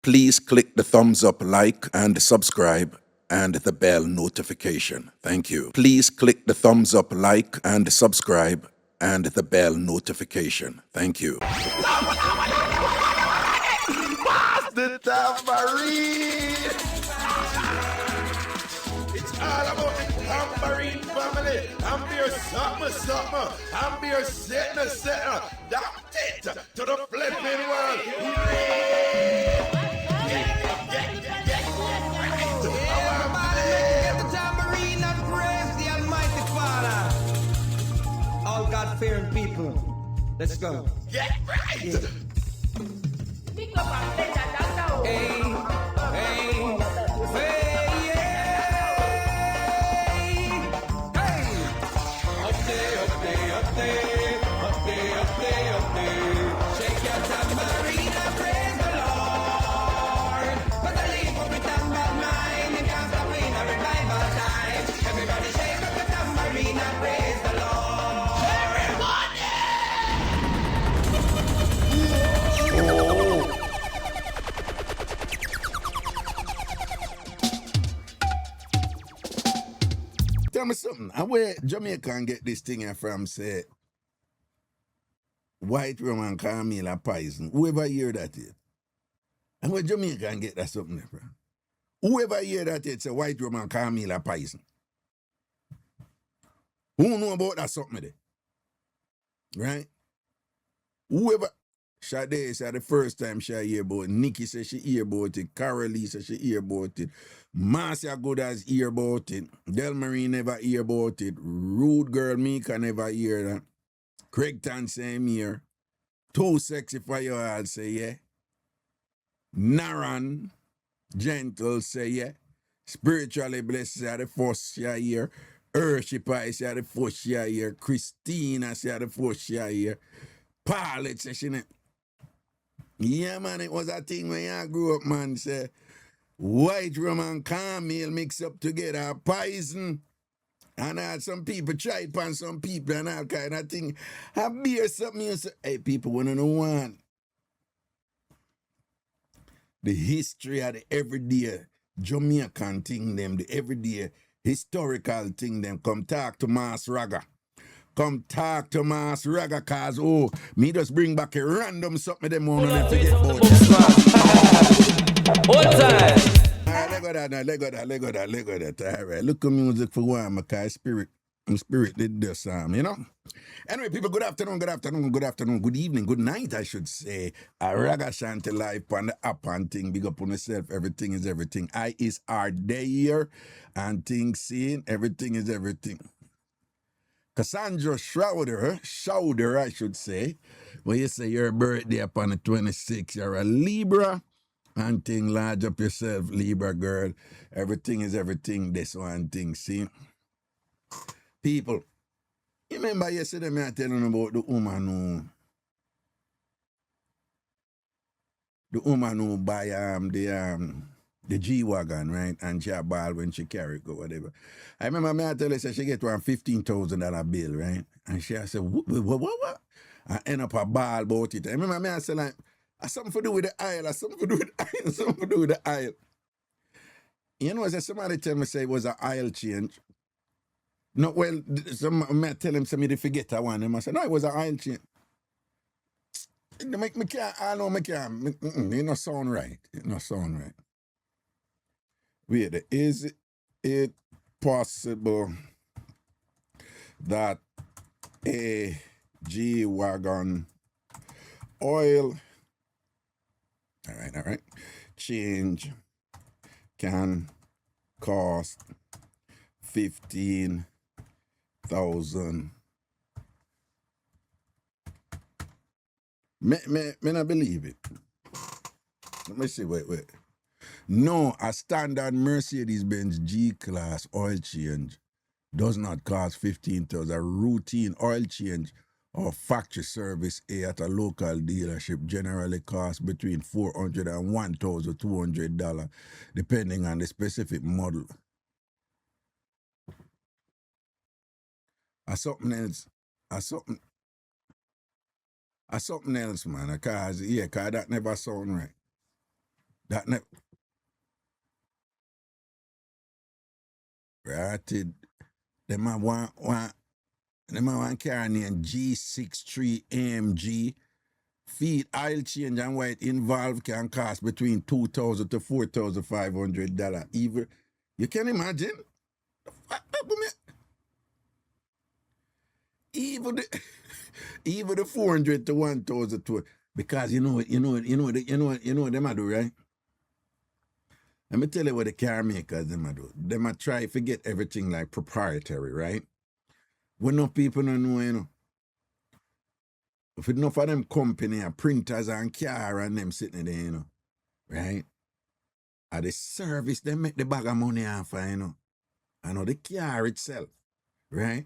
Please click the thumbs up, like, and subscribe, and the bell notification. Thank you. Please click the thumbs up, like, and subscribe, and the bell notification. Thank you. The Tambourine! It's all about the Tambourine family. I'm here, something. I'm here, setting. That's it to the flipping world. Get the tambourine and praise the Almighty Father. All God-fearing people, let's go. Get right! Yeah. Mixup An Blenda, Dancehall. Hey, yeah. Hey. Up there. Shake your tambourine and praise the Lord. But I leave up with that bad mind. You can't stop in a revival time. Everybody shake up the tambourine and praise the Lord. Tell me something. And where Jamaican get this thing here from, say, white rum and Carmela poison. Whoever hear that is. And where Jamaican get that something there from? Whoever hear that it's a white rum and Carmela poison. Who know about that something there? Right? Whoever Sade said the first time she hear about it. Nikki said she hear about it. Carolee said she hear about it. Marcia Goodas hear about it. Del Marie never hear about it. Rude Girl Mika never hear that. Craigton same year. Too Sexy for your all say yeah. Naran Gentle say yeah. Spiritually Blessed say the first she hear. Urshipper say the first she hear. Christina say the first she hear. Paulette say she yeah, man, it was a thing when I grew up, man. Say, white rum and Carmel mix up together, poison. And some people try it on some people and all kind of thing. I beer something, you say, hey, people want to know one. The history of the everyday Jamaican thing, them, the everyday historical thing, them, come talk to Mass Raga. Come talk to Mass Raga, cause me just bring back a random something them want to forget about that. One time. Alright, let go that. Alright, look at music for one, because spirit did this you know? Anyway, people, good afternoon, good evening, good night, I should say. Ragashanti live on the app and thing, big up on yourself, everything is everything. I is our day here, and things seen, everything is everything. Cassandra Schauder, I should say. When you say your birthday upon the 26th, you're a Libra. And thing, large up yourself, Libra girl. Everything is everything, this one thing, see? People, you remember yesterday me I telling about the woman who buy the G-Wagon, right? And she a ball when she carry it or whatever. I remember me I tell her, say she get one $15,000 bill, right? And she said, what? I end up a ball about it. I remember me I said, like, something to do with the aisle. You know, as somebody tell me, say it was an aisle change. No, well, me tell him, say me they forget that one. And I said, no, it was an aisle change. Me can't, I know me can't. It not sound right. Wait, is it possible that a G-Wagon oil, all right, change can cost 15,000? Me not believe it. Let me see, wait. No, a standard Mercedes-Benz G-Class oil change does not cost 15,000. A routine oil change or factory service at a local dealership generally costs between $400 and $1,200, depending on the specific model. Something else, man, cause that never sound right. That ne- Ratted. Them a want car named G63 AMG. Feed oil change and what it involved can cost between $2,000 to $4,500. Even you can imagine. Even the even the 400 to 1,000 to because you know what them a do, right? Let me tell you what the car makers them a do. Them a try to get everything like proprietary, right? When no people don't know, if enough of them company and printers and car and them sitting there, right? And the service they make the bag of money off, I know the car itself, right?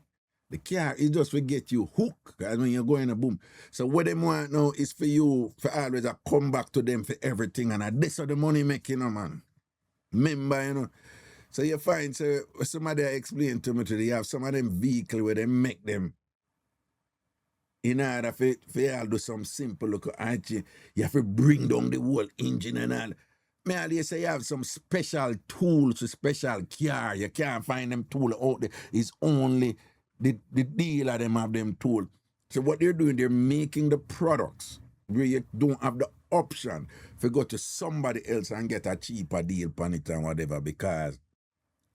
The car is just to get you hooked, because when you're going a boom. So what they want now is for you for always come back to them for everything, and this is the money making, man. Remember, So you find, so somebody explained to me today, you have some of them vehicles where they make them in order for you do some simple look at you have to bring down the whole engine and all. Me always say you have some special tools, a special car. You can't find them tool out there. It's only the dealer them have them tool. So what they're doing, they're making the products where you don't have the option to go to somebody else and get a cheaper deal on it and whatever, because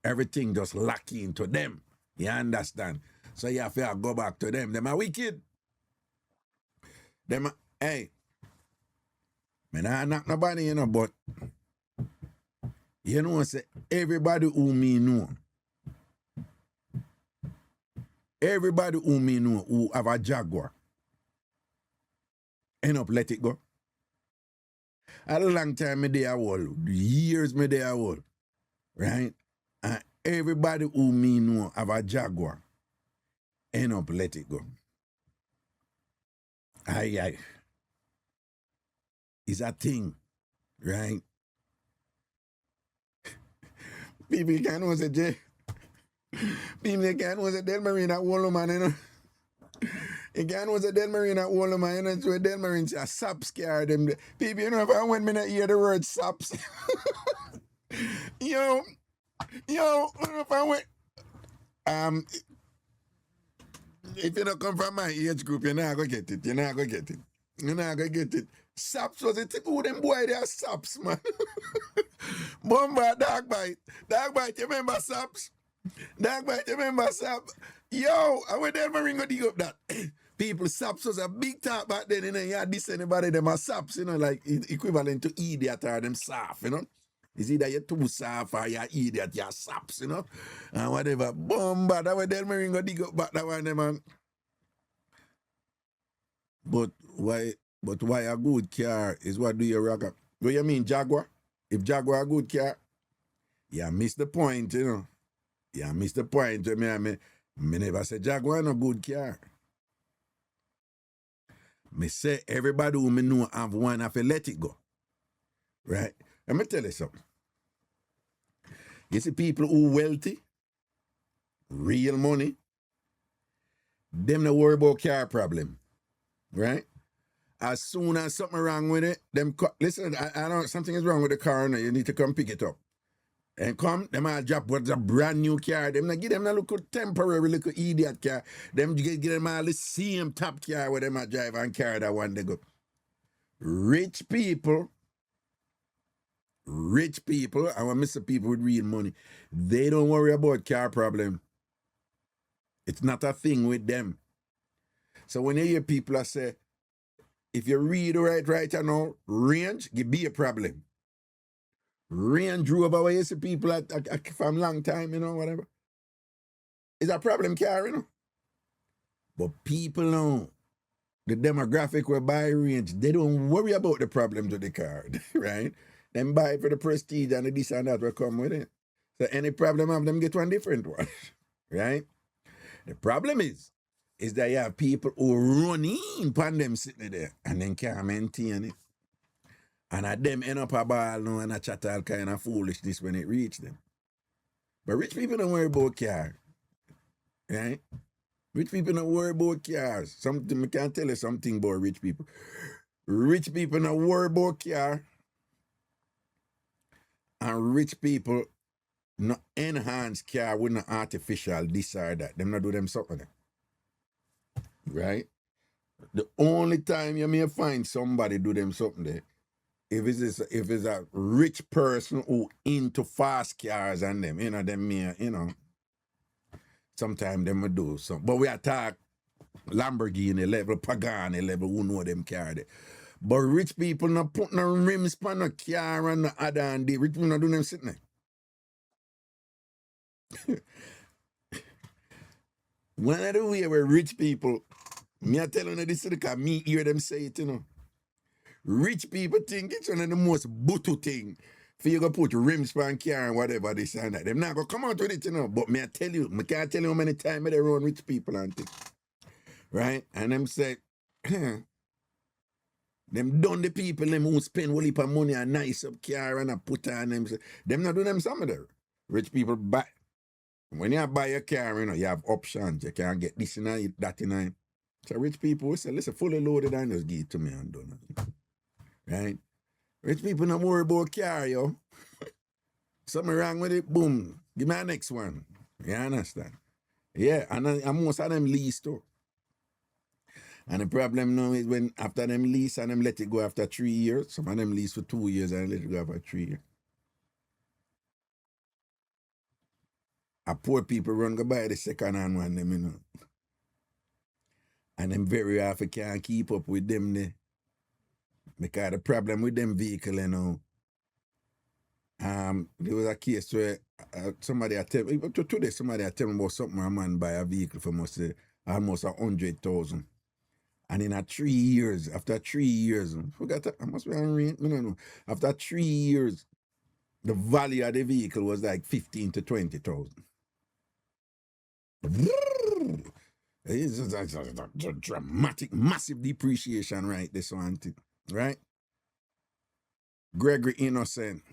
everything just lock into them. You understand? So you have to go back to them. Them are wicked. Them, hey, me nah knock nobody, but say everybody who me know, who have a Jaguar, end up let it go. A long time me there all, years me there all, right? And everybody who me know have a Jaguar, end up let it go. Aye. It's a thing, right? People can't know say Jay. People can't know say Del Marine at Wallman, You can't know say Del Marine at Wallman, So Del Marine say a sap scare them. People, if I went me to hear the word saps. yo, if I went, if you don't come from my age group, you're not going to get it. Saps was it? Who them boy they are saps, man? Bomba, dog bite, you remember saps? Yo, I went there, Marine, go dig up that. People, saps was a big talk back then, you had this anybody, them are saps, like equivalent to idiot or them soft, It's either you're too soft or you're idiot, you're saps, and whatever. Bomba, that way Del Marine go dig up back that one, man. But why a good car is what do you rock up? What you mean, Jaguar? If Jaguar a good car, you miss the point, You miss the point. Me never say Jaguar no good car. Me say everybody who me know have one, have to let it go. Right? Let me tell you something. You see people who wealthy, real money, them no worry about car problem. Right? As soon as something wrong with it, listen, I know something is wrong with the car, and you need to come pick it up. And them all drop what's a brand new car. Them give them a little temporary little idiot car. Them give them all the same top car where them a drive and carry that one they go. Rich people, I want Mr. People with real money, they don't worry about car problem. It's not a thing with them. So when you hear people say, if you read right now, range, give be a problem. Range Rover where you see people from long time, whatever. It's a problem car, But people know the demographic will buy range, they don't worry about the problems with the car, right? Them buy for the prestige and the this and that will come with it. So any problem of them get one different one, right? The problem is that you have people who run in upon them sitting there and then can't maintain it. And at them end up a ball now and a chat all kind of foolishness when it reach them. But rich people don't worry about cars, right? Rich people don't worry about cars. Something I can tell you something about rich people. Rich people don't worry about car. rich people no enhance car with no artificial this or that. Them not do them something. Right? The only time you may find somebody do them something there, if it's a rich person who into fast cars and them, them may, sometimes them will do some. But we attack Lamborghini level, Pagani level, who know them car there. But rich people not put no rims on no car and no other and the rich people not do them sitting there. One of the way where rich people, me I tell you this because me hear them say it, Rich people think it's one of the most butu thing for you to put rims on car and whatever this and that. Them not gonna come out with it, But me I tell you, I can't tell you how many times they run rich people and things. Right? And them say, them done the people them who spend a heap of money on nice up car and a put on them. Them not do them some of them. Rich people buy. When you buy a car, you have options. You can get this and that and so rich people will say, listen, fully loaded and just give it to me and done it. Right? Rich people not worry about car, yo. Something wrong with it, boom. Give me a next one. You understand? Yeah, and most of them lease too. And the problem now is when after them lease and them let it go after 3 years, some of them lease for 2 years and let it go after 3 years. A poor people run go buy the second hand one, them, And them very often can't keep up with them there. Because the problem with them vehicle, there was a case where somebody tell me about something a man buy a vehicle for almost 100,000. And in 3 years, after 3 years, forgot that, I must be on rent, I don't know. After 3 years, the value of the vehicle was like 15 to 20,000. It's a dramatic, massive depreciation, right? This one, right? Gregory Innocent.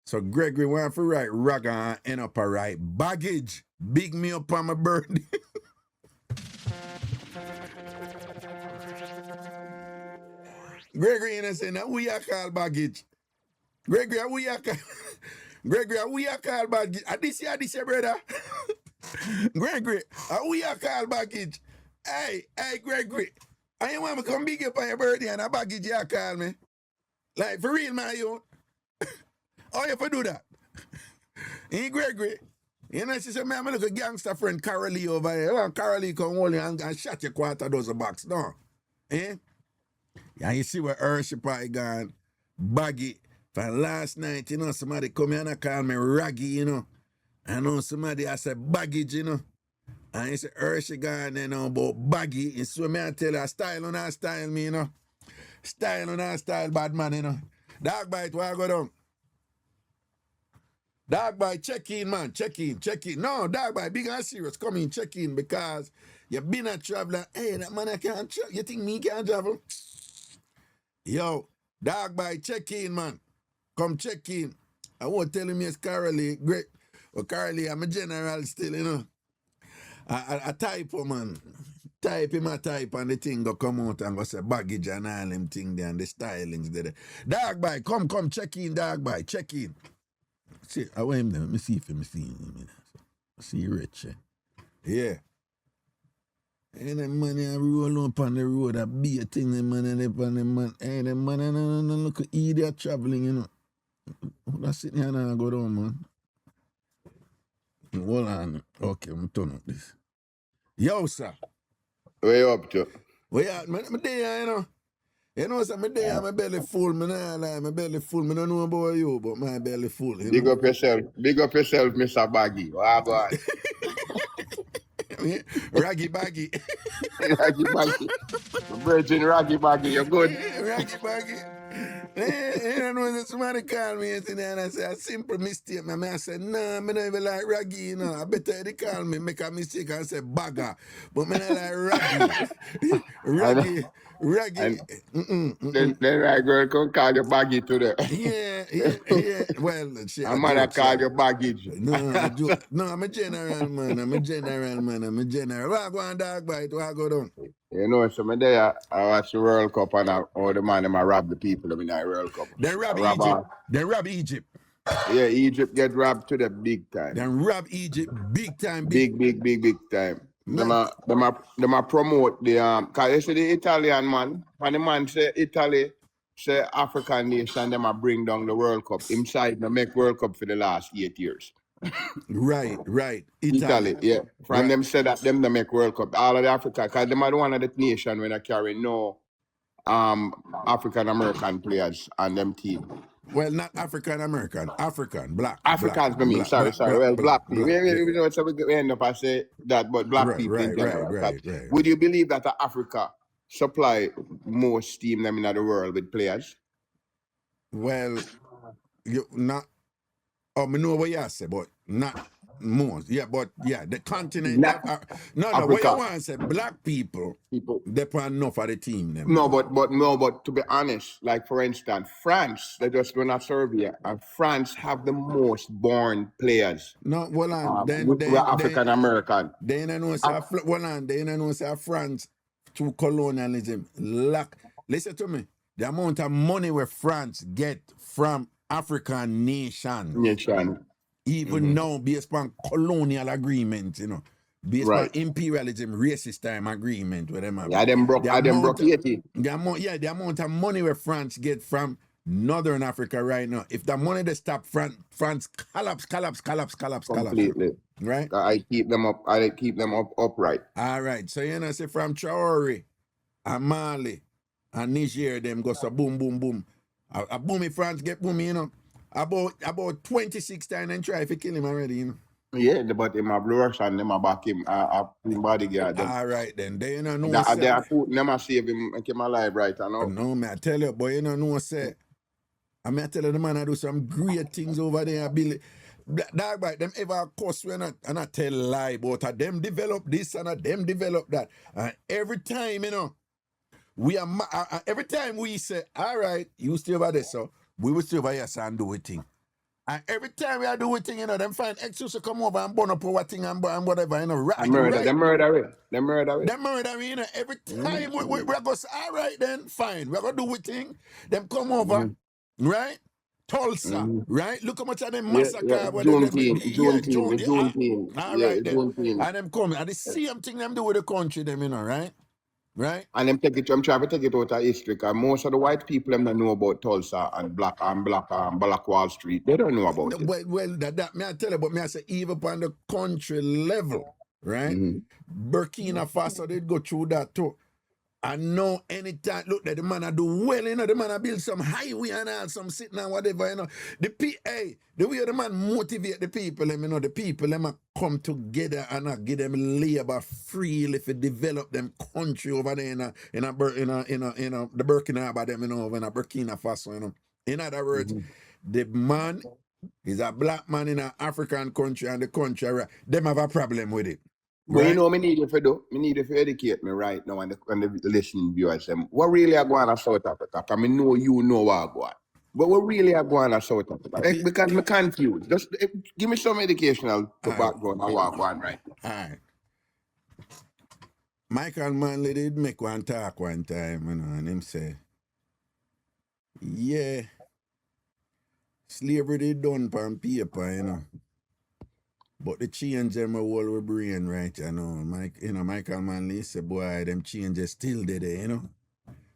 So Gregory went for write Raga and end up a write baggage. Big me up on my birthday. Gregory Innocent, now we are called baggage. Gregory, we are called. Gregory, we are called baggage. This year, brother. Gregory, we are called baggage. Hey, Gregory, I want to come big up on your birthday and a baggage you call me. Like, for real, man, you. How you for do that? Hey, Gregory, she said, man, I'm look a gangster friend, Carolee over here. Carolee come hold you and shot you quarter dozen box, no? Eh? Yeah, you see where Hershey party gone, baggy. From last night, somebody come here and call me Raggy, I know somebody I said baggage, And he said Hershey gone, about baggy. And so me I tell you, style on our style, me, Style on our style, bad man, Dog bite, where I go down? Dog bite, check in, man, check in. No, dog bite, big and serious, come in, check in, because you've been a traveler. Hey, that man I can't travel. You think me can't travel? Yo, dog bite, check in, man. Come check in. I won't tell him yes, Carolee. Great. Well, Carolee, I'm a general still, I type, man. Type him a type and the thing go come out and go say baggage and all them thing there and the stylings there. Dog bite, come, check in, dog bite, check in. See, I want him there. Let me see if him see him. See rich. Yeah. And them money I roll up on the road, I be a thing, them money on them man. Hey, them money no look idiot traveling, That's sitting here and I go down, man. Hold on. Okay, I'm turn up this. Yo, sir. Where you up to? Where you at? My day, sir, my day, my belly full. My belly full. I don't know about you, but my belly full. Big up yourself, Mr. Baggy. Wow, boy. Raggy baggy. Raggy Baggy. Virgin Raggy Baggy, you're good. Raggy baggy. You know, somebody called me yesterday and I said, a simple mistake. I said, nah, I don't even like Raggy, I better they call me, make a mistake and say bagger. But I like Raggy. Raggy. Then right girl come call you Baggy today. Yeah. Well, shit. I'm gonna call you baggage. No, I'm a general man. What I go on dog bite? What I go down? You know, so me there, I watch the World Cup and all the man them I rob the people in the World Cup. Then I rob rob Egypt. all- Then rob Egypt. Yeah, Egypt get robbed to the big time. Then rob Egypt big time. Big time. Them Man, a promote the cause you see the Italian man, when the man say Italy, say African nation, them a bring down the World Cup. Inside they make World Cup for the last 8 years. right. Italy, yeah. From Right. them say that them they make World Cup. All of the Africa, because them are one of the nation when they carry no African American players on them team. Well, not African American, African, black. Africans, black, I mean, black, sorry. black, Well, black people. black, yeah. We know so we end up I say that, but black people in general. Right. Would you believe that Africa supply most team them in the world with players? Well, you not. Oh, me know what you say, but not most. Yeah, but yeah, the continent. Not no, what Africa. you want to say? Black people depend enough of the team. Them. No, but to be honest, like for instance, France, they just run a survey, and France have the most born players. No, well, on we're African American. They don't know say they don't know say France through colonialism. Listen to me. The amount of money where France get from African nations. Even now, based on colonial agreements, you know, based on imperialism, racist time agreement with them. Yeah, them broke 80. The amount of money where France get from Northern Africa right now. If the money they stop, France collapse. Completely. Right? I keep them up upright. All right. So you know, say from Traore and Mali and Niger, them go so boom. A boomy France get boomy, you know. About 26 times and try to kill him already, you know. Yeah, but him a blush and them a back him bodyguard. All right then. They you know they are putting them a save him, make him alive right now. No, man, I tell you, boy, you know say. I mean, I tell you, the man I do some great things over there. Dog, right, them ever cuss when I tell lie about them develop this and them develop that. And every time, you know, every time we say, all right, you stay over there, so we will stay over here and do a thing. And every time we are doing a thing, you know, them find excuse to come over and burn up our thing and whatever, you know, right. Them murder it. Them murder, you know, every time we go say, all right then, fine, we're going to do a thing. Them come over, right? Tulsa, right? Look how much of them massacre. Juneteenth. All right then. And them come, and the same thing them do with the country, them, you know, right? Right? And them try to take it out of history, because most of the white people them don't know about Tulsa and Black Wall Street. They don't know about it. Well, that may I tell you, but may I say even upon the country level, right? Burkina Faso did go through that too. I know anytime, look, that the man I do well, you know, the man I build some highway and all, some sitting and whatever, you know. The way the man motivate the people, you know, the people, them come together and give them labor freely to develop them country over there in the Burkina Faso, them, you know, in a Burkina Faso, you know. In other words, the man is a black man in an African country and the country, them have a problem with it. But you know, me need you to educate me right now and the listening viewers. What really are going on South Africa? I mean, know you know what are going. But what really are going on South Africa? Because I'm confused. Just give me some educational background on what going right. All right. Michael Manley did make one talk one time, you know, and him say, yeah, slavery did done on paper, you know. But the change them a whole we brain, right, you know. Michael Manley said, boy, them changes still there, you know.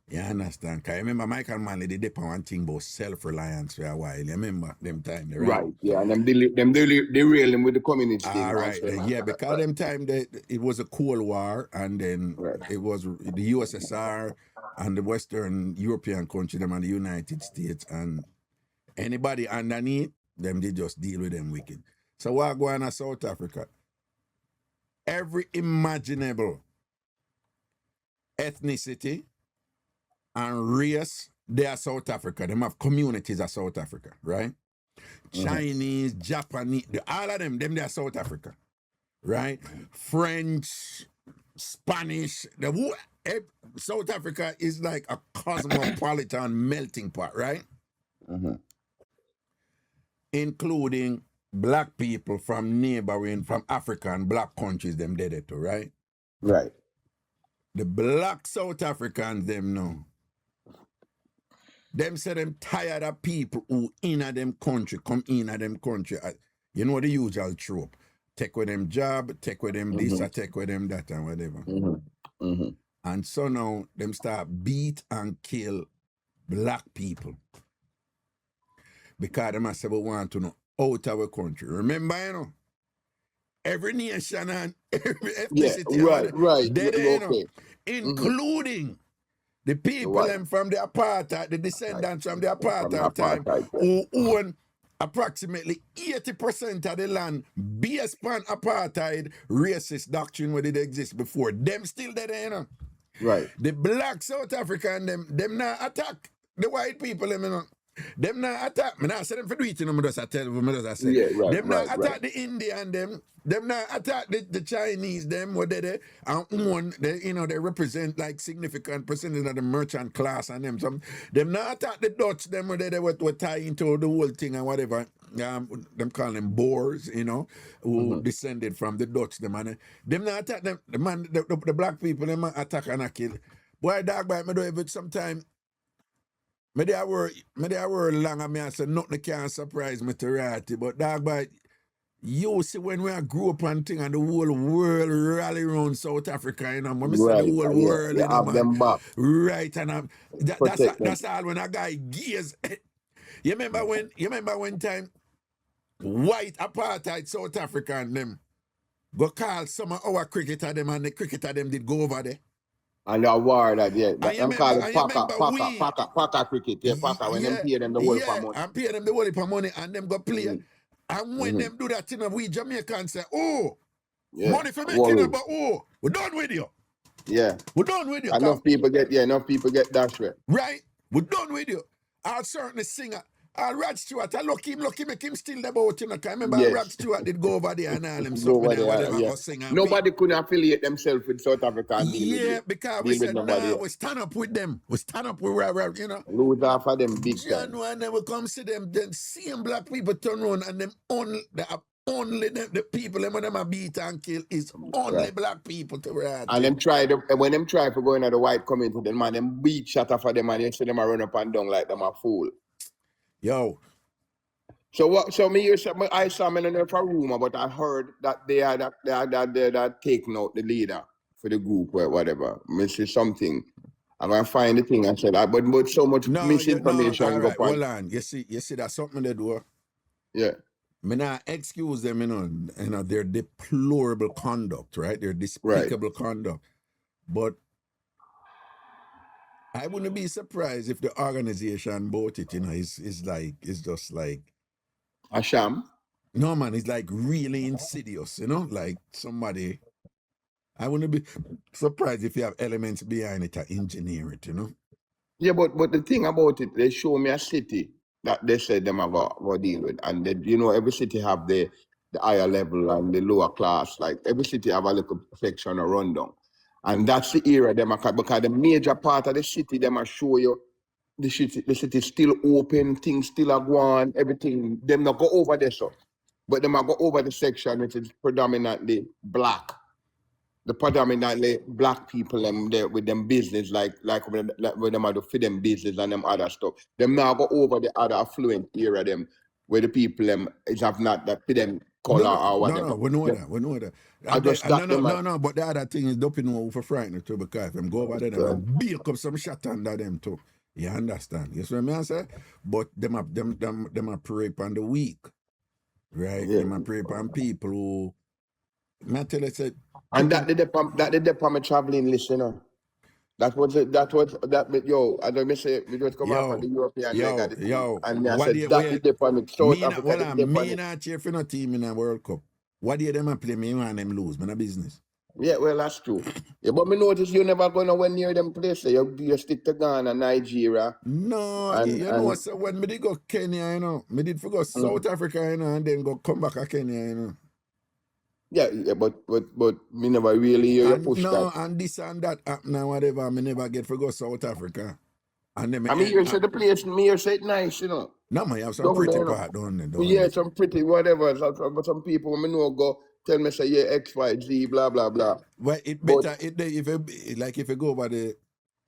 You understand? Because I remember Michael Manley did one thing about self-reliance for a while. You remember them time, right? Right, yeah, and them derail him with the communist thing. All right, yeah, because them time it was a Cold War, and then it was the USSR and the Western European country, them and the United States, and anybody underneath, them they just deal with them wicked. So what going on South Africa? Every imaginable ethnicity and race, they are South Africa. They have communities of South Africa, right? Chinese, Japanese, all of them they are South Africa, right? French, Spanish, South Africa is like a cosmopolitan melting pot, right? Including black people from neighboring, from African black countries, them did it too, right? Right. The black South Africans, them know. Them say them tired of people who in a them country, come in a them country. You know the usual trope. Take with them job, take with them this, or take with them that, and whatever. And so now, them start beat and kill black people. Because them say we want to know out of our country. Remember, you know, every nation and every ethnicity, right. they, Okay. you know, including the people them from the apartheid, the descendants from the apartheid time, who own approximately 80% of the land based on apartheid racist doctrine where it exist before. Them still there, you know. Right. The black South African, them not attack the white people, them, you know. Them not attack. Me not say them for do it, you know, me just tell you, me just say. Yeah, right, them not right, attack the Indian, them not attack the Chinese, them, what they and own, you know, they represent like significant percentage of the merchant class and them. Them not attack the Dutch, them, what they were tie into the whole thing and whatever. Them call them Boers, you know, who descended from the Dutch, them, and them not attack them, the black people, them attack and kill. Boy, dog, boy, me do it sometime. Me dey work long and me I say nothing can surprise me to reality. But dog, boy, you see when we grew up and thing and the whole world rally around South Africa, you know, when me say the whole world, you know, have them back. Right, and that's all when a guy gears. You remember when time white apartheid South Africa and them go call some of our cricketer them and the cricketer them did go over there. And the war that, yeah, them call it remember Paka cricket, yeah, Paka, when them pay them the whole for money. And pay them the whole for money and them go play. And when them do that, you know, we Jamaicans say, money for making it, but we're done with you. Yeah. We're done with you. Enough people get that way. Right? We're done with you. I'll certainly sing Rod Stewart, I look him, make him still the boat, you know, I remember Rod Stewart did go over there and all them stuff there, whatever, go sing and nobody could affiliate themselves with South Africa and because we said, we stand up with them. We stand up with, you know. Lose off of them big time. And then we come see them, then seeing black people turn around and them only the people when them are beat and kill is only black people to ride. And them when them try for going to the white community, then man, them beat shatter for them and you see them run up and down like them a fool. Yo. So what? So I saw me in a rumor, but I heard that they are taking out the leader for the group or whatever. Me see something. I'm gonna find the thing and say that, but so much misinformation. Right. Hold on. You see, that's something they do. Yeah. Me not excuse them, you know, their deplorable conduct, right? Their despicable conduct. But I wouldn't be surprised if the organization bought it, you know, it's just like a sham. No man, it's like really insidious, you know, like somebody. I wouldn't be surprised if you have elements behind it to engineer it, you know. Yeah, but the thing about it, they show me a city that they said them about what deal with, and they, you know, every city have the higher level and the lower class. Like every city have a little section or rundown. And that's the area them because the major part of the city them are show you the city still open, things still are going, everything. Them not go over there so. But them are go over the section which is predominantly black. The predominantly black people them there with them business like when them are to feed them business and them other stuff. Them now go over the other affluent area them where the people them is have not that feed them color or whatever. No, we know that. But the other thing is doping over for frightening too, because if them go over there, them build up some shot under them too. You understand? You see what I say? But them are prey upon the weak. Right? Yeah. Them are prey upon people who I tell you, say, and that the depot traveling list, you know. Yo, I don't say we just come out from the European yo, and I said that's the depot South Africa. Me not cheer for no team in the World Cup. What do them play me and them lose? Man, a business. Yeah, well that's true. Yeah, but me notice you never gonna win near them places. You stick to Ghana, Nigeria. No, know, so when me did go Kenya, you know, me did go South Africa, you know, and then go come back to Kenya, you know. Yeah, but me never really hear you push that. And this and that happen and whatever, me never get for go South Africa. And then you say the place, you say it nice, you know. No, man, you have some pretty part, don't you? Yeah, some pretty whatever. But some people, me know go tell me say yeah X Y Z blah blah blah. But it But better if you go over the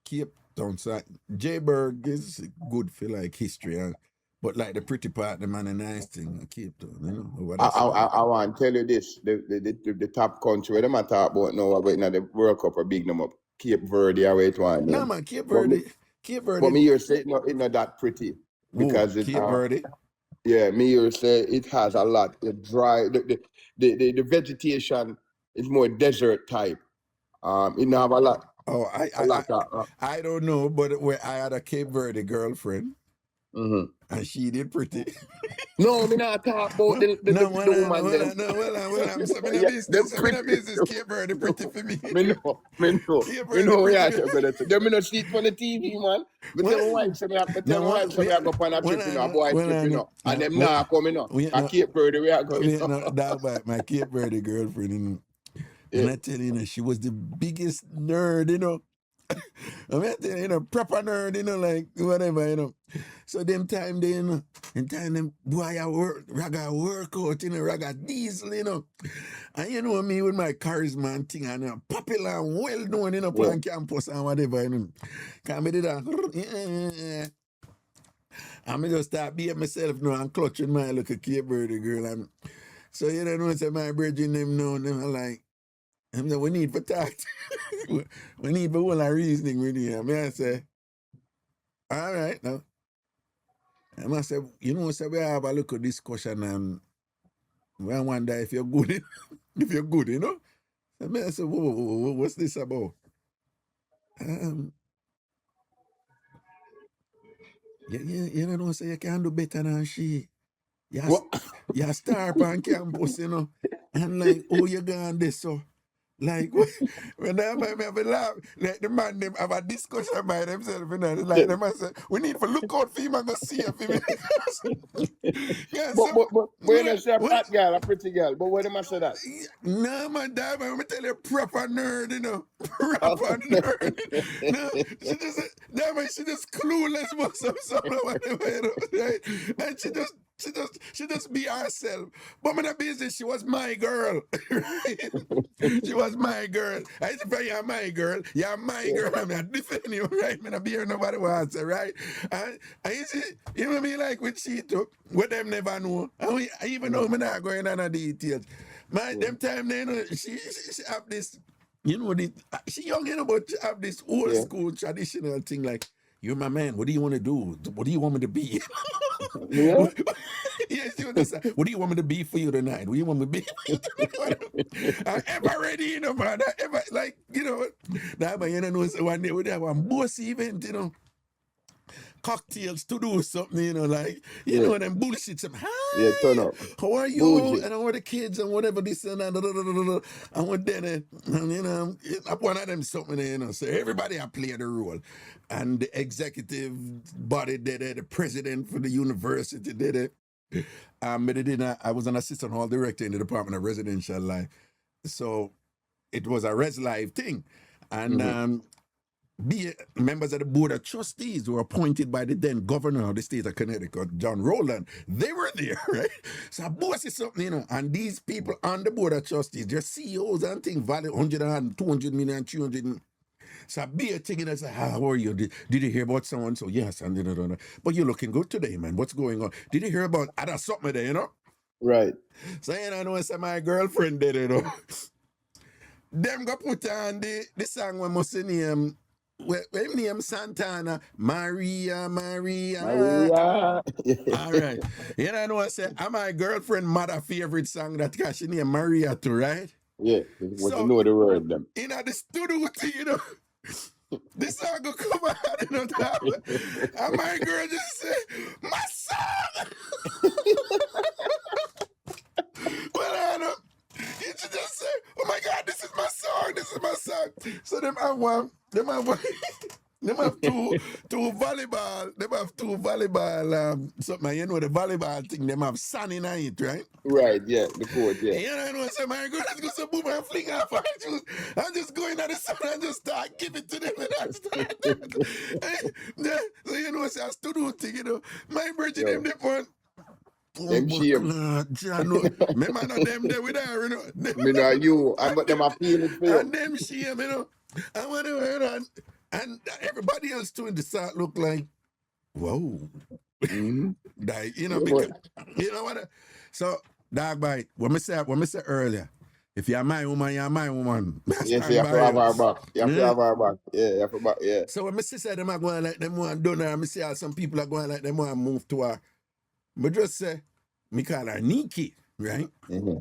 Cape Town side, Jayberg is good for like history and but like the pretty part, the man a nice thing, Cape Town, you know. Over that side. I want to tell you this: the top country where them a talk about now, but now the World Cup are big them up. Cape Verde, or wait one. No man, Cape But me, Verde. Cape but Verde. me here say it's not that pretty because it Cape Verde. yeah, me here say it has a lot. The dry the vegetation is more desert type. It don't have a lot. Oh, A lot of, I don't know, but where I had a Cape Verde girlfriend mhm. and she did pretty. No, me not talk about the woman them. I'm saying Yeah, them I'm in a pretty. business, Cape Verde pretty for me. Me know. Cape Me know Verde yeah, pretty. brother. Them me no see it on the TV, man. Me tell my wife say me have to tell my wife say me I go on a trip, you know, a boy trip, you know. And them nah come, you know. I Cape Verde we are going. We no dog bite my Cape Verde girlfriend, you know. And I tell you, she was the biggest nerd, you know. I mean, I tell you, proper nerd, like whatever, So them time they, them boy I work, raga workout, raga diesel, And me with my charisma and thing and popular and well known, on campus and whatever, Can't be that. I me just start being myself now and clutching my little Cape Verde girl. And so say my brethren them know them are like, we need for talk. we need for all our reasoning with you. I mean, I say, all right now. And I say, say we have a little discussion and we wonder if you're good, if you're good, I mean, I say, what's this about? You don't say you can do better than she. You're a star on campus, And like, oh, you gone this so. Like when I have a laugh, like the man them have a discussion by themselves, like the man say, we need to look out for him and go see him. Yeah, but when I say a fat girl, a pretty girl, but when am I say that? No man, dad, I'm tell you proper nerd, proper nerd. No, she just clueless about something or whatever, right? And she just be herself. But when I busy, she was my girl. Right? She was my girl. I said, you're my girl. You're my girl. I'm not defending you, right? I'm not be here nobody wants it, right? And you see, you know what I mean? Like with she too, what them never know. And I even know I'm not going on the details. Them time they she have this, she young, but she have this old school traditional thing like, you're my man. What do you want to do? What do you want me to be? Yeah. Yes, you understand. What do you want me to be for you tonight? What do you want me to be for you tonight? I'm ever ready, man. Ever, like, Nah, but so one day we have one bossy event, cocktails to do something, like, them bullshit. Some, hi, Yeah, turn up. how are you? Bougie. And I want the kids and whatever this and that. I want then, and one of them something, so everybody I play the role. And the executive body did it, the president for the university did it. I was an assistant hall director in the Department of Residential Life. So it was a Res Life thing. And members of the Board of Trustees were appointed by the then governor of the state of Connecticut, John Rowland. They were there, right? So I boss is something, and these people on the Board of Trustees, they're CEOs and things, value 100 and 200 million, 300. So I be a thing and I say, how are you? Did you hear about someone? So yes, and but you're looking good today, man. What's going on? Did you hear about other something there, Right. So I know say my girlfriend did it, Them go put on the song when must name name Santana, Maria. All right. Know I say, my girlfriend mother favorite song that she named Maria too, right? Yeah, what so, you know the word them. In the studio, this song go come out, and my girl just say, my song! Well, I know. You should just say, oh my God, this is my song. So them have two volleyball, something, the volleyball thing, them have sun in it, right? Right, yeah, the court, yeah. I know, so my girl, let's go so boom and fling off her shoes. I'm just going at the sun and just start give it to them and I start. So so I stood out thing, my virgin them one. Them shame. Remember not them there with her, you know. Me know you. And but them a feel it for And you. them shame, you know. And whatever, and everybody else too in the start look like, whoa. Mm-hmm. Like, you know, Yeah, because, you know what? So, dog bite, what me say earlier, if you're my woman, you're my woman. Yes, you have to have our back. You have to Yeah. have our back. Yeah, you have to back. Yeah. So when my sister them are going like them one done her, me see how some people are going like them one move to her. But just say, me call her Nikki, right? Mm-hmm.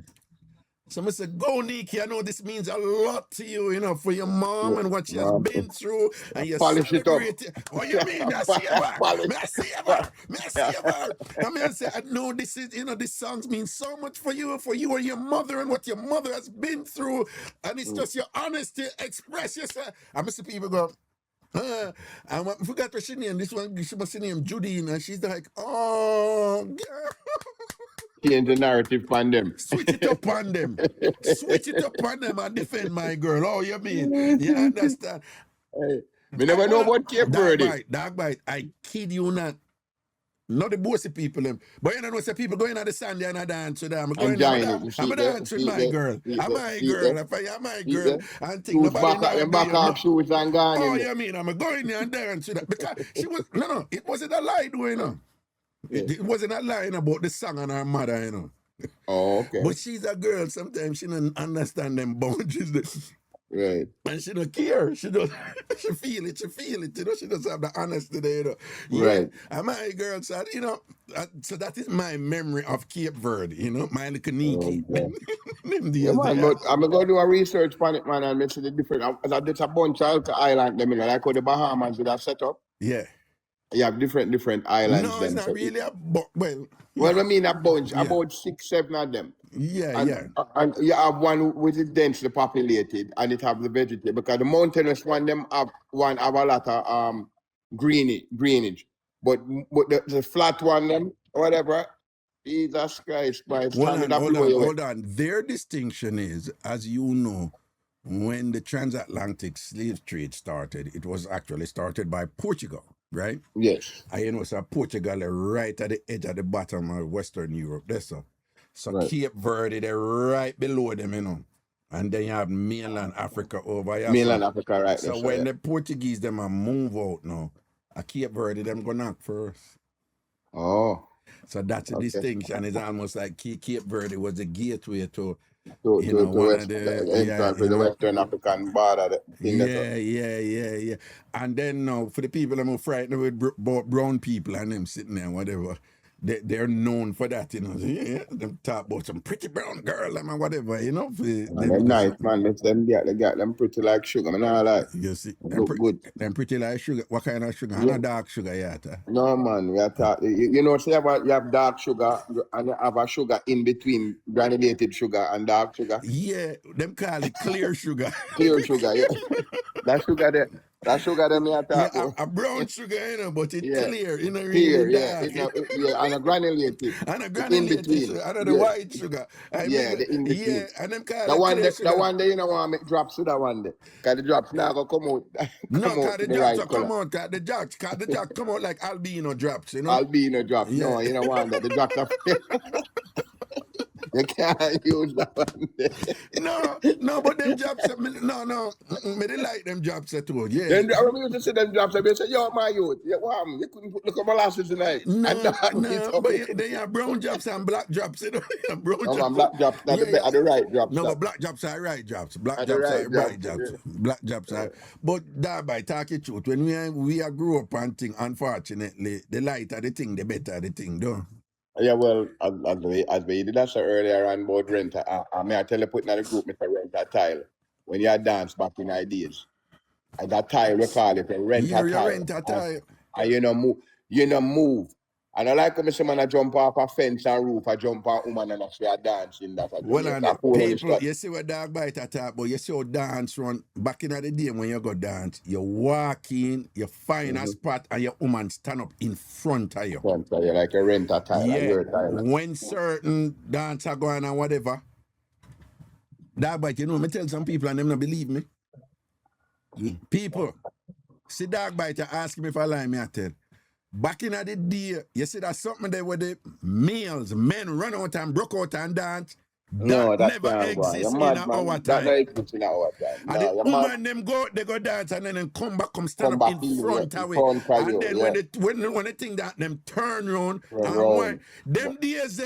So I say, go Nikki, I know this means a lot to you, you know, for your mom and what she has been through, and you Polish it up. celebrate it. What you mean? Me I see her. Polish. Me I see her. Me I see her. And me I say, I know this is, you know, this song means so much for you and your mother and what your mother has been through. And it's just your honesty, express yourself. And I see people go, and I forgot what she name. This one, she must name Judy, and she's like, oh, girl. Change the narrative on them. Switch it up on them. Switch it up on them and defend my girl. Oh, you mean? You understand? Hey, we never know about Cape Verde. Dog bite. I kid you not. Not the bossy people them. But you know, say people going on the Sunday and I dance with them. I'm a dance with my girl. I'm my girl. If I'm my girl, and think nobody back off shoes and gone. Oh, you mean I'm going there and dance with that? Because she was no, it wasn't a lie, though, you know. It wasn't a lie about the song and her mother, you know. Oh, okay. But she's a girl. Sometimes she don't understand them boundaries. Right. And she don't care. She don't. She feel it. You know. She doesn't have the honesty there. You know. Yeah. Right. And my girl said, you know. So that is my memory of Cape Verde. You know, my little Nikki. Yeah, man, but I'm gonna do a research on it, man, and make the different. There's a bunch of islands, them, you know, like how the Bahamas would have set up. Yeah. You have different islands. No, it's not really a well. Well, I mean a bunch, about 6, 7 of them. Yeah, and you have one which is densely populated, and it have the vegetation because the mountainous one them have a lot of greenage, but the flat one them whatever. Jesus Christ, hold on. Their distinction is, as you know, when the transatlantic slave trade started, it was actually started by Portugal. Right? Yes. And you know, so Portugal right at the edge at the bottom of Western Europe. That's so. So right. Cape Verde, they're right below them, you know. And then you have mainland Africa over here. Mainland Africa, right. So when the Portuguese them a move out now, a Cape Verde them go knock first. Oh. So that's a distinction. It's almost like Cape Verde was the gateway to the Western African border. Yeah. And then now, for the people that are frightened with brown people and them sitting there, whatever, they're known for that, you know. Yeah, them talk about some pretty brown girl and whatever, you know. They're nice, man. They got them pretty like sugar, man. I like. You see, good. Them pretty like sugar. What kind of sugar? Not dark sugar yet. No, man. We are talking. You know, so you have dark sugar and you have a sugar in between granulated sugar and dark sugar. Yeah, them call it clear sugar. Clear sugar, yeah. That sugar there. That sugar that me are talking. A brown sugar, you know, but it's clear, you know, really clear, dark. And a granulated. And a granulated sugar, and the white sugar. The in between. Yeah, and them call the one day you know want to make drops to that one day. Cause the drops now go come out. Cause the drops come out. Cause the drops come out like albino drops, you know. Albino drops. Yeah. No, you don't want that. The drops are you can't use that one. No, but them drops, me they like them drops too. Yeah. Then I remember to see them drops. They say, "Yo, my youth, you couldn't look at molasses tonight." No, but they have brown drops and black drops. You know, brown drops. Black drops are the right drops. No, but black drops are right drops. Black drops are right drops. Black drops are. But that by talking truth, when we grew up and thing, unfortunately, the lighter the thing, the better the thing, though. Yeah, well, as we did that so earlier on about rent, I tell you putting in the group, Mr. Rent a tile. When you dance back in ideas, and that tile we call it a rent a tile. Rent a tile. And you know move. And I like when someone I jump off a fence and roof, I jump on woman and I dancing. Well, and people, you see what dog bite at talk, but you see how dance run back in the day when you go dance, you walk in, you find a spot, and your woman stand up in front of you. Like a rent a tile. Yeah. When certain dancer go on and whatever, dog bite, you know, me tell some people and them not believe me. People, see dog bite, ask me if I lie, me I tell. Back in the day, you see that something there where the men run out and broke out and dance. No, That that never can't go on. You're exists in mad, our man. That time. not exist in our time. And No, the you're woman mad. them go, they go dance and then them come back, come stand Come up back in front in of it. front of And you, then yeah. when they think that them turn round Run and round. one, them days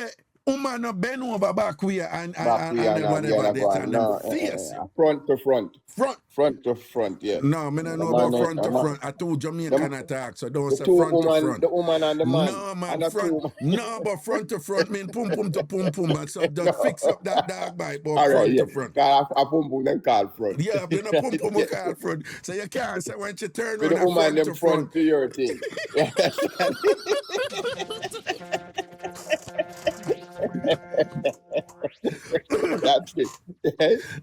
woman no bend over back way and Back we then whatever go this on. and them No, face. front to front. Front. Front to front, yeah. No, me don't know about front to front. I told Jamaican attack, so don't The say two front to woman, front. the woman and the man. No, man, And the front. two. No, but front to front mean pum pum to pum pum. But so just fix up that dog bite, but All right, front yeah. to front. A pum pum then call front. Yeah, but no pum pum call front. So you can't say when you turn With around the woman front them to front front. to your thing. You understand? That's it.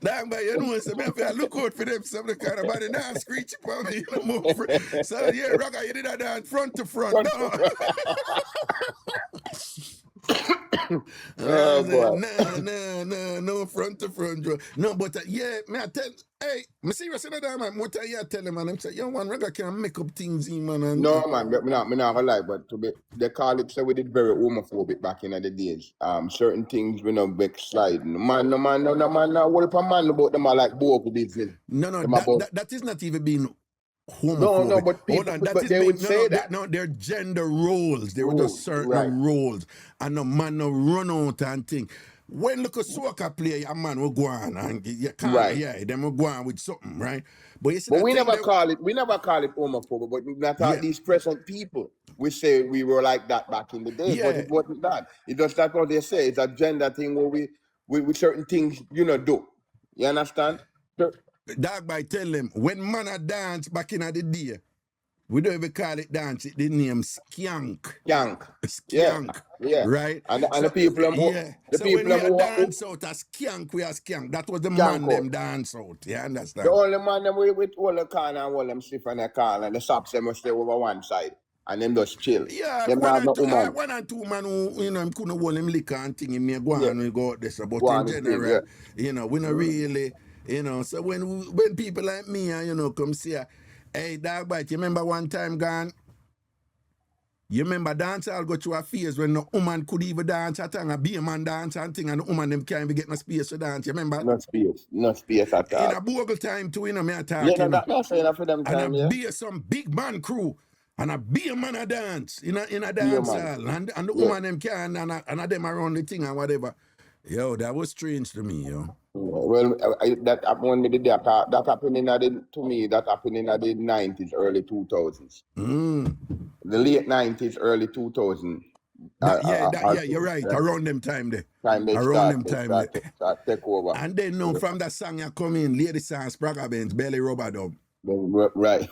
Dog bite, you know, so if I look out for them, some of the kind of body now screech for me, you know, more. So yeah, Raga, you did that dance front to front. Front to No. Oh, boy. No, front to front, Joe. No, but yeah, me I tell, hey, me serious in that man. What I tell him, man, I'm say, yo, man, Raga can make up things, man. And, No, man, me not gonna lie, but they call it, so we did very homophobic back in the days. Certain things we no backsliding. No man, what if a man about them are like both business? No, Them about- that is not even being homophobic. No, but people, Hold on, that but is they being, would say that. they're gender roles. They were just Roles, certain right. roles, and the man no run out and thing. When look a soccer player, a man will go on and you can't, Right. yeah, them will go on with something, right? But you see, But that we thing never they- call it homophobic, but not all Yeah. these present people. We say we were like that back in the day, but Yeah. it wasn't that. It's just like what they say. It's a gender thing where we certain things, do. You understand? So- Dog by tell them when man a dance back in the day, we don't even call it dance, it the name skank. Skank. Skank. Yeah. Right? And the people them the so people when we them a who- dance out a skank, we a skank. That was the Skank man out. them dance out. You understand? the only man them with all the corner and all them stiff on the corner and the socks them must stay over one side. And them just chill. Yeah, Them one not and, no two, woman. one and two man who, him couldn't hold him liquor and thing, him may go Yeah. on and go out there. So, but Go in on and chill, general, yeah. we not really, so when people like me, come see, hey, dog bite, you remember one time gone? You remember dancehall go through a phase when no woman could even dance at all, and be a man dance and thing, and the woman them can't even get no space to dance. You remember? No space at all. In a bogle time too, me I talk, Yeah, that's enough for them and time, I yeah. be some big man crew, and I be a man a dance in a man. dance hall, and the Yeah. woman them can and them around the thing and whatever. Yo, that was strange to me, yo. Well, that happened with the day. That happened that happened in the 90s, early 2000s. The late 90s, early 2000s. You're right. Around them time there. Time they Around start, them time there. start take over. And then now from that song you come in, Lady Sans, Spraga Benz, Belly Rubber Dub. Right.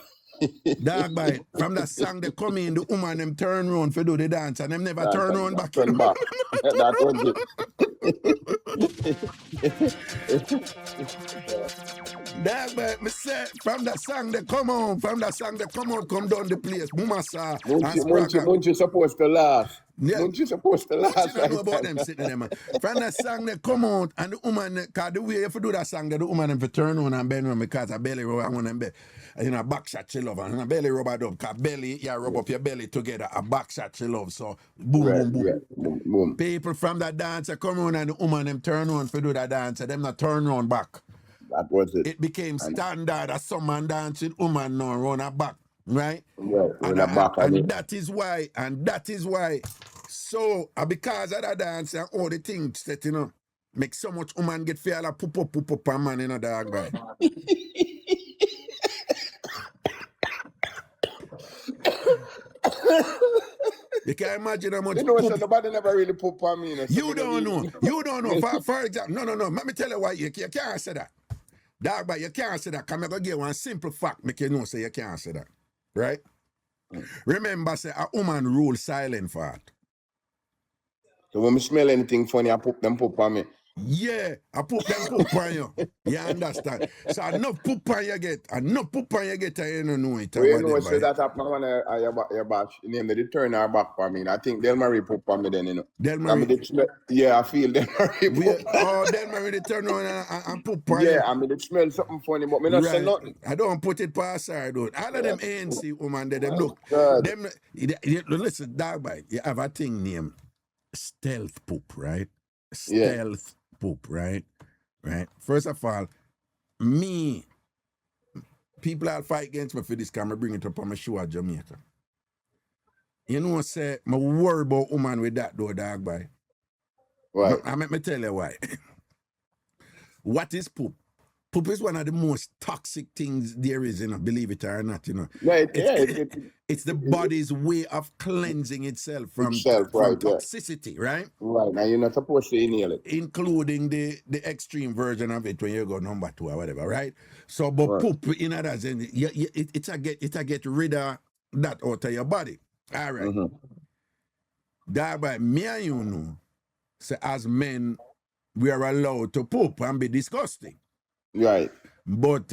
Dog bite. From that song they come in, the woman them turn round for do the dance and them never turn round back. Turn back. That was it. Dog bite, me say, from that song they come on, come down the place, Mumasa and Spraga. Munch supposed to laugh. Yeah. Munch supposed to laugh. You don't know about them sitting there, man. From that song they come out and the woman, cause the way if you do that song, the woman them for turn on and bend on because a belly rub, I want them a back shot she love and a belly rubber dub, cause belly, rub up your belly together, a back shot she love. So boom, Right, boom, boom. yeah. Boom. People from that dancer come on and the woman them turn on for do that dance, and them not turn on back. That was it. It became standard as some man dancing woman now run her back, right? Right, And, run her back, I mean. that is why. So because of that dance and all the things that make so much woman get feel like poop up a man in a dog bite. You can imagine how much So nobody never really put on me. You don't know. For example, no. Let me tell you why you can't say that. Dog, but you can't say that. Come, I go give one simple fact, make you know, say you can't say that. Right? Remember, say a woman rule silent for it. So when I smell anything funny, I put on me. Yeah, I put them poop on you. You understand? So enough poop on you get, and you don't know it or We know, whatever. say that happened when your batch, name they turn her back for me. And I think Del Marie poop on me then, you know. Del I mean, Marie, yeah, I feel Del Marie poop. Del Marie, they turn on and poop on you. Yeah, I mean, it smells something funny, but me not say Right. nothing. I don't put it past her, dude. All of them ANC woman, them look. God. Listen, dog bite, you have a thing named stealth poop, right? Yeah. Stealth poop, right? Right. First of all, me, people will fight against me for this camera, bring it up on my show at Jamaica. You know what say, I worry about woman with that though, dog bite. Right. I let me tell you why. What is poop? Poop is one of the most toxic things there is, believe it or not, Yeah, It's the body's way of cleansing itself from right, toxicity, right? Right. Now you're not supposed to inhale it. Including the extreme version of it when you go number 2 or whatever, right? So, but Right. poop, in other sense, it's a get rid of that out of your body. All right. Mm-hmm. Thereby, me and you know, so as men, we are allowed to poop and be disgusting. Right. But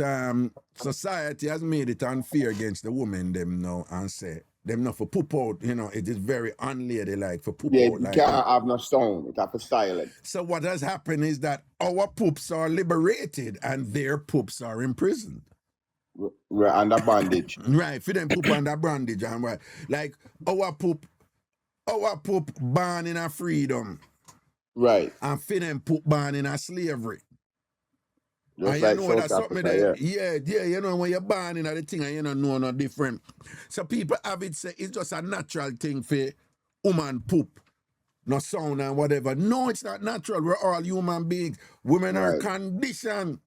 society has made it unfair against the women them now and say them not for poop out, it is very unladylike for poop Yeah, out you like can't that. have no sound. It have to silent. So what has happened is that our poops are liberated and their poops are imprisoned. Right, under bondage. Right, for them poop under bondage and right. Like our poop born in a freedom Right. and for them poop born in a slavery. Just And like you know that's South something Africa, there. Yeah, when you're born in the thing and you don't know no different. So people have it say it's just a natural thing for woman poop. No sound and whatever. No, it's not natural. We're all human beings. Women are Right. conditioned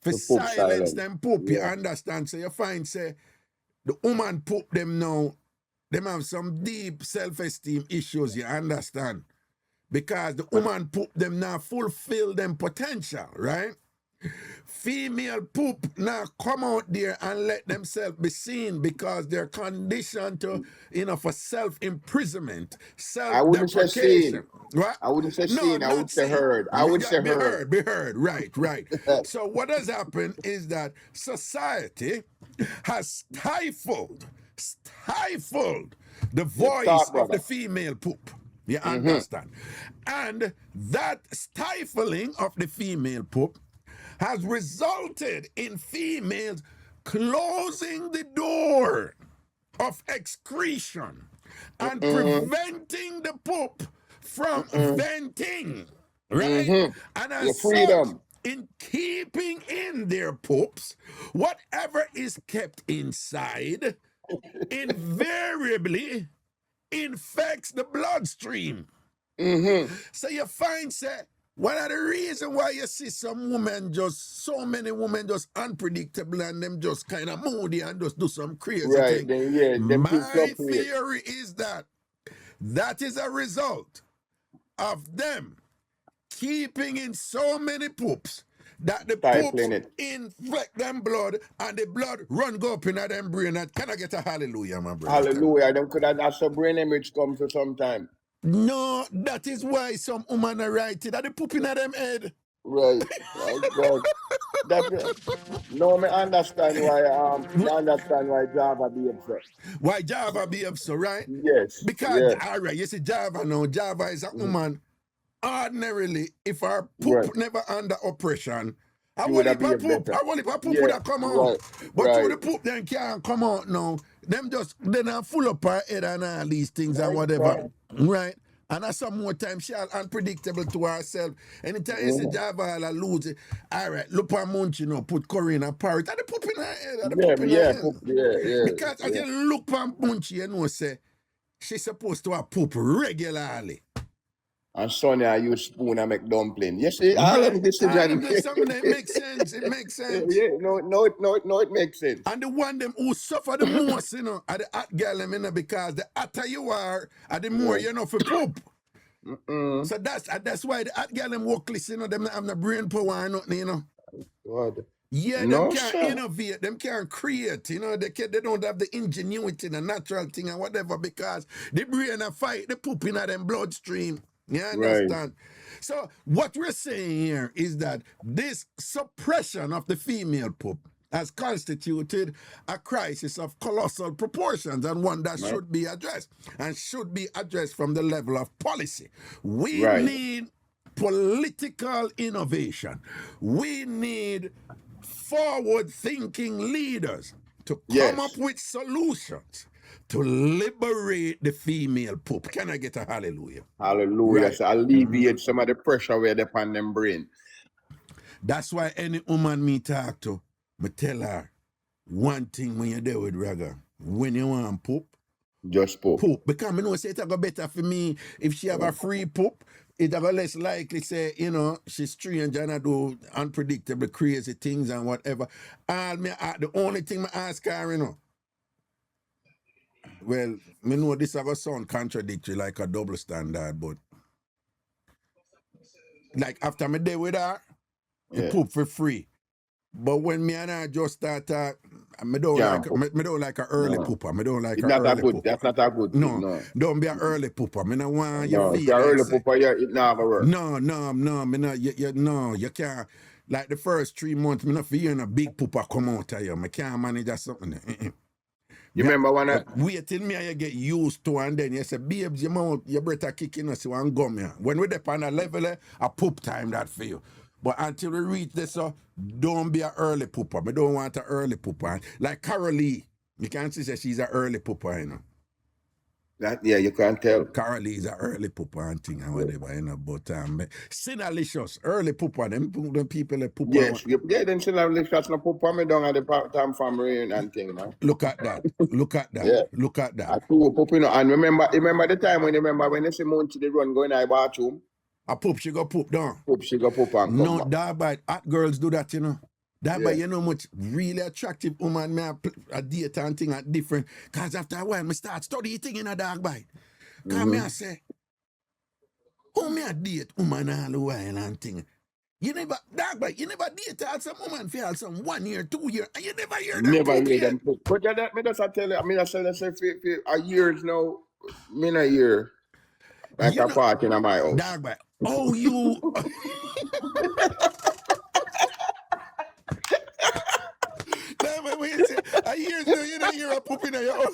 for To poop silence silent. them poop. You Yeah. understand? So you find say the woman poop them now, them have some deep self-esteem issues, you understand? Because the woman poop them now fulfill them potential, right? Female poop now come out there and let themselves be seen because they're conditioned to, for self-imprisonment, I wouldn't say self-deprecation. seen. Right? I wouldn't say No, seen. I not would say seen. heard. I would say Be heard. heard. Right. So what has happened is that society has stifled the voice talk, of brother. the female poop. You understand? And that stifling of the female poop has resulted in females closing the door of excretion and preventing the poop from venting, right? And Your as freedom. such, in keeping in their poops, whatever is kept inside invariably infects the bloodstream. So you find, say, one of the reasons why you see so many women just unpredictable and them just kind of moody and just do some crazy Right. thing. Them two My fluctuate. theory is that is a result of them keeping in so many poops that the Stifling poops it. inflect them blood and the blood run go up in them brain. Can I get a hallelujah, my brother? Hallelujah. Them could have that's a brain image come to sometime. No, that is why some women are writing that they poop in them head. Right. God. No, me understand why Java be upset. Why Java be up so, right? Yes. Because, all right, you see Java now, Java is a woman. Ordinarily, if her poop Right. never under oppression, I She want would if her have been poop, better. I want if her poop Yeah, would have come out. right, But right. through the poop then can't come out now. Them just, then are full up her head and all these things and Right, whatever. Right? And that's some more time she unpredictable to herself. Anytime you see Java I'll lose it. All right, look at Munch, put curry in her parrot. And the poop in her head. And the poop in her head. Yeah. Because as you look at Munch, say, she's supposed to have poop regularly. And Sonny, I use spoon and make dumpling. You see, all of this is Something that makes sense. It makes sense. Yeah, no, it makes sense. And the one them who suffer the most, are the hot girl them, because the hotter you are, the more you know for poop. So that's why the hot girl them workless, them not have no brain power or nothing, God. Yeah, No, them can't sir. innovate, them can't create, they don't have the ingenuity, the natural thing and whatever, because the brain a fight, the poop in them bloodstream. You Right. understand? So what we're saying here is that this suppression of the female poop has constituted a crisis of colossal proportions and one that Right. should be addressed and should be addressed from the level of policy. We Right. need political innovation. We need forward-thinking leaders to come up Yes. with solutions to liberate the female poop. Can I get a hallelujah? Hallelujah. Right. So alleviate some of the pressure where they upon them brain. That's why any woman me talk to, me tell her one thing when you're there with Raga. When you want poop, Just poop. poop. Because I know say it's go better for me if she have a free poop. It's go less likely say, you know, she's strange and I do unpredictable, crazy things and whatever. The only thing I ask her, you know, well, me know this have a sound contradictory like a double standard, but like after me day with her, Yeah. poop for free. But when me and her just start me don't Yeah, like poop. me don't like a early No. pooper. Me don't like It's a not a early good. pooper. That's not a good thing. No, No. don't be an early pooper. Me no want you No. If feel you're like early say, pooper, it not gonna work. no, me no, you can't. Like the first 3 months, me not feeling a big pooper come out of you. Me can't manage that something. You remember when I Wait till me and you get used to and then you say, babes, your mouth, your breath are kicking us, you want gum here. When we're up on a level, a poop time that for you. But until we reach this, don't be an early pooper. Me don't want an early pooper. Like Carol Lee, you can't say she's an early pooper, you know. you can't tell. Carol Lee is an early pooper and thing and whatever, you know. But Sinalicious, early pooper, them people that pooper. Yes. Then still have the shots no pooper me down at the TamFam and thing, man. Look at that. Look at that. Yeah. Look at that. I too pooping. And remember the time when you see Munchie the run going to the bathroom? A poop, she go poop down. Poop, she go poop and come No, back. that bite. Hot girls do that, you know. That Yeah. bite, you know, much really attractive woman, me a date and thing at different. Because after a while, me start study thing in a dog bite. Because me I say, who me a date woman all the while and thing. You never, dog bite, you never date out some woman for some 1 year, 2 year, and you never hear them Never poop hear yet. them poop. But that me just I tell you, I mean I say for a years now, me in a year. Like You a know- party in my house. Dog bite. Oh, you. When you say, a year now, you don't hear a poop in your house.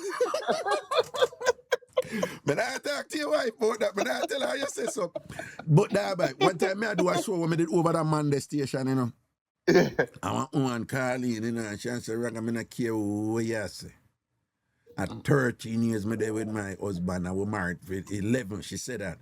But I talk to your wife about that, but I tell her how you say so. But that bite, one time I do a show when I did over the Monday station, you know. I want one call in, you know, and she said, Rag, I'm not care what you say. At 13 years, me there with my husband, I was married for 11, she said that.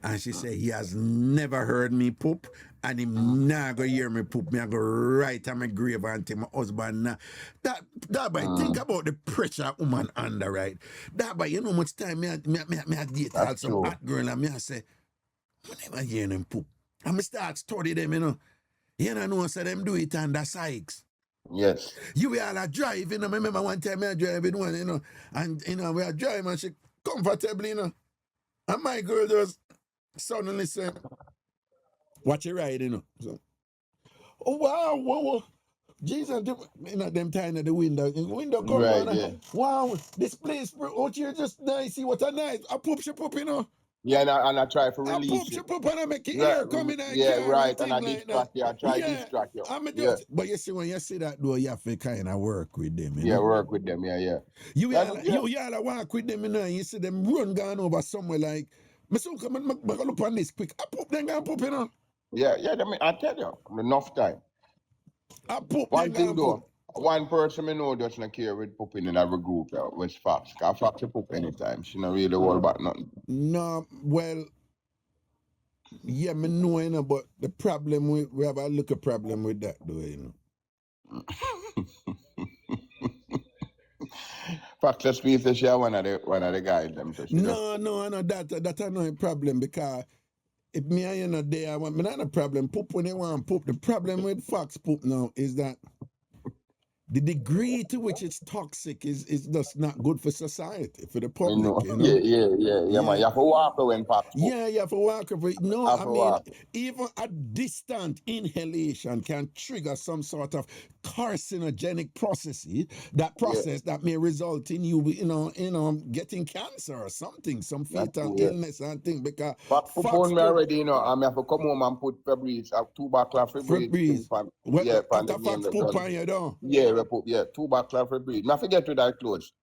And she said, he has never heard me poop, and he not gonna hear me poop. Me I go right on my grave and tell my husband now. That boy, think about the pressure woman under, right? That boy, you know how much time me I date all some true. hot girl and me I say, I never hear them poop. And me start study them, you know. You know, so them do it under Sykes. Yes. You were all a drive, you know. I remember one time I drive with one, you know, and you know, we are driving and she comfortably, you know. And my girl just suddenly said, watch your ride, you know. So, oh wow, whoa. Jesus, you know, them time at the window come Right, on. yeah. Wow, this place out here just nice. See what a nice. I poop, she poop, you know. Yeah, and I try to I release poop, she it. poop, and I make it Right, air come in and yeah, car right, and and I thing like distract that. you. I try Yeah, distract you. I'm just, Yeah. but you see, when you see that though, you have to kind of work with them, you Yeah, know. work with them, yeah. You That's- all work with them, you know, and you see them run gone over somewhere like, me so come and look on this quick. I poop, then go poop, you know. Yeah, I mean, I tell you, enough time. I poop, One then thing go though, poop. one person I know does not care with pooping in every group was Fox. Because Fox will poop anytime. She not really worry about nothing. No, well, yeah, me know, you know, but the problem we have a little problem with that though, you know. Fox just feels that she one of the guys them to she just- No, that I know a problem because if me and you know there, I want me not a problem. Poop when you want poop. The problem with fox poop now is that the degree to which it's toxic is just not good for society, for the You public, know. you know. Yeah, man. You have to walk when Fox poop. Yeah, you have to walk over it. No, Have I to mean, walk. even a distant inhalation can trigger some sort of carcinogenic processes, that process that may result in you, getting cancer or something, some fatal illness and thing. Because But fox me already, I have to come home and put Febreze, 2 bottle of Febreze. Febreze. After fox poop on you, don't? Yeah, we put 2 bottle of Febreze. I forget to that close.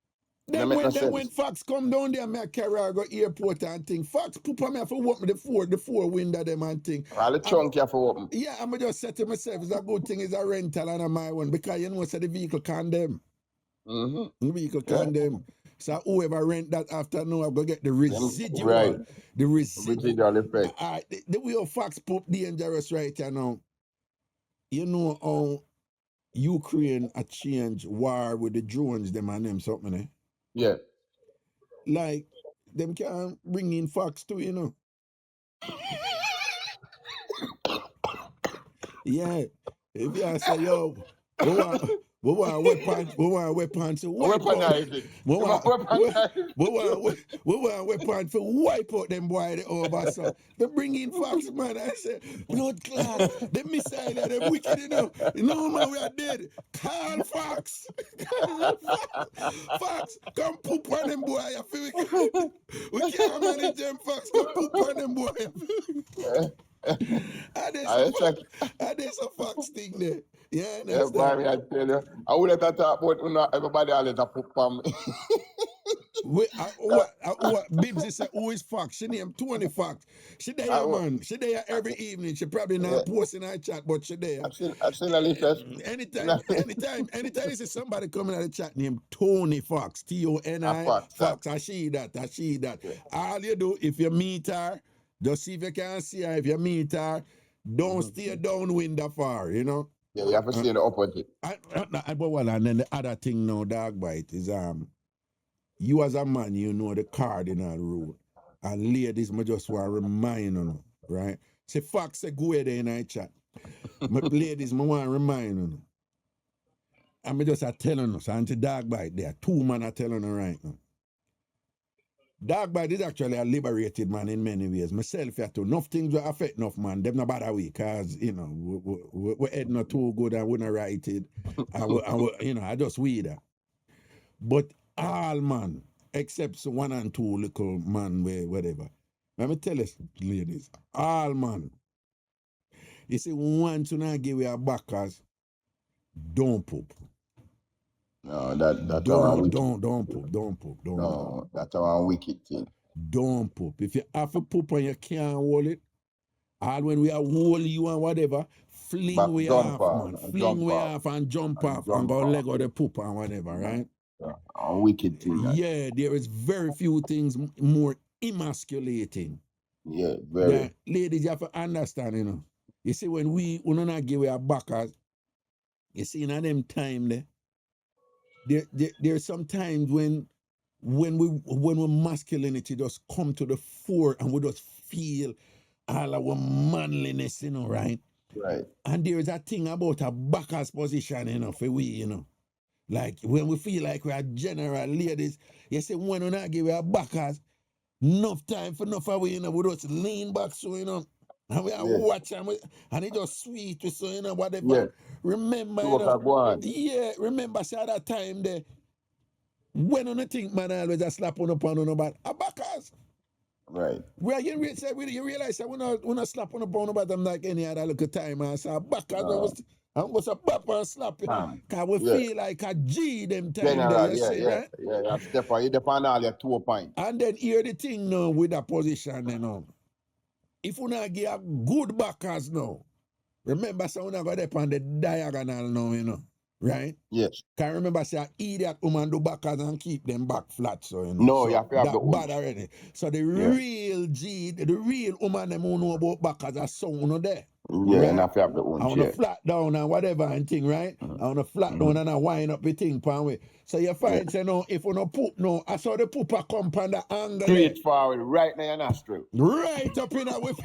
Then when Fox come down there, me carry her go airport and thing. Fox poop on me for open the four window them and thing. All the chunk you for open. Yeah, I'm just say to myself, it's a good thing it's a rental and a my one because so the vehicle condemn. The vehicle condemn. So whoever rent that afternoon, I'm gonna get the residual. Right. The residual effect. The way Fox poop dangerous right now. You know how Ukraine a change war with the drones, them and them something, eh? Yeah. Like, them can bring in Fox too, Yeah. If you say, yo, we want a weapon to wipe out. We want a weapon to wipe out them boy over. So they bring in Fox, man. I say, blood clot, the missile that them wicked, man, we are dead. Call Fox. Fox, come poop on them boy. We can't manage them, Fox. Come poop on them boy. There's a Fox thing there. Yeah, that's boy, I tell you. I would have talk about everybody all let poop on me. Bibsy said, who is Fox? She named Tony Fox. She there, man. She there every evening. She probably not posting her chat, but she there. I've seen a little. Anytime you see somebody coming out of the chat named Tony Fox, Toni, Fox, I see that. Yeah. All you do, if you meet her, just see if you can see her. If you meet her, don't stay downwind that far, Yeah, you have to stay in the opposite. And then the other thing now, dog bite, is you as a man, you know the cardinal rule. And ladies, I just want to remind you, right? Say Fox say go ahead in our chat. Ladies, I want to remind you. I'm just telling you, so anti dog bite there. 2 men are telling you right now. Dog bite is actually a liberated man in many ways. Myself, you have to. Enough things will affect enough man. Them not bad away, because, we head not too good and we're not right it. I just weed that. But all man, except 1 and 2 little man, whatever. Let me tell you, ladies, all man. You see, once you not give you a backers, don't poop. No, don't poop. No, that's a wicked thing. Don't poop. If you have to poop and you can't hold it, all when we are hold you and whatever, fling we off, man. Fling we off and jump off and go leg out the poop and whatever, right? A wicked thing. Yeah, there is very few things more emasculating. Yeah, very. Yeah, ladies, you have to understand, You see, when we not give our backers, you see, in them time there's some times when masculinity just come to the fore and we just feel all our manliness, right? Right. And there is a thing about a backers position, for we, Like when we feel like we are general ladies, you see, when we not give our backers enough time for enough of we, we just lean back, so, and we are watching, and it just sweet, so, whatever. Yeah. Remember, remember, see, at that time there, when on the think, man, always a slap on up on about a backers. Right. Where you realize that we're not slap on up on about them like any other little time, and so backers, I was a bap and slap you. Because we feel like a G them time there, you see, right? Yeah, Stefan, you depend all your 2 points. And then hear the thing now with that position, If we not give a good backers now, remember, so we're not going to depend on the diagonal now, right? Yes. Can remember, say, an idiot woman do backers and keep them back flat, so, No, so you have to have that the bad already. So the real G, the real woman them who know about backers are so there. Yeah, right? And I have the own. I want to flat down and whatever and thing, right? I want to flat down and I wind up the thing pan way. So you find, say, no, if you no poop, no, I saw the pooper come pan the angle. Straight forward, right now your nostril. Right up in a whip.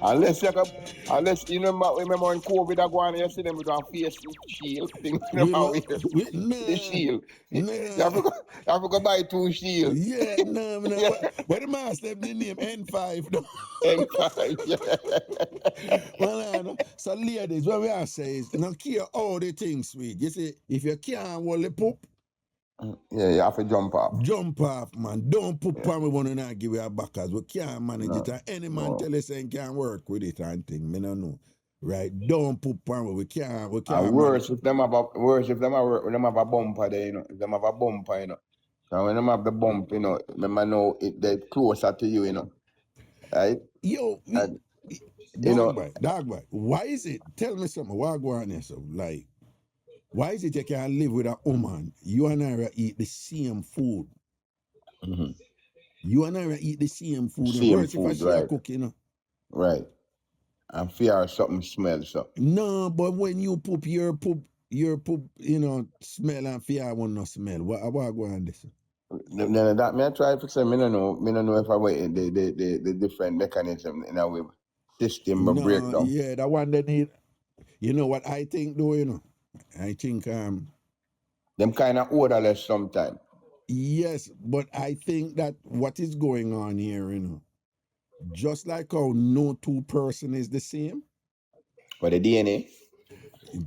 Unless you remember when COVID I go on, you see them with a face shield thing. The shield. You have Nah. to go buy 2 shields. Yeah, no. What the master the name N5 though? N5, yeah. Well, so ladies, what we are saying is, no care all the things sweet. You see, if you can't hold the poop, Yeah, you have to jump off. man. Don't put on we want to not give you a backers. We can't manage it. And any man tell us and can't work with it and thing. Me no know. Right? Don't put on we can't worse if them have a bumper there, you know. If them have a bumper, you know. So when them have the bump, you know, them I know they're closer to you, you know. Right? Yo, And, dog boy, why is it? Tell me something. Why go on there? So, like, why is it you can't live with a woman? You and I eat the same food. Mm-hmm. You and I eat the same food. Same food, if I right. cook, you know. Right. And fear something smells up. No, but when you poop, your poop, you know, smell and fear one not smell. What go on this? Then that me I try to say me no know if I wait the different mechanism in our system but break down. Yeah, that one they need. You know what I think though, you know? I think them kind of odorless sometimes. Yes, but I think that what is going on here, you know, just like how no two person is the same. For the DNA.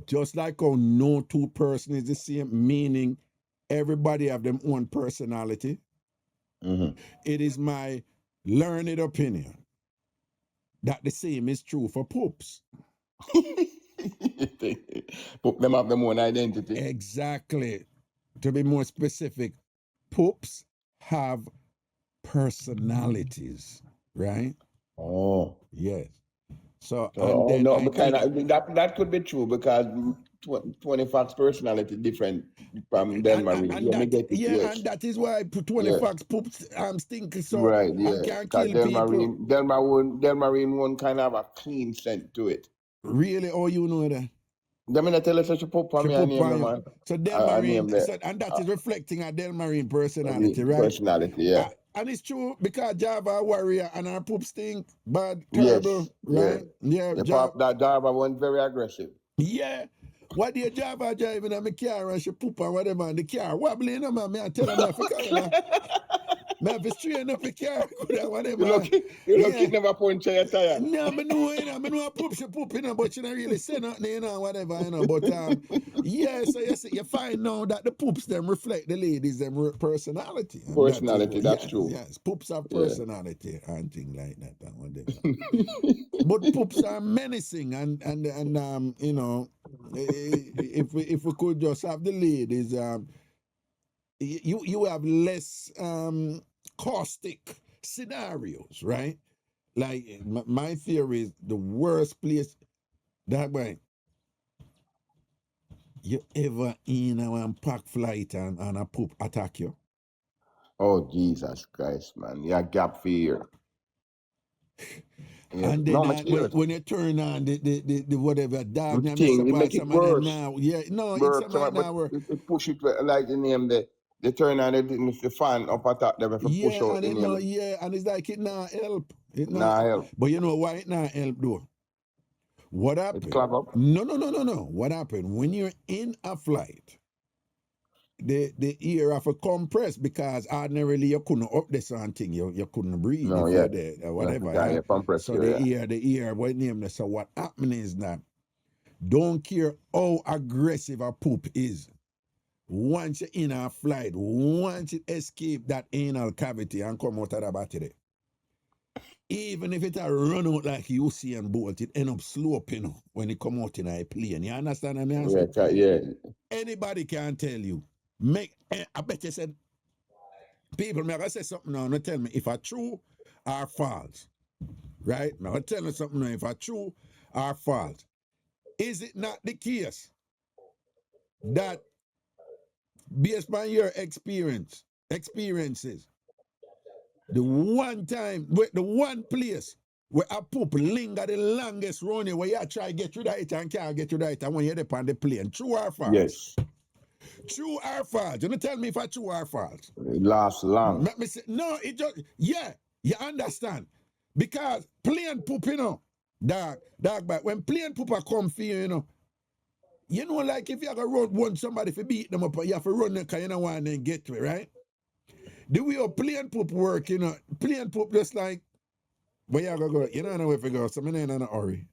Just like how no two person is the same, meaning everybody have them own personality. Mm-hmm. It is my learned opinion that the same is true for poops. Poop them have their own identity. Exactly. To be more specific, poops have personalities, right? Oh. Yes. So that could be true because 20 Fox personality different from Delmarine. And that is why 20 Fox poops stink so right, yeah. and can kill people. Delmarine one kind of have a clean scent to it. Really? Oh, you know that? Them in tell us she put on me and name man. So Delmarine, and that is reflecting a Delmarine personality, right? Personality, yeah. And it's true because Java a warrior and her poop stink bad, terrible, right? Yeah. That Java one very aggressive. Yeah. What the Java driving on my car and she poop and whatever and the car wobbling, man. Me I tell her I have to straighten up the car, whatever. You lucky never punch your tire. No, I know poop, she poop, you know, but she don't really say nothing, you know, whatever, you know. But so you find now that the poops them reflect the ladies' them personality. Personality, that's true. Yes, poops have personality and things like that and whatever. But poops are menacing and you know, if we could just have the ladies, you have less caustic scenarios, right? Like my theory is the worst place that way you ever in a pack flight and a poop attack you. Oh Jesus Christ, man! You gap fear. Yeah. And then when you turn on the whatever dog, thing, you make it worse. Now, yeah, no, it's a now it push it like the name they turn on the fan up at top, they have to push out the name. And it's like it not help. It not help. But you know why it not help though? What happened? It clog up? No. What happened? When you're in a flight, the ear have to compress because ordinarily you couldn't up this thing, you couldn't breathe. No, whatever. So the ear, what name that? So what happened is that don't care how aggressive a poop is. Once you're in a flight, once it escape that anal cavity and come out of the battery, even if it run out like Usain Bolt, it end up sloping when it come out in a plane. You understand what I'm saying? Yeah. Anybody can tell you. I bet you said, people, may I say something now, and tell me if I true or false. Right? Now I tell you something now, if I true or false. Is it not the case that based on your experiences, the one place where a poop linger the longest running where you try to get rid of it and can't get rid of it and when you're on the plane, true or false? Yes. True or false? You don't tell me if it's true or false. It lasts long. Let me say, no, it just, yeah, you understand. Because plain poop, you know, dog, but when plain poop a come for you know, like if you have to run somebody for beat them up, you have to run them because you don't want them get to it, right? The way your plain poop work, you know, plain poop just like, but you have to go, you don't know where to go, so I'm in a hurry.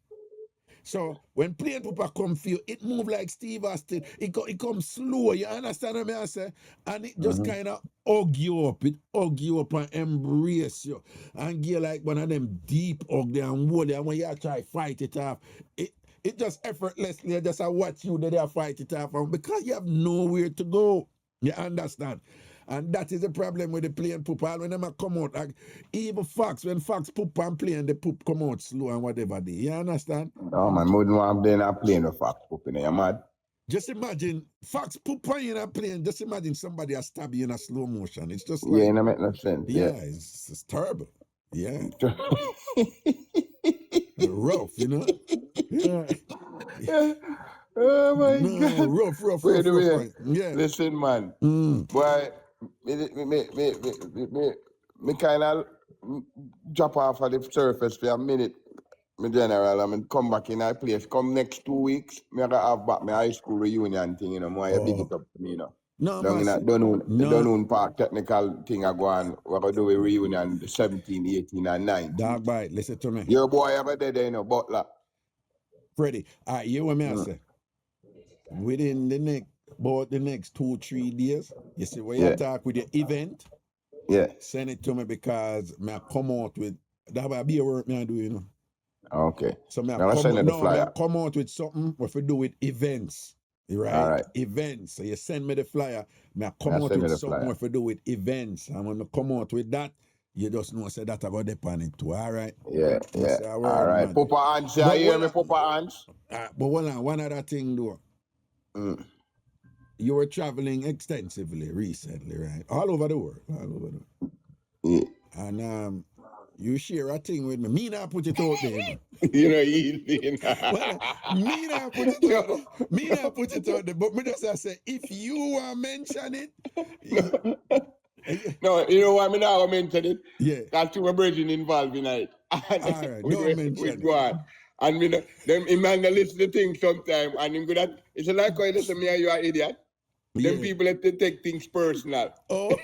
So when plain poop a come for you, it move like Steve Austin. It comes slow, you understand what I say? And it just kind of hug you up. It hug you up and embrace you. And give like one of them deep hug there and hold it. And when you try fight it off, it just effortlessly just watch you there fight it off. And because you have nowhere to go. You understand? And that is the problem with the plain poop. All when them come out, like even fox, when fox poop and plane, the poop come out slow and whatever they. You understand? No, man, I wouldn't want them not playing with fox poop in there, mad. Just imagine fox poop on in a plane. Just imagine somebody has stab you in a slow motion. It's just like, Yeah, it make no sense. yeah, Yeah. it's terrible. Yeah. Rough, you know? Yeah. Oh my No, God. rough. Wait a minute. Yeah. Listen, man. Mm. Boy, me kind of drop off at the surface for a minute, me general, and me come back in our place. Come next 2 weeks, me gonna have back my high school reunion thing, you know, more big it up to me, you know. No, Down in man. that Dunoon Park technical thing I go on, we're gonna do a reunion 17, 18, and 19. Dog bite, listen to me. Your boy ever there, you know, Butler. Freddie, all right, you what me I say? Within the next 2-3 days, you see when you talk with your event, Yeah. send it to me because me I come out with that will be a work me I do, you know. Okay. So me I Now I send you the flyer. come out with something what we do with events. Right? All right. Events. So you send me the flyer, me I come I'll out send you with the something flyer. what we do with events. And when I come out with that, you just know say that I got depend it too. All right. Yeah, Yes, yeah. I word, All right. man. Papa Hans, you But hear hold me, on. Papa Hans? But hold on, one other thing though. You were traveling extensively recently, right? All over the world. Yeah. And you share a thing with me. Me not put it out there, you know. You know, easy. Well, me not put it out. Me not put it out there. But me just I say, if you want mention it, No, you know why me not mention it? yeah. Because two brethren involved in it. All right, don't mention it. God. And me, them man listen to things sometime, and him good at. It's like how you listen me and you are idiot. Them Yeah. people that they take things personal. Oh,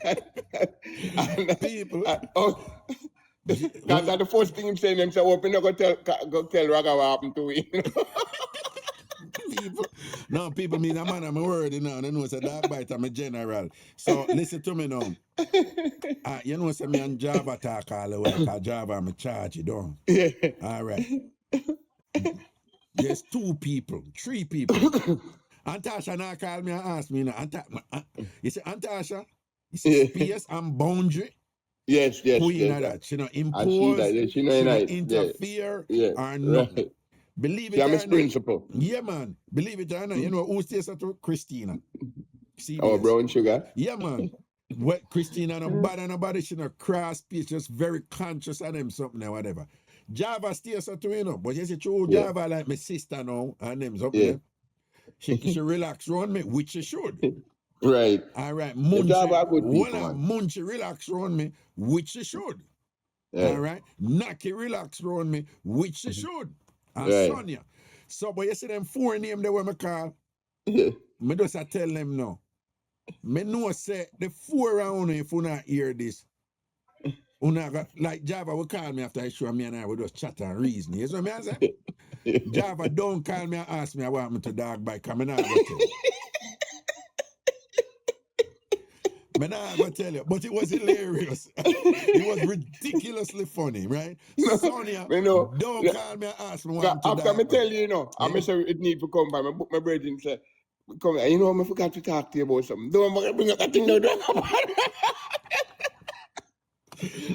And- people. That's the first thing him saying. Him say, "Open up, go tell Raga what happened to him." People. No, people mean a man, I'm a word, you know. They know it's a dog bite, I'm a general. So listen to me now. You know, say me and Java talk all the way, because Java I'm a charge, you don't. Yeah. All right. There's 2 people, 3 people. Antasha now call me and ask me, you know, you say, Antasha, you see space and boundary. Yes. Queen of Yes. that. She don't And she impose, that, she know don't right. interfere Yeah. or nothing. Right. Believe it Jami's or not. principle. Yeah, man. Believe it or not. You know who stays at Christina? CBS. Oh, brown sugar. Yeah, man. What Christina no bad and nobody, she no cross speech, just very conscious of them something or whatever. Java stays at you know, but you see true Java like my sister now and them something. Yeah. She relax around me, which she should. Right. All right, Java good people, Munchie relax around me, which she should. Yeah. All right, Naki relax around me, which she should. And Right. Sonia. So, but you see them 4 names they were me call. Yeah. Me just a tell them no. Me know say the 4 around if you not hear this. Like Java will call me after I show me and I will just chat and reason. You know what I say? Java don't call me and ask me I want me to dog bite. Come on, I'm not gonna tell you, but it was hilarious. It was ridiculously funny, right? Sonia, know. don't call me and ask me what After me tell you, I say it need to come by. Me book my brother and say, come here. You know, I forgot to talk to you about something. Don't bring up that thing now.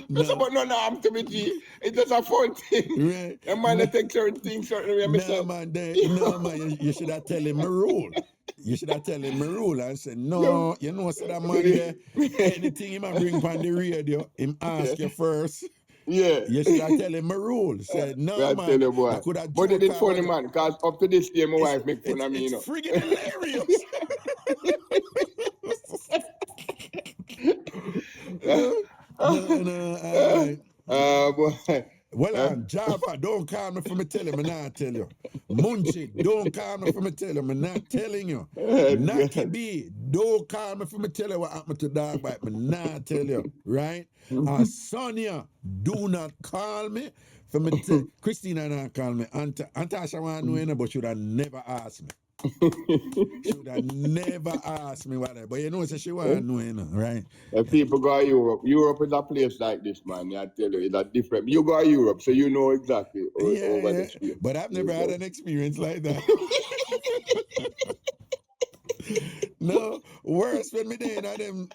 That's about no harm to me, G. It's just a fun thing. Right. A man that take certain things certain way. No, man, you should have tell him my rule. You should have tell him my rule and say, no, you know, say that man there, anything he might bring on the radio, him ask you first. Yeah. You should have tell him my rule. Say, no, I man, tell you, boy. I could have But it's funny, man, because up to this day, my wife make fun of me, you know. It's friggin' hilarious. No, all right. Boy. Well, Java, don't call me for me tell you, me not tell you. Munchie, don't call me for me tell you, me not telling you. Naki B, don't call me for me tell you what happened to dog bite, me not tell you, right? Sonia, do not call me for me tell Christina not call me. Antasha want to know, you know, but should have never asked me. Should have never asked me what I, but you know, so she want to know, you know, right? If people go to Europe, Europe is a place like this, man. I tell you, it's a different. You go to Europe, so you know exactly over the street. But I've never had an experience like that. No, worse when me there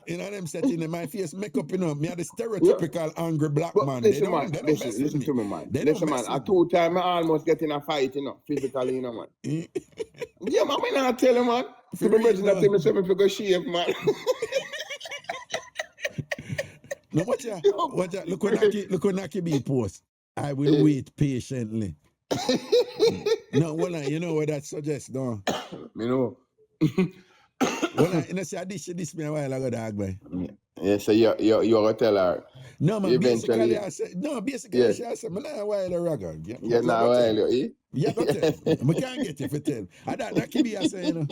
in them setting in my face makeup, you know, me had the stereotypical angry black But man. listen, They man, don't listen mess to with me, man. They Listen, don't man, mess at with 2 times I almost get in a fight, you know, physically, you know, man. me. Yeah, man, I not tell you, man. For To be real, person that though. tell me something for go shave, man. No, watch out. Look when Naki B post. I will wait patiently. No, well, you know what that suggests, no. You know. Well, you know, see, I this me a while ago, dog, boy. Yeah, so you're gonna tell her. No, man, Eventually, basically, she said, man, a while ago. yeah, now while you Yeah, go tell. We can't get you for tell. I don't know be a saying, you know.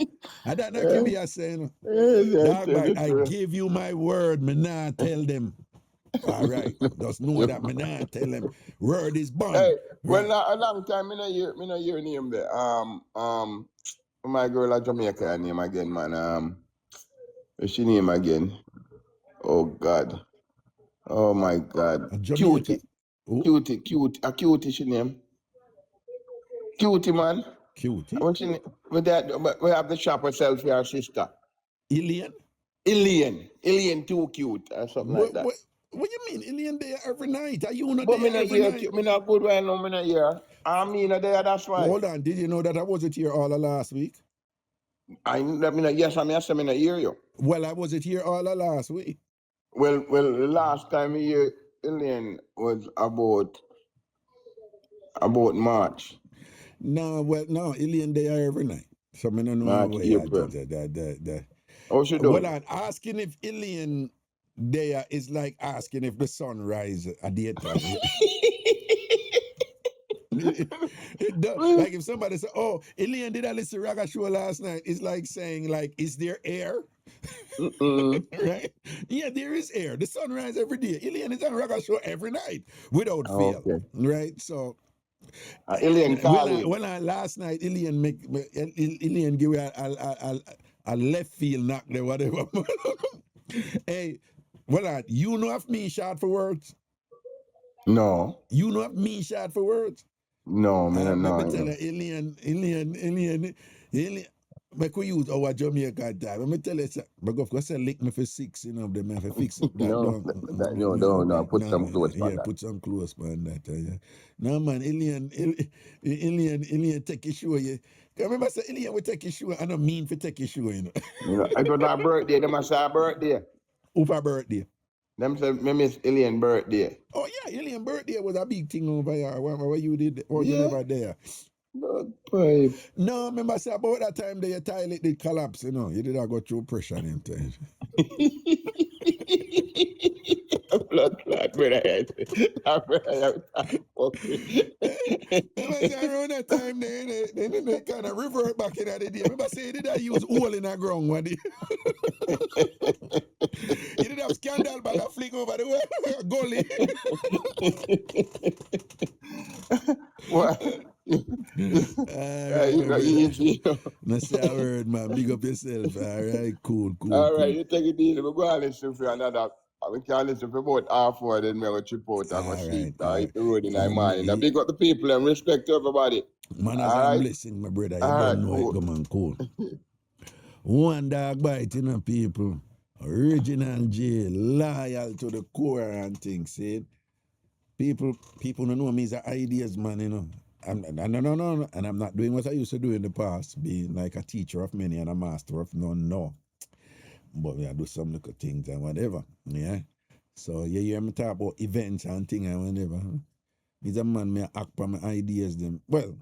I don't know be a saying, you know. Dog, boy, I give you my word, me nah tell them. All right, just know that me nah tell them. Word is bond. Hey, well, Right. now, a long time, me no hear name there. My girl at Jamaica, her name again, man. What's she name again? Oh God. Oh my God. A Jamaica. Who? Cutie, she name. Cutie, man. Cutie. What's she name? We have the shop herself here, her sister. Ilian? Ilian too cute or something like that. What you mean? Ilian there every night? Are you not But me there not every hear, night? me not good one, no, me not hear. I mean, there, that's why. Hold on, did you know that I wasn't here all of last week? Yes, I say me not hear you. Well, I wasn't here all of last week. Well, the last time we hear Ilian was about March. No, Ilian there every night. So I don't know March, where April. How she doing? Well, I'm asking if Ilian there is like asking if the sun rises at the time. Like if somebody say, "Oh, Ilian did I listen to Raga show last night?" It's like saying, "Like, is there air?" Right? Yeah, there is air. The sun rises every day. Ilian is on Raga show every night without fail. Okay. Right? So. Ilian calling. Last night, Ilian give me a left field knock there, whatever. Hey, you know if me shot for words? No. You know if me shot for words? No, man, no. Let me tell you, Ilian, make we use our Jamaica time. Let me tell you, but of course, lick me for 6, you know, them have to fix it. No, put some clothes on that. Put some clothes on that. Yeah. No, man, Ilian take his shoe. Yeah. Remember, say Ilian will take his shoe. I don't mean for take his shoe, you know. I got her birthday, them must have birthday. Who for birthday? Them say me miss Ilian birthday. Oh, yeah, Ilian birthday was a big thing over here. What you did? Oh, you never there. No, remember say about that time the toilet did collapse, you know. You did not go through pressure and time. Blood clot, brother. Around that time, they kind of revert back in the day. Remember say did I use hole in the ground one day? You did have scandal bag that fling over the gully. What? That's the word, man. Big up yourself. All right, cool. All right, you take it easy. We're going to listen for another. We can listen for about half hour, then we'll trip out and go sleep. Hit the road in the morning. Now, big up the people and respect to everybody. Man, as I'm blessing, my brother. You don't know it, man, cool. One dog bite, you know, people. Original J, loyal to the core and things, see? People don't know me as an ideas man, you know. No, and I'm not doing what I used to do in the past, being like a teacher of many and a master of none, no. But I do some little things and whatever, yeah. So you hear me talk about events and things and whatever. Huh? He's a man, me act on my ideas, them. Well,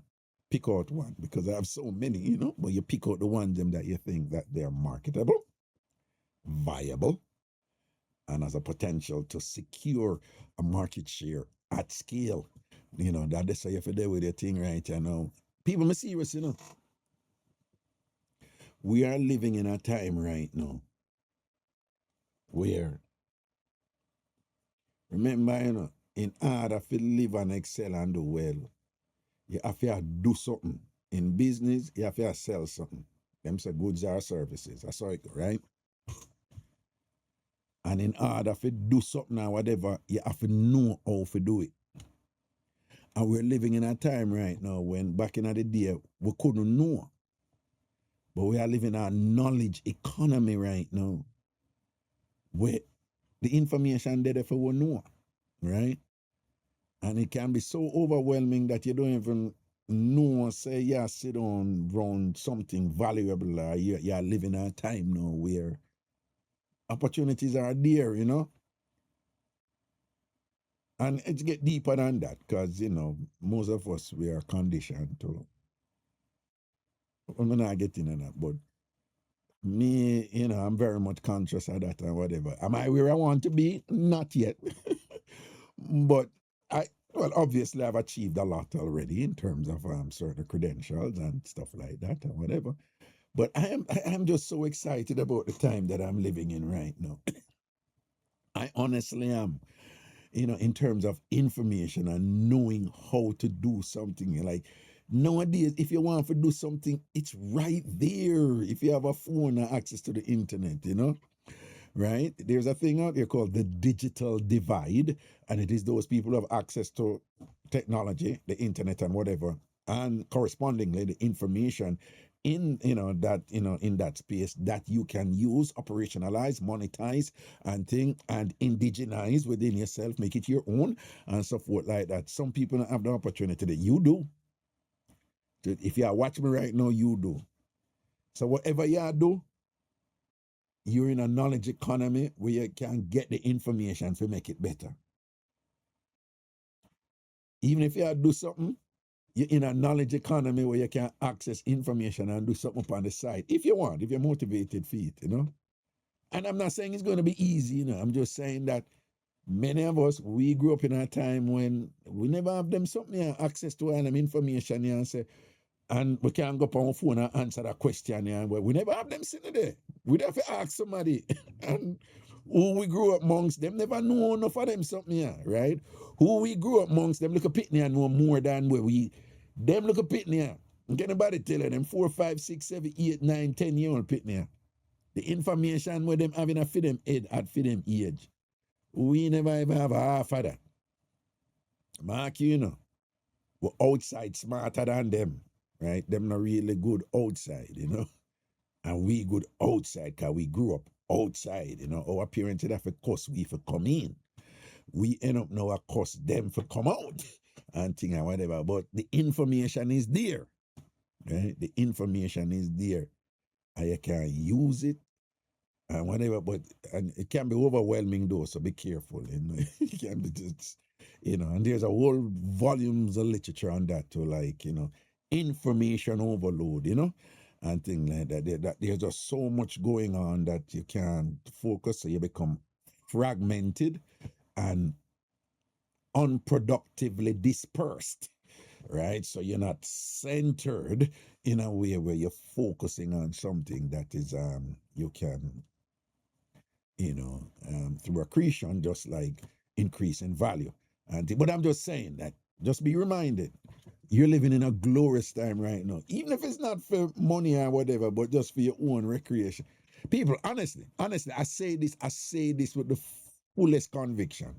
pick out one, because I have so many, you know, but you pick out the ones them that you think that they're marketable, viable, and has a potential to secure a market share at scale. You know, that is how you have to deal with your thing right now. People, me serious, you know. We are living in a time right now where, remember, you know, in order to live and excel and do well, you have to do something. In business, you have to sell something. Them say goods or services. That's how it go, right? And in order to do something or whatever, you have to know how to do it. And we're living in a time right now when back in the day, we couldn't know. But we are living a knowledge economy right now where the information there for we know, right? And it can be so overwhelming that you don't even know, say, yeah, sit on around something valuable, or you're living a time now where opportunities are there, you know? And it's get deeper than that, because, you know, most of us, we are conditioned to, I'm not getting in that, but me, you know, I'm very much conscious of that and whatever. Am I where I want to be? Not yet. But well, obviously I've achieved a lot already in terms of certain credentials and stuff like that and whatever. But I am just so excited about the time that I'm living in right now. I honestly am. You know, in terms of information and knowing how to do something. Like nowadays, if you want to do something, it's right there. If you have a phone and access to the internet, you know, right? There's a thing out there called the digital divide, and it is those people who have access to technology, the internet and whatever, and correspondingly the information in in that space that you can use, operationalize, monetize, and think and indigenize within yourself, make it your own, and so forth like that. Some people don't have the opportunity that you do. If you are watching me right now, you do. So whatever you do, you're in a knowledge economy where you can get the information to make it better. Even if you do something, you're in a knowledge economy where you can access information and do something upon the side. If you want, if you're motivated for it, you know. And I'm not saying it's going to be easy, you know. I'm just saying that many of us, we grew up in a time when we never have them something access to all them information and say, and we can't go up on our phone and answer that question. And we never have them sitting there. We'd have to ask somebody. And who we grew up amongst them never know enough of them something, right? Who we grew up amongst them look a pitney and know more than where we. Them look a pitney. Can anybody tell you them 4, 5, 6, 7, 8, 9, 10-year-old pitney? The information where them having a for them head at for them age. We never ever have half of that. Mark, you know, we're outside smarter than them. Right? Them not really good outside, you know. And we good outside because we grew up outside, you know. Our parents have to cuss we for come in. We end up now a cuss them for come out and thing and whatever. But the information is there. Right? The information is there. And you can use it and whatever, but and it can be overwhelming though, so be careful, you know. It can be just, you know, and there's a whole volumes of literature on that too, like, you know, information overload, you know, and things like that. There's just so much going on that you can't focus, so you become fragmented and unproductively dispersed, right? So you're not centered in a way where you're focusing on something that is you can, you know, through accretion, just like increase in value. But I'm just saying that, just be reminded, you're living in a glorious time right now, even if it's not for money or whatever, but just for your own recreation. People, honestly, I say this with the fullest conviction.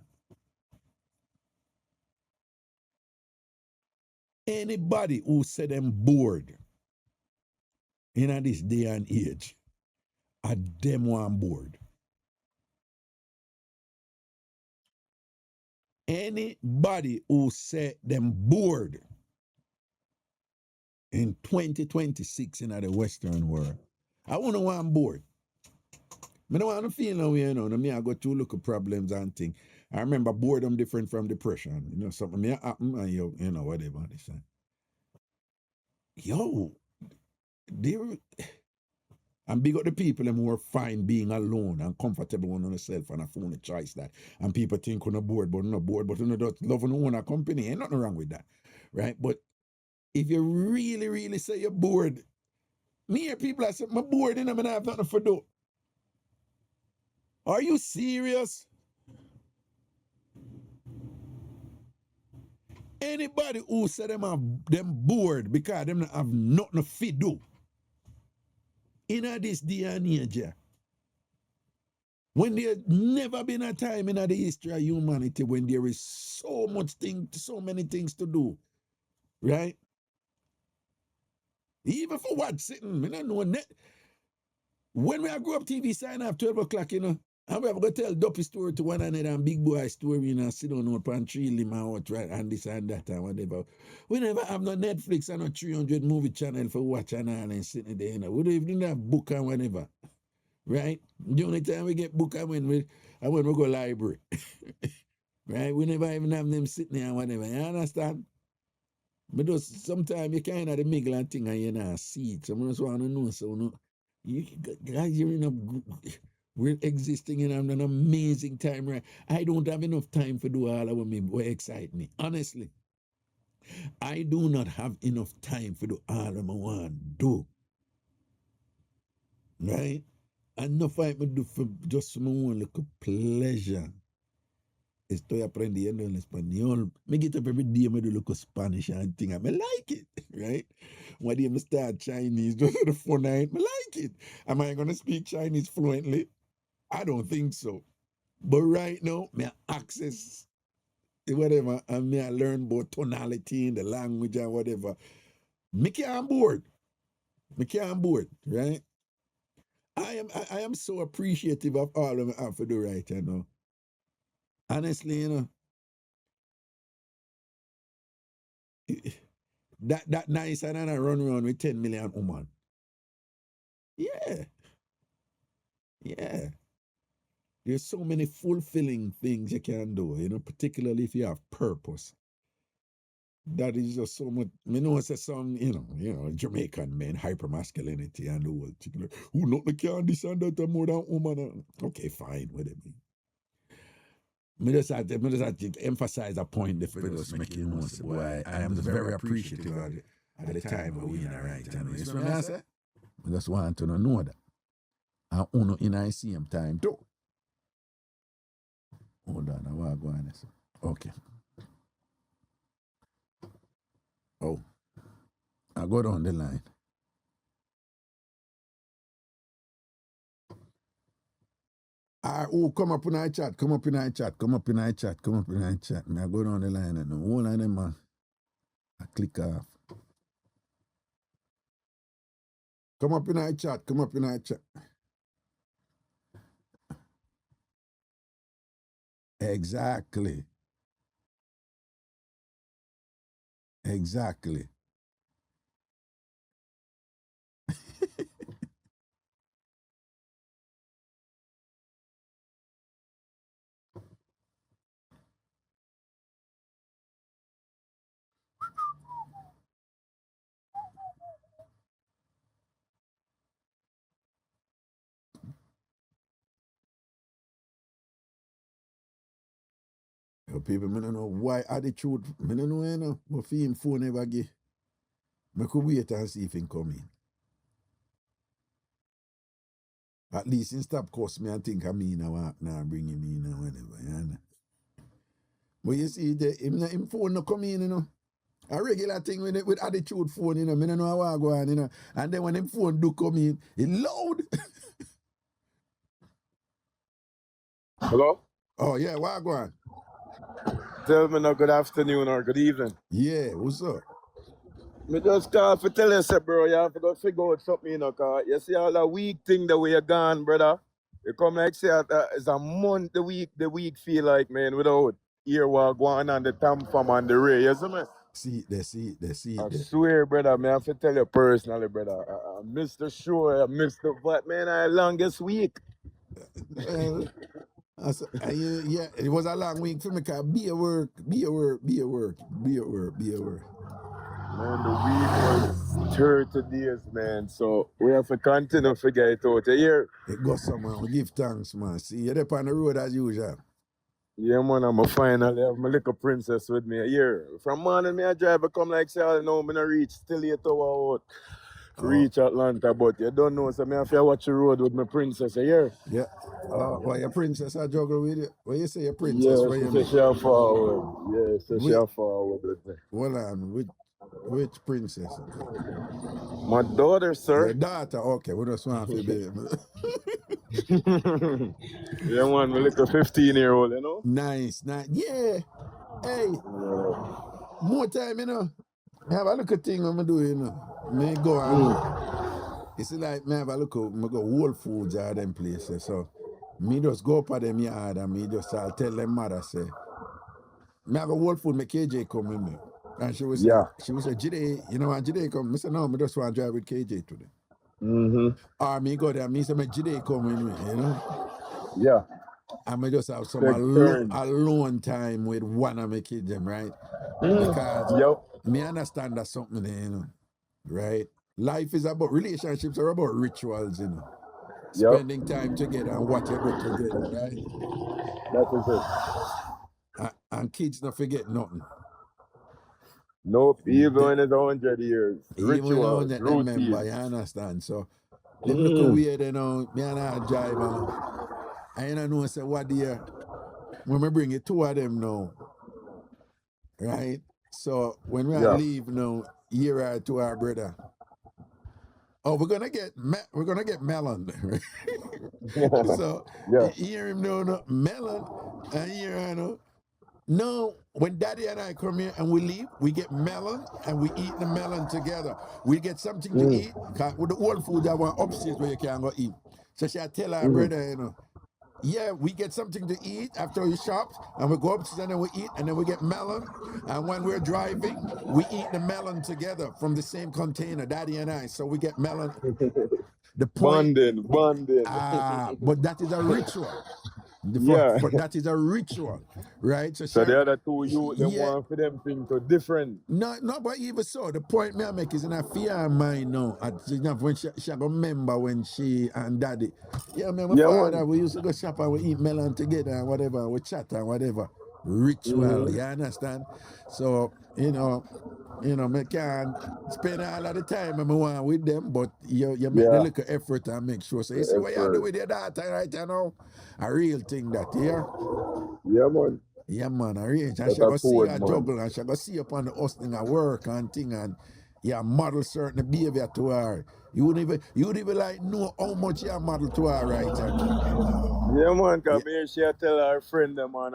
Anybody who said them bored in this day and age, a them one bored. Anybody who said them bored in 2026 in the Western world, I want to want bored. I don't want to feel no way, you know. Me, I got two little problems and things. I remember boredom different from depression. You know, something may happen and you know, whatever they say. Yo, there, And big up the people them who are fine being alone and comfortable on themselves and a phone a choice that. And people think on a board, but not board, but you know just love and own a company. Ain't nothing wrong with that. Right? But if you really, really say you're bored, me hear people I say, I'm bored and I have nothing for do. Are you serious? Anybody who say them bored because them have nothing to do in this day and age, when there never been a time in the history of humanity when there is so many things to do, right? Even for what sitting, I don't know. When we grew up, TV sign off 12 o'clock, you know, and we have to tell Duppy story to one another and big boy story, you know, sit on a tree limb out, right, and this and that and whatever. We never have no Netflix and no 300 movie channel for watch and all and sitting there, you know. We don't even have book and whatever, right? The only time we get book and when we go library, right? We never even have them sitting there and whatever, you understand? But just sometimes you kind of the mingle and thing and you know, see it. Someone just want to know, so no. You guys, we're existing in an amazing time, right? I don't have enough time to do all of what excite me. Honestly, I do not have enough time to do all of what I want to do. Right? Enough I do for just my own little pleasure. Estoy aprendiendo el español. Me get up every day, I do look Spanish and thing. I like it, right? One day I start Chinese, just for the fun night. I like it. Am I gonna speak Chinese fluently? I don't think so. But right now, me access whatever, and me I learn about tonality in the language and whatever. Me can't board. Me can't board, right? I am so appreciative of all of I have to do right, you know. Honestly, you know. That nice and I run around with 10 million women. Yeah. Yeah. There's so many fulfilling things you can do, you know, particularly if you have purpose. That is just so much. Me know say some, you know, Jamaican men, hypermasculinity and the whole thing. Like, who not the can this and that more than woman. Okay, fine, what do you mean? Me just have to emphasize a point if it was making you know, boy, I am very appreciative at the time when we in a right time. You know what I say? I just want to know that. And uno in the same time too. Hold on, I want to go on this. Okay. Oh. I go down the line. Come up in our chat, come up in our chat. Me I go down the line and all of them I click off. Come up in our chat. Exactly. People, I don't know why attitude, I don't know, you know, but for him phone never give. I could wait and see if he come in. At least he stop cuss me and think I mean now bring him in and whatever, you know. But you see, him phone no come in, you know. A regular thing with attitude phone, you know, I don't know how I go on, you know. And then when him phone do come in, it's loud. Hello? Oh yeah, what I go on? Tell me no good afternoon or good evening. Yeah, what's up? Me just call for tell you, say, bro, you have to go figure out something, you know, cause you see all the week thing the way you're gone, brother. You come like say it's a month the week feel like, man, without hear what going on the TamFam and the Ray, you see me? See it. I swear, brother, man, I have to tell you personally, brother. I missed the show, I missed the but man, I longest week. Well, yeah, it was a long week for me because be at work. Man, the week was 30 days, man. So we have to continue to figure it out. You hear? It goes someone. We give thanks, man. See, you're up on the road as usual. Yeah, man, I'm finally have my little princess with me here. From morning, me I drive, I come like say, I know I'm gonna reach still 8 hours out. Reach Atlanta, but you don't know, so me have to watch the road with my princess here. Yeah. Why your princess I juggle with it? When you say your princess, Yeah, what you she mean? say she a forward. Yeah, so she Which, a forward with me. hold on, which princess? My daughter, Your sir. daughter, okay, we just want to be. Yeah, man, my little 15-year-old, you know? Nice. Yeah. Hey, more time, you know. I have a little thing I'm doing, you know. Me go on. It's like me have a look, me go Whole Foods or them places. So me just go up at them yard and me just I'll tell them mother say, me have a Whole Food, my KJ come with me. And she was Yeah. say, Jide, you know when Jide come? I say, no, me just want to drive with KJ today. Or me go there, me say, my Jide come with me, you know? Yeah. And me just have some Take turns. alone time with one of my kids, them, right? Because Yo. me understand that something there, you know, right? Life is about relationships are about rituals, you know. Yep. Spending time together and what you do together, right? That is it. And kids don't forget nothing. Nope, even when it's 100 years. Even when Rituals, that member, routine. you understand? So them look weird, you know, me and I drive and you know say what dear when we bring it two of them now, right? So when we leave now, year or two our brother. Oh, we're gonna get melon. So Yeah. hear him know melon and here I know. No, when Daddy and I come here and we leave, we get melon and we eat the melon together. We get something to eat. Cause with the old food that one upstairs where you can't go eat. So she tell her brother, you know, yeah, we get something to eat after we shop and we go upstairs and then we eat and then we get melon. And when we're driving, we eat the melon together from the same container, Daddy and I. So we get melon. The point, Bonding. but that is a ritual. Yeah. For that is a ritual, right? So the other two you them yeah. want for them things to different. No, but even so, the point me I make is in a fear of mine now. When she go remember when she and Daddy, yeah, my father, we used to go shop and we eat melon together and whatever, we chat and whatever. Ritual, you understand? So, you know, me can't spend all of the time I want with them, but you make the little effort and make sure. So you see what you do with your daughter right now? A real thing that, yeah? Yeah, man. Yeah, man, I reach. And That's she go a see code, her man. juggle and she go see upon the hustling at work and thing and yeah, model certain behavior to her. You wouldn't even like know how much you model to her, right? Yeah, man, because me she tell her friend them on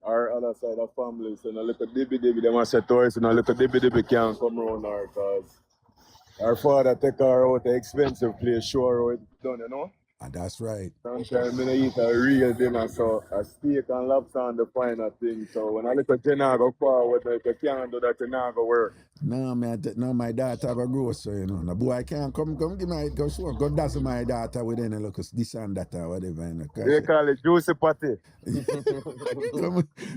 our other side of family, so no look at Dibby, them a set to her, so no look at Dibby can't come around her because her father take her out the expensive place, show her how it's done, you know? And that's right. Sometimes I eat a real dinner, so a steak and lobster and the final thing. So when I look at you now go forward, if you can't do that, you now go work. No, man, no, my daughter have a grocer, you know. The boy can't come give my go show, go dazzle my daughter with any look this and that or whatever, you know. They call it juicy patty.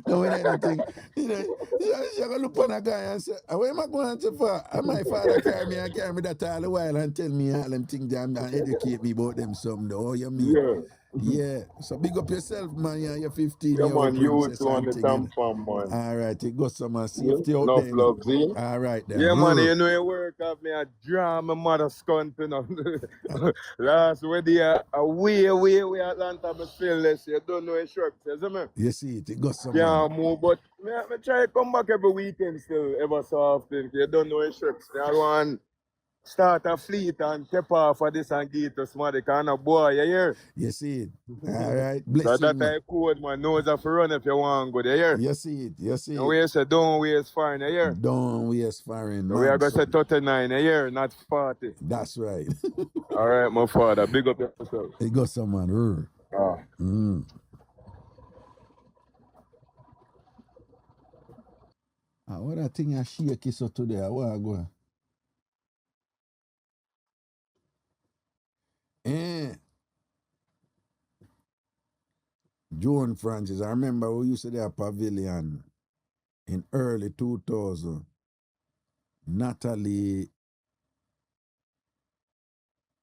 No, anything. You know, she go look on a guy and say, where am I going to for? And my father carry me that all the while and tell me all them things and educate me about them some though. You mean? Yeah. Yeah. So big up yourself, man. You're 15 Yeah, year old man, you princess two on and the thing. TamFam, man. All right, it goes some safety out Enough there. love, see? All right, then. Yeah, man, you know you work off me a draw my mother scunt, you know. Last wedding, way Atlanta, but still less. You don't know it short, see me? You see it goes some Can't move, but me try to come back every weekend still, ever so often. You don't know it short. I want start a fleet and tap off for this and give it to somebody, kind of boy, you hear? You see it. All right, So bless you, that man. I code, man, knows if you run if you want good, you hear? You see it. You see And it. we say don't waste fine, you hear? Don't waste foreign, So man. we are going to say 39 a year, not 40. That's right. All right, my father, big up yourself. It goes some man. What I think I shake it so today, what I go? Joan Francis, I remember we used to do a pavilion in early 2000. Natalie,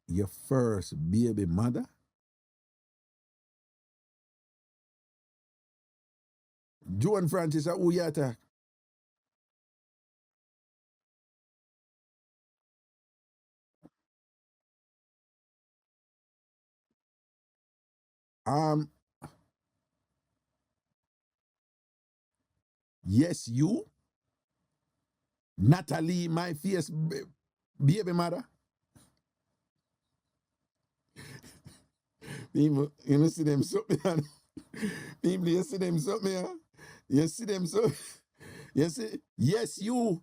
your first baby mother? Joan Francis, who you attack? Um, yes, you? Natalie, my fierce baby mother? People, you see them something. People, you see them something. You see them so. You see, yes, you.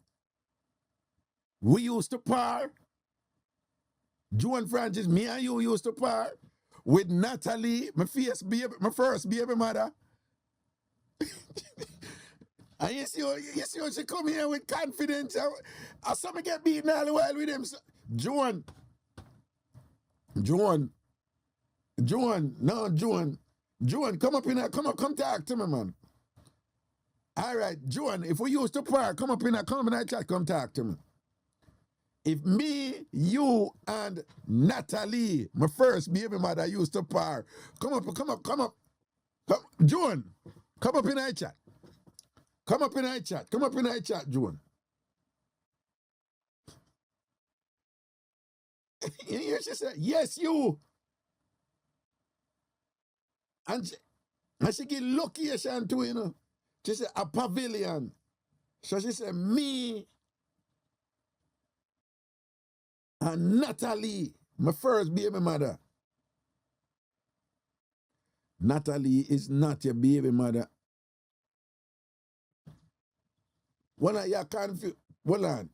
We used to par. Joan Francis, me and you used to par with Natalie, my first baby mother. And you see how she come here with confidence. I saw me get beaten all the while with them. Joan, come up in here, come talk to me, man. All right, Joan, if we used to par, come up in here chat, come talk to me. If me, you, and Natalie, my first baby mother, used to par, come up. Joan, come up in our chat. Come up in our chat, Joan. You hear she said, yes, you. And she get location too, you know. She said, a pavilion. So she said, me and Natalie, my first baby mother. Natalie is not your baby mother. Well, you're confused. Hold on.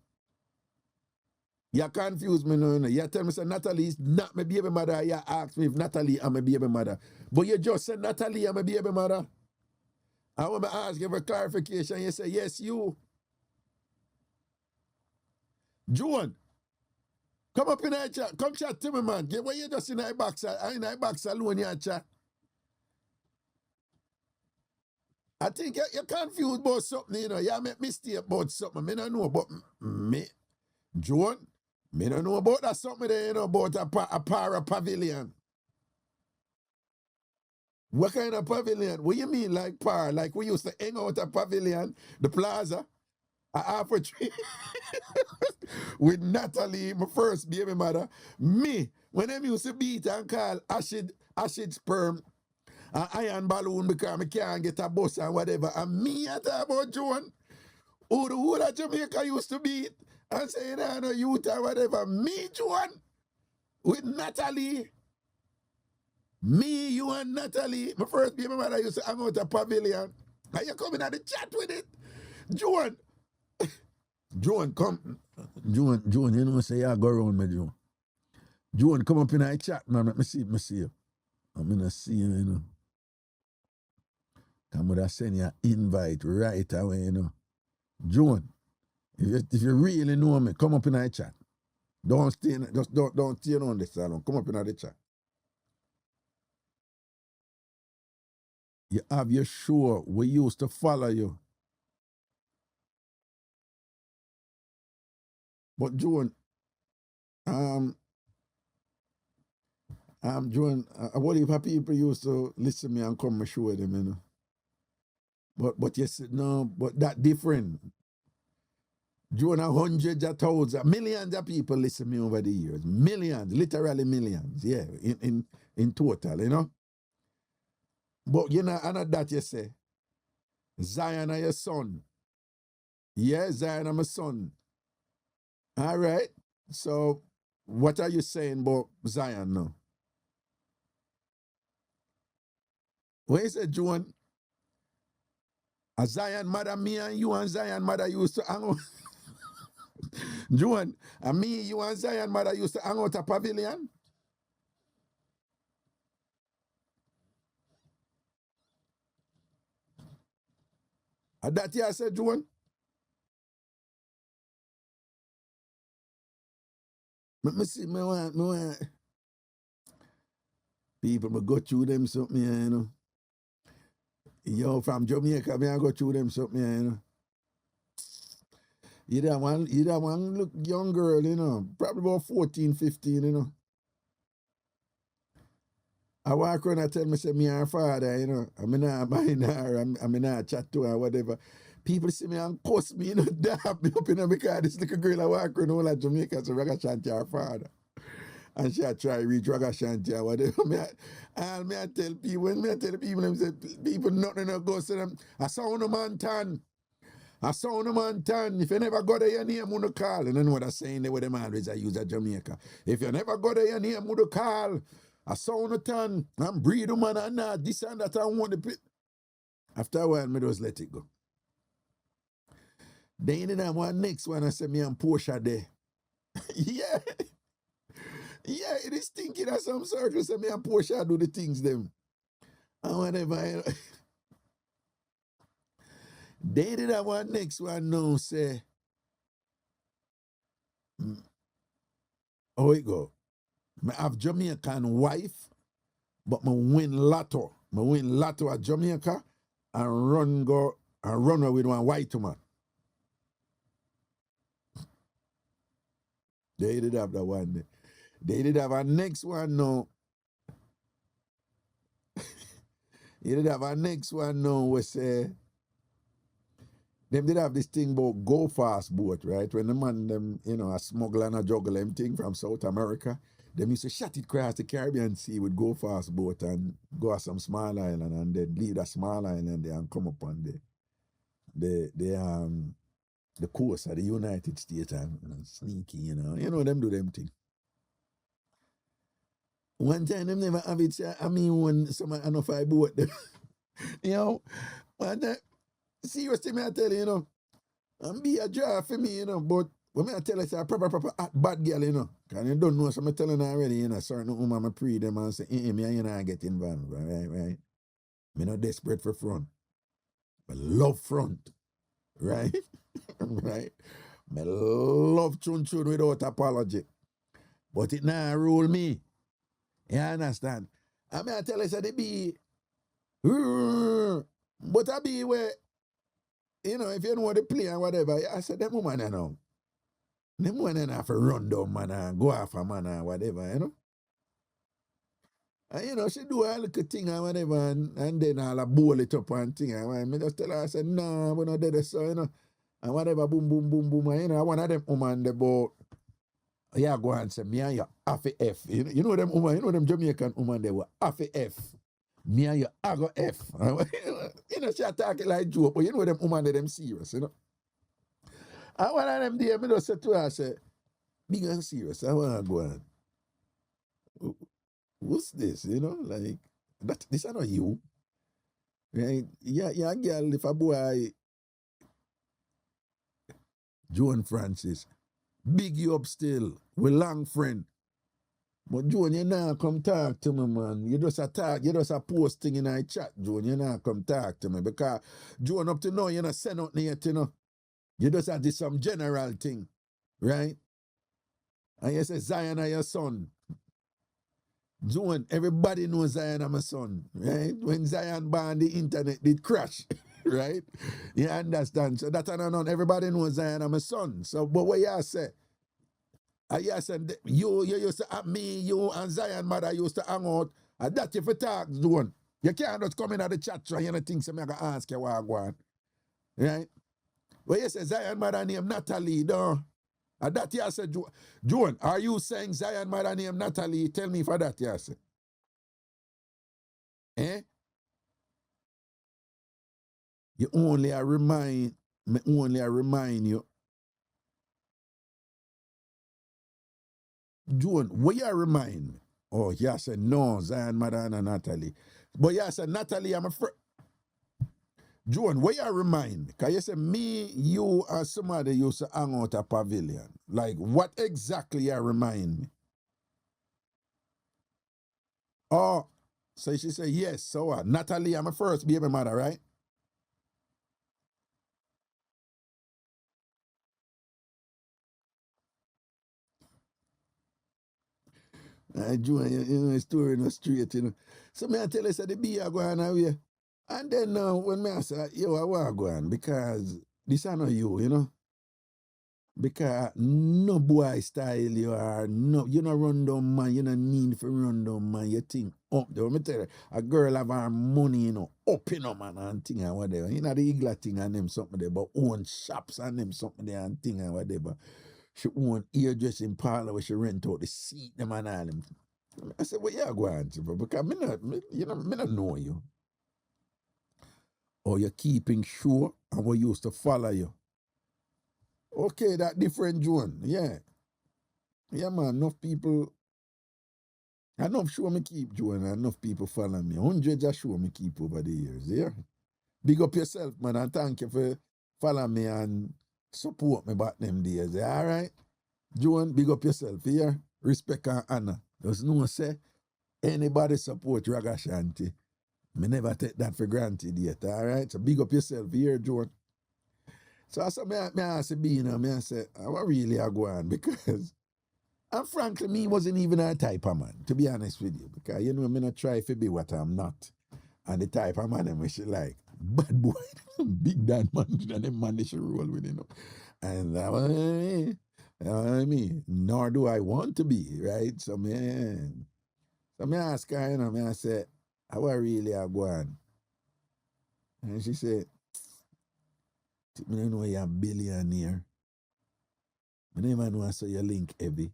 You confuse me now. You tell me, say, Natalie is not my baby mother. You ask me if Natalie is my baby mother. But you just said Natalie is my baby mother. I want to ask you for clarification. You say, yes, you. Joan, come up in our chat. Come chat to me, man. Get where you just in our back salon, you chat. I think you're confused about something, you know. You make mistake about something. I don't know about me. Joan, me don't know about that something there, you know, about a para pavilion. What kind of pavilion? What you mean like par? Like we used to hang out at pavilion, the plaza, a half a tree with Natalie, my first baby mother. Me, when them used to beat and call acid sperm, an iron balloon because I can't get a bus and whatever. And me I talk about Joan, who the whole of Jamaica used to beat and say, no, youth or whatever. Me, Joan, with Natalie. Me, you and Natalie, my first baby mother used to hang out at pavilion. And you coming at the chat with it. Joan, come. Joan, you know say you go around me, Joan. Joan, come up in our chat, man. Let me see you. I'm gonna see you, you know. I'm gonna send you an invite right away, you know. Joan, if you really know me, come up in our chat. Don't stay on the salon. Come up in the chat. You have your show. We used to follow you. But Joan, Joan, what if people used to listen to me and come and show them, you know? But yes, no, but that different. Joan, hundreds of thousands, millions of people listen to me over the years. Millions, literally millions, yeah, in total, you know? But you know, and that you say, Zion are your son. Yeah, Zion are my son. All right. So what are you saying about Zion now? What is it, Joan? A Zion mother, me and you and Zion mother used to hang out. Joan, and me, you and Zion mother used to hang out a pavilion. And that year I said, Joan. Me see, me want. People, me go through them something, you know. Yo, from Jamaica, me I go through them something, you know. You that one look young girl, you know, probably about 14, 15, you know. I walk around and tell me, say, me her father, you know, I'm not buying her, I'm not chat to her, whatever. People see me and cuss me, you know, dab me up, you know, because this little girl I walk around all like Jamaica, so Ragashanti her father. And she try reach Ragashanti or whatever. Me I tell people, when me I tell people, them say, people nothing no go, say them, I saw no man tan. I saw no man tan. If you never go there, your name would call. And I know what I'm saying there with them always I use at Jamaica. If you never go there, your name would call. I saw no tan. I'm breed man and not this and that. I want the pit. After a while, me just let it go. Then in that one next one, I said me and Portia there. Yeah. Yeah, it is thinking of some circles. Say me and Portia do the things them. And whatever. You know. They did that one next one now say. How it go? I have Jamaican wife, but I win lotto. I win lotto at Jamaica and run away with one white woman. They did have that one. They did have a next one now. They did have a next one now we say them did have this thing about go fast boat, right? When the man them, you know, a smuggler and a juggle them thing from South America, them used to shut it across the Caribbean Sea with go fast boat and go to some small island and then leave that small island there and come up on the coast of the United States and sneaky, you know them do them thing. One time them never have it, I mean when someone enough I boat them, you know, one time, seriously me I tell you, you know, and be a jar for me, you know, but when I tell you, it's a proper bad girl, you know, because you don't know, so I'm telling her already, you know, certain woman I pre them and say, me and you know, I get involved, right? Me not desperate for front, but love front, right? Right? Me love chun without apology, but it now rule me, you understand? I mean, I tell you, so they be, but I be where, you know, if you know the play and whatever, I said, them woman, you know, them women have to run down, man, and go off a man and whatever, you know. And, you know, she do a little thing and whatever, and then I'll bowl it up and thing. And I just tell her, I said, no, we're not dead, so, you know. And whatever, boom, boom, boom, boom. And, you know, one of them woman, they go, yeah, go and say, me and you half a F. You know them woman, you know them Jamaican woman, they were half a F. Me and you, I go F. You know, she attack it like joke, but you know them woman, they them serious, you know. And one of them there, me just say to her, I say, big and serious, I want to go on. What's this, you know, like, this is not you. Right? Yeah, girl, if a boy, Joan Francis, big you up still, we long friend. But Joan, you now come talk to me, man. You just a post thing in our chat, Joan. You now come talk to me. Because Joan, up to now, you not say nothing yet, you know. You just have this some general thing, right? And you say Zion are your son. Joan, everybody knows Zion are my son, right? When Zion born, the internet did crash, right? You understand? So that and on, everybody knows Zion are my son. So, but what you say? I said, you used to, me, you and Zion mother used to hang out. And that if you talk, Joan. You can't just come in at the chat and you know things I'm going to ask you what I want. Right? Well, you say Zion mother name Natalie, no? And that you said, Joan, are you saying Zion mother name Natalie? Tell me for that, you say. Eh? You only a remind you. Joan, what you remind me? Oh, you said no, Zion mother and Natalie. But you said Natalie, I'm afraid. Joan, what you remind me? Because you say me, you, and somebody used to hang out a pavilion. Like, what exactly you remind me? Oh, so she said, yes, so what? Natalie, I'm a first baby mother, right? Joan, you know, the story no straight, you know. So me I tell you, say the bee are going away. And then when me I say, yo, I want to go on because this is not you, you know. Because no boy style you are, no, you no run down man, you no need for run down man, you think up there. Let me tell you, a girl have her money, you know, up in man and thing and whatever. You know the Igla thing and them something there, but own shops and them something there and thing and whatever. She own hairdressing parlor where she rent out the seat them and all them. I said, well, yeah, go on, bro, because me not know you. Or you're keeping sure and we used to follow you. Okay, that different Joan. Yeah. Yeah, man. Enough people. Enough show me keep Joan. Enough people follow me. Hundreds of show me keep over the years. Yeah. Big up yourself, man. And thank you for following me and support me back them days. Yeah, all right. Joan, big up yourself. Yeah. Respect and honor. There's no say anybody support Ragashanti. Me never take that for granted yet. All right. So big up yourself here, Joan. So I said, me ask you, you know, I say, what really I go on? Because, and frankly, me wasn't even a type of man, to be honest with you. Because, you know, I'm not try to be what I'm not. And the type of man I'm she like, bad boy, big bad man, and them man they should roll with, you know. And I mean, nor do I want to be, right? So, man, so I ask her, you know, I say, how I really I go on? And she said, I don't know you're a billionaire. I never know I saw your link heavy.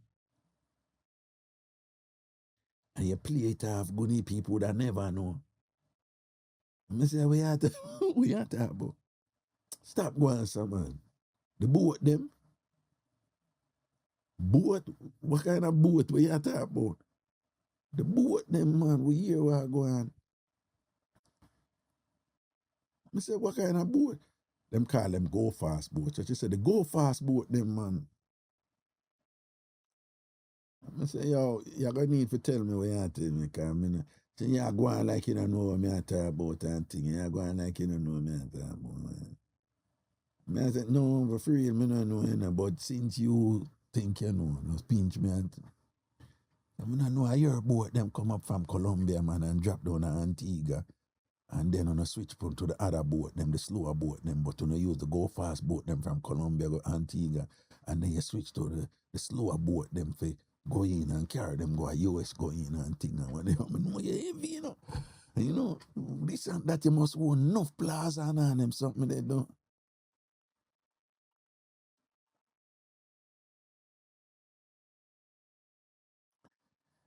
And you play it off gunny people that never know. I say, we have to about. Stop going some man. The boat them. Boat? What kind of boat we have to about? The boat them man, we hear what go on. I say, what kind of boat? Them call them go fast boat. So she said, the go fast boat them man. I say, yo, you're going to need to tell me what you tell me, because I mean, so you're going like you don't know what I talk about and thing. You're going like you don't know what I talk about. I said, no, for free, I don't know, you know, but since you think you know, pinch me and I know I hear about them come up from Colombia, man, and drop down at Antigua. And then on a switch from to the other boat, them, the slower boat, them, but you use the go fast boat, them from Colombia go Antigua. And then you switch to the slower boat, them for go in and carry them, go a US, go in and thing and whatever. I know you're heavy, you know. And you know, this and that, you must own enough plaza and them something they do.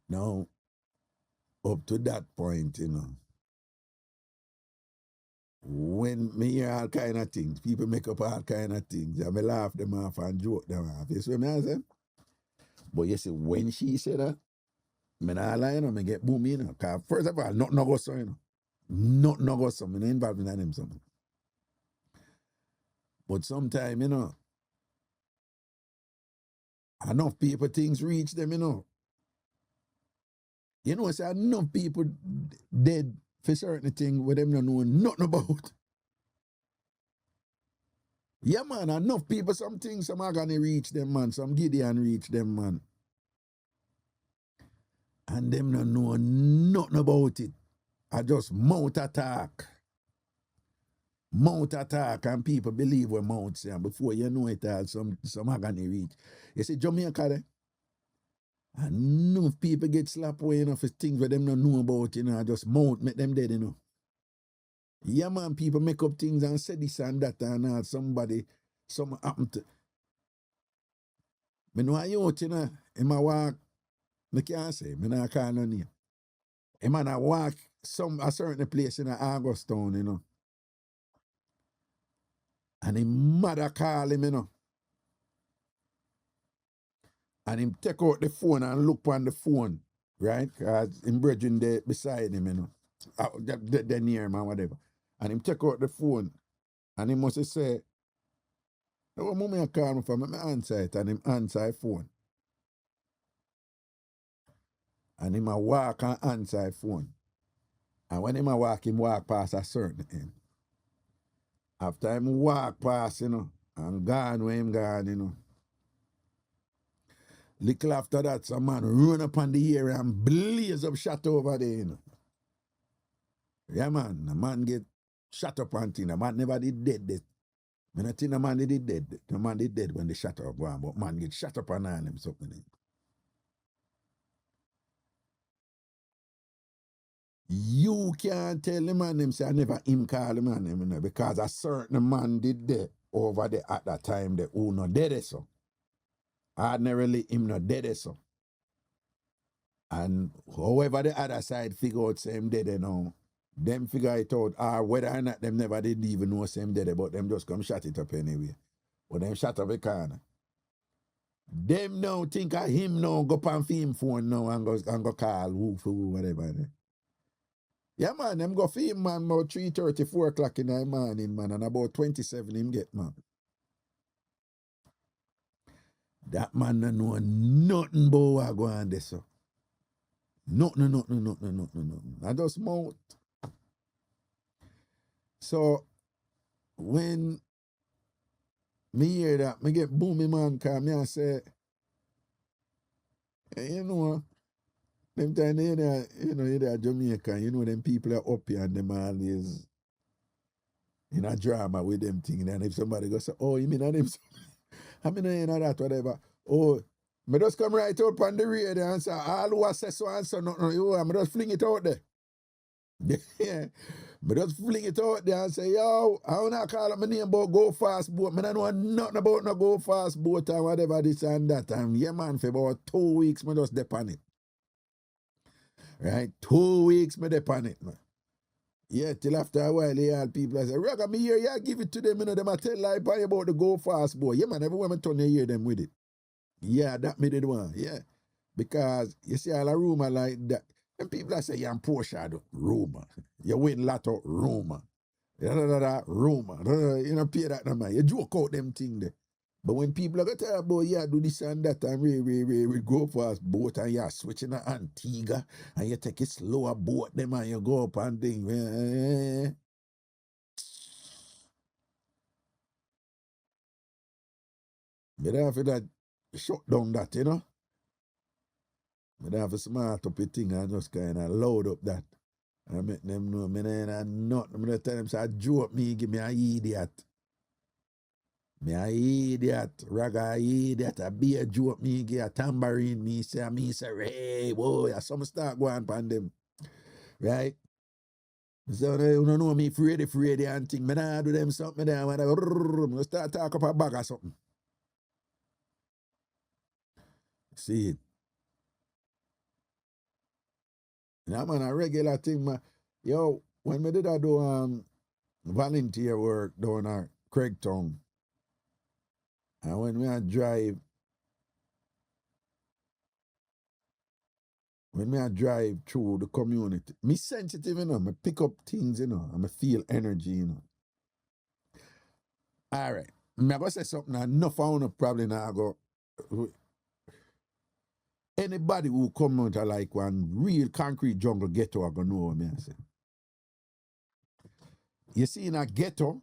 Now, up to that point, you know, when me hear all kind of things, people make up all kind of things, and me laugh them off and joke them off. You see what I say? But you see, when she said that, me not lie, you know, me get boom, you know. Because first of all, nothing no go so, you know. Nothing no go so. Me not involved in them something. But sometimes, you know, enough people things reach them, you know. You know, say enough people dead for certain things where them don't know nothing about. Yeah, man, enough people, some things, some are gonna reach them, man. Some Gideon reach them, man. And them don't know nothing about it. I just mount attack. Mount attack, and people believe what mount say. And before you know it all, some are gonna reach. You see, Jamaica there? And enough people get slapped away, you know, for things where them don't know about, you know, just mount, make them dead, you know. Yeah, man, people make up things and say this and that and somebody, something happen to. Me know a youth, you know, him a walk, I can't say, me not call no name. Him a walk a certain place in Augustown, you know. And him mother call him, you know. And him take out the phone and look on the phone, right? Because him brethren there beside him, you know. They near him and whatever. And him take out the phone and he must say, "No, mommy I call me from my answer it," and him answer the phone. And him a walk and answer the phone. And when him a walk, him walk past a certain end. After him walk past, you know, and gone where him gone, you know. Little after that, some man run up on the area and blaze up shot over there, you know. Yeah, man, the man get shot up and thing. The man never did dead. I don't think the man did dead. The man did dead when they shut up one, but man get shut up and all them something. You can't tell the man them say I never him call the man them, you know, because a certain man did that over there at that time that who no dead so. Ordinarily him no dead so. And however the other side figure out same dead you know, them figure it out, or whether or not them never did even know same dead, but them just come shut it up anyway. But them shut up a corner. Them now think of him now go pan him phone now and go call who for who, whatever. Yeah, man, them go for him, man, about 3:30, 4 o'clock in the morning, man, and about 27 him get, man. That man don't know nothing about what go on there, so. Nothing. I just mouth. So, when me hear that, me get boomy, man, because me I say, you know, them time they hear Jamaica, you know, them people are up here and them always in a drama with them thing. And if somebody goes, oh, you mean them? I mean, you know that, whatever. Oh, me just come right out on the radio and say, all who say so and so, nothing, I just fling it out there. Yeah. But just fling it out there and say, yo, I don't know call up my name about go fast boat. I don't know nothing about no go fast boat and whatever this and that. And yeah, man, for about 2 weeks, I just dep on it. Right? 2 weeks, I dep on it, man. Yeah, till after a while, they had people that say, Raga, me here, yeah, give it to them, you know, them I tell lie about the go fast boat. Yeah, man, everywhere I turn, you hear them with it. Yeah, that me did one, yeah. Because, you see, all a rumor like that. And people that say, you're in Porsche, rumor. You win lotto, rumor. Rumor. You know, pay that no man. You joke out them things there. But when people are going to tell about, yeah, do this and that, and we go fast boat, and you're switching to Antigua, and you take a slower boat, them, and you go up and things. But after that, shut down that, you know. But I have to smart up a thing and just kind of load up that. And make them know, me nah nothing. I'm going to tell them, say, joke me, give me an idiot. Me an idiot. Raga idiot. A be a joke me, give a tambourine me, say, hey, boy, some start going upon them. Right? So, you don't know me, afraid and thing. Me nah do them something there. I start talk up a bag or something. See it. Yeah, man, a regular thing, man. Yo, when me did I do volunteer work down at Craigtown, and when me I drive through the community, me sensitive, you know, me pick up things, you know, and me feel energy, you know. All right. Me I go say something, enough I wanna probably now go. Anybody who come out of like one real concrete jungle ghetto are gonna know what me I say. You see in a ghetto,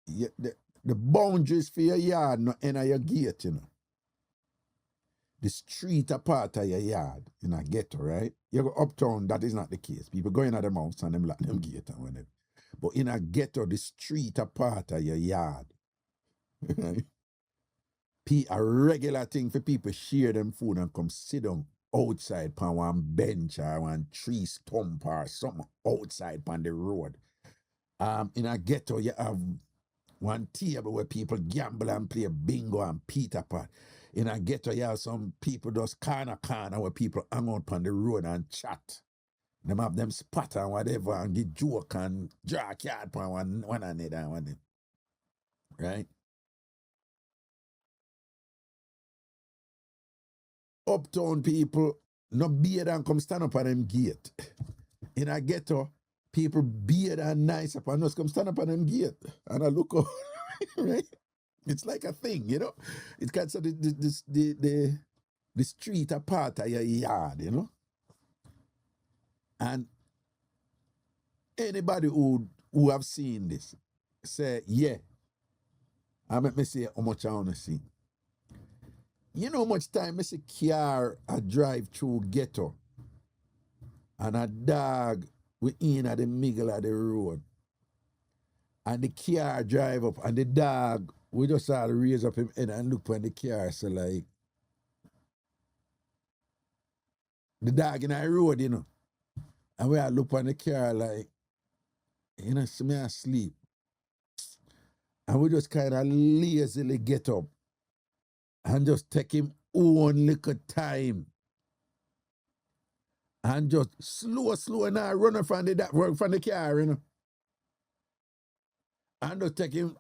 the boundaries for your yard not enter your gate, you know. The street a part of your yard in a ghetto, right? You go uptown, that is not the case. People go in at them house and them lock them gate and whatever. But in a ghetto, the street a part of your yard. A regular thing for people share them food and come sit down outside on one bench or one tree stump or something outside on the road. In a ghetto, you have one table where people gamble and play bingo and Peter Pan. In a ghetto, you have some people just corner where people hang out on the road and chat. Them have them spot and whatever and get joke and draw card on one another and one. Right? Uptown people no beard and come stand up on them gate. In a ghetto, people beard and nice up and us come stand up on them gate. And I look up, right? It's like a thing, you know. It's kind of the street a part of your yard, you know. And anybody who have seen this say, yeah. I make me say how much I want to see. You know how much time I see car I drive through ghetto and a dog we in at the middle of the road. And the car drive up and the dog, we just had to raise up him head and look on the car. So like the dog in the road, you know. And we had look on the car like, you know, see me asleep. And we just kind of lazily get up and just take him own little time. And just slow now run from the car, you know. And just take him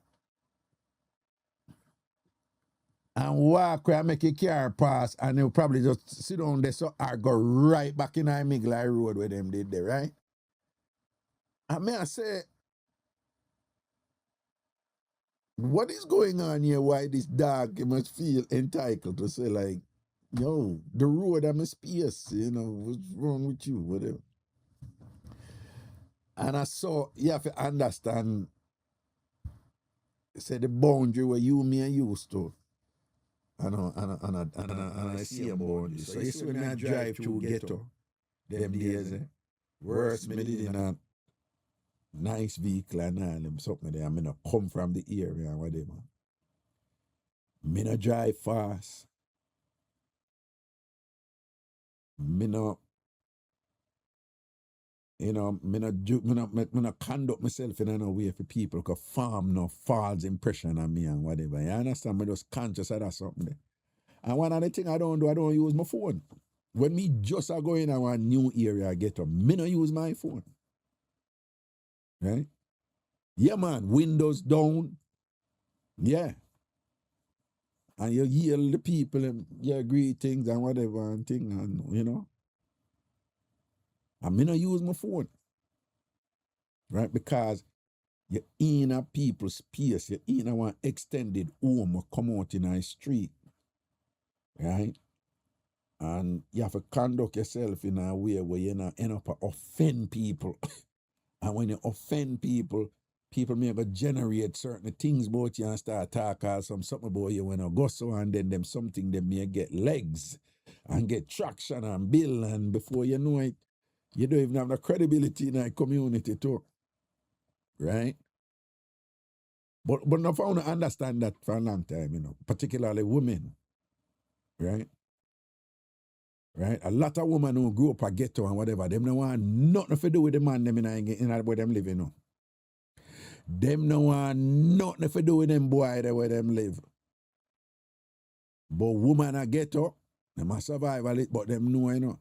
and walk where I make a car pass and they'll probably just sit down there so I go right back in the middle of the road where them did there, right? And may I say, what is going on here? Why this dog must feel entitled to say like, yo, the road I'm a space, you know, what's wrong with you, whatever. And I saw, you have to understand, say the boundary where you, me, and used to. And I see a boundary. So you see when I drive through ghetto, them days, worse me did in a nice vehicle and all them something there. I mean, I come from the area and whatever. Me no drive fast. Me no, you know, me no conduct myself in a way for people because form no false impression on me and whatever. You understand? Me just conscious of that something there. And one other thing I don't use my phone. When me just a go in a new area I get up, me no use my phone. Right? Yeah, man, windows down. Yeah. And you yell the people and you greetings and whatever and thing and you know. And me no use my phone. Right? Because you're in a people's space, you're in a one extended home or come out in a street. Right? And you have to conduct yourself in a way where you're not end up offend people. And when you offend people, people may go generate certain things about you and start talking something about you when you go so and then them something they may get legs and get traction and build and before you know it, you don't even have the credibility in the community too. Right? But I found to understand that for a long time, you know, particularly women. Right? Right? A lot of women who grew up a ghetto and whatever, them no want nothing to do with the man them in where them live, you know. Them no want nothing to do with them boy there where them live. But woman a ghetto, them a survival it, but them know, you know.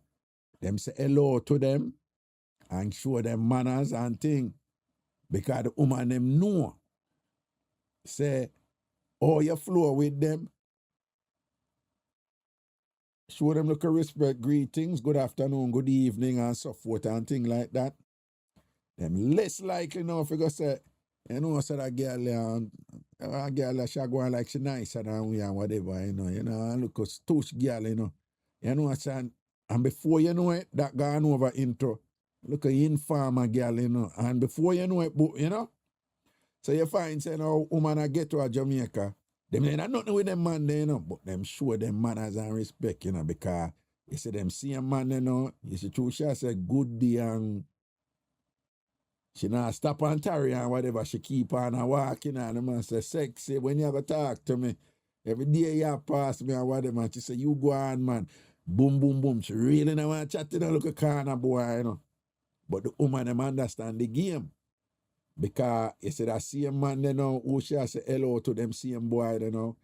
Them say hello to them and show them manners and thing. Because the woman them know. Say, oh, you flow with them. Show them look a respect, greetings, good afternoon, good evening, and so forth and thing like that. Them less likely now if you go say, you know, so that girl she go on like she nicer than we and whatever, you know, and look a stoush girl, you know. You know what I'm and before you know it, that gone over into look a informer girl, you know, and before you know it, you know. So you find say now woman a get to a Jamaica. Them ain't nothing with them man there, you know, but them show them manners and respect, you know, because you see them see a man, you know, you see true she say good day and she not stop and tarry and whatever, she keep on and walking and the man say sexy when you ever talk to me. Every day you pass me and whatever, and she say, you go on, man. Boom, boom, boom. She really don't want to chat to the look a corner boy, you know. But the woman them understand the game. Because you see that same man, you know, who she say hello to them same boy, you know.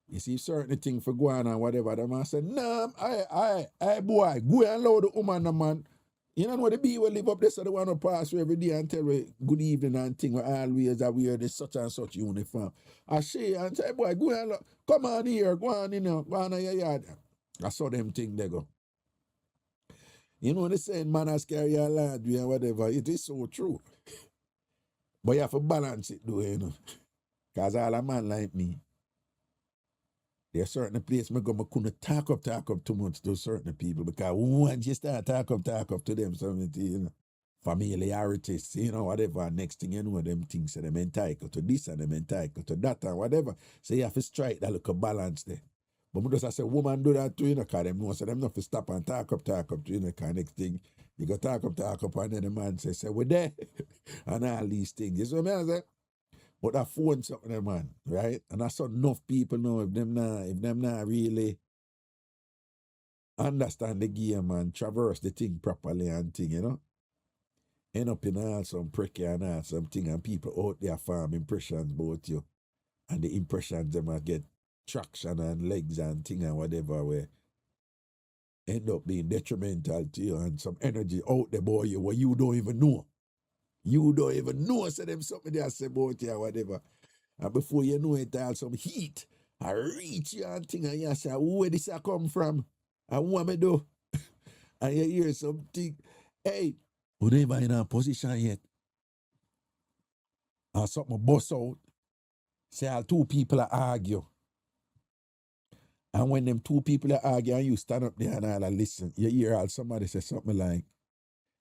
You see certain thing for go on and whatever. The man say, nah, I boy, go and allow the woman, the man. You know what the bee will live up there, so they want to pass through every day and tell me good evening and thing. We always are wear this such and such uniform. I say and say, boy, go and look, come on here, go on in here, go on in your yard. I saw them thing they go. You know they saying manners carry a laundry and whatever. It is so true. But you have to balance it though, you know. Because all a man like me, there's certain place I couldn't talk up too much to certain people because once you start talk up to them, something, you know, familiarities, you know, whatever, next thing you know, them things that them entitled to this and them entitled to that and whatever. So you have to strike that little balance there. But me just I say woman do that too, cause them know so them not to stop and talk up to cause next thing you go talk up, and then the man say, we're there. And all these things. You see what I say? But that phone something, there, man, right? And I saw enough people know if them not really understand the game and traverse the thing properly and thing, end up in all some pricky and all something, and people out there form impressions about you. And the impressions them might get traction and legs and thing and whatever where end up being detrimental to you and some energy out there boy you what you don't even know. You don't even know say them something they say about you or whatever. And before you know it all some heat. I reach you and thing and you say, where this I come from? And what me do? And you hear something. Hey, we never in a position yet. And something bust out. Say all two people are argue. And when them two people are arguing, you stand up there and all listen. You hear all somebody say something like,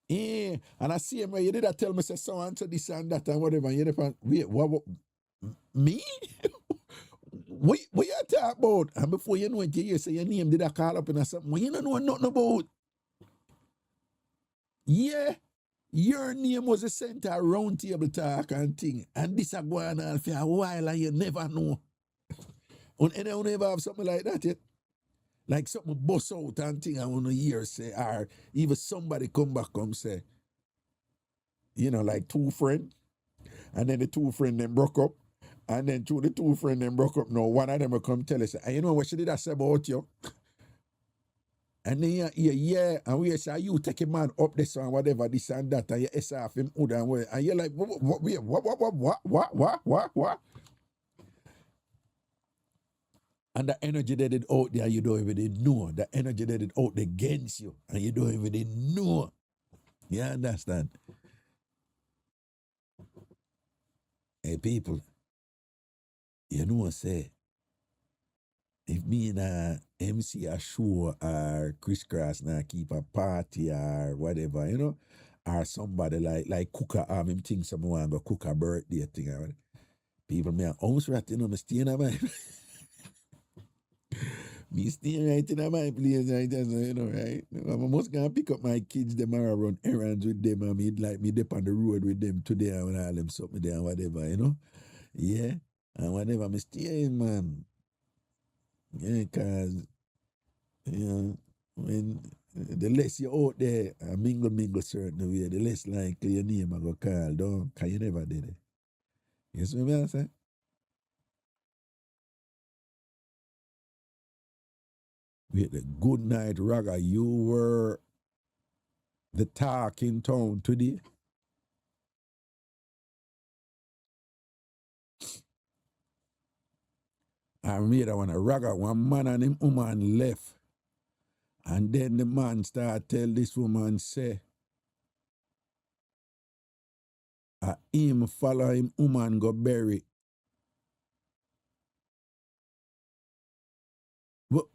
and I see him where you did that tell me say so and so this and that and whatever. And you're wait, what me? what you talk about? And before you know it, you hear say your name did I call up and something. Well, you don't know nothing about. Yeah, your name was a center round table talk and thing. And this a going on for a while and you never know. And anyone ever have something like that yet? Like something bust out and thing I want to hear say, or even somebody come back say, like two friends, and then the two friends then broke up, and then the two friends then broke up. No, one of them will come tell us, you know what she did I say about you? And then yeah, and we say, you take a man up this and whatever, this and that, and you S off him, and you're like, what? And the energy that it out there, you don't even know. The energy that it out against you, and you don't even know. You understand? Hey, people, you know what I say? If me and a MC a show or Chris Cross now keep a party or whatever, or somebody like cook him think someone want to cook a birthday thing. Right? People me almost rat, me stay in my me stay right in my place right right? I must go and pick up my kids, them and run errands with them and me like me dip on the road with them today and all them something there and whatever, Yeah. And whatever me stay in, man. Yeah, cause when the less you're out there and mingle certain way, the less likely your name I go call down, cause you never did it. You see what I'm saying? Wait, the good night, Raga, you were the talk in town today. I made that one a Raga, one man and him woman left. And then the man start tell this woman say, him follow him woman go bury. But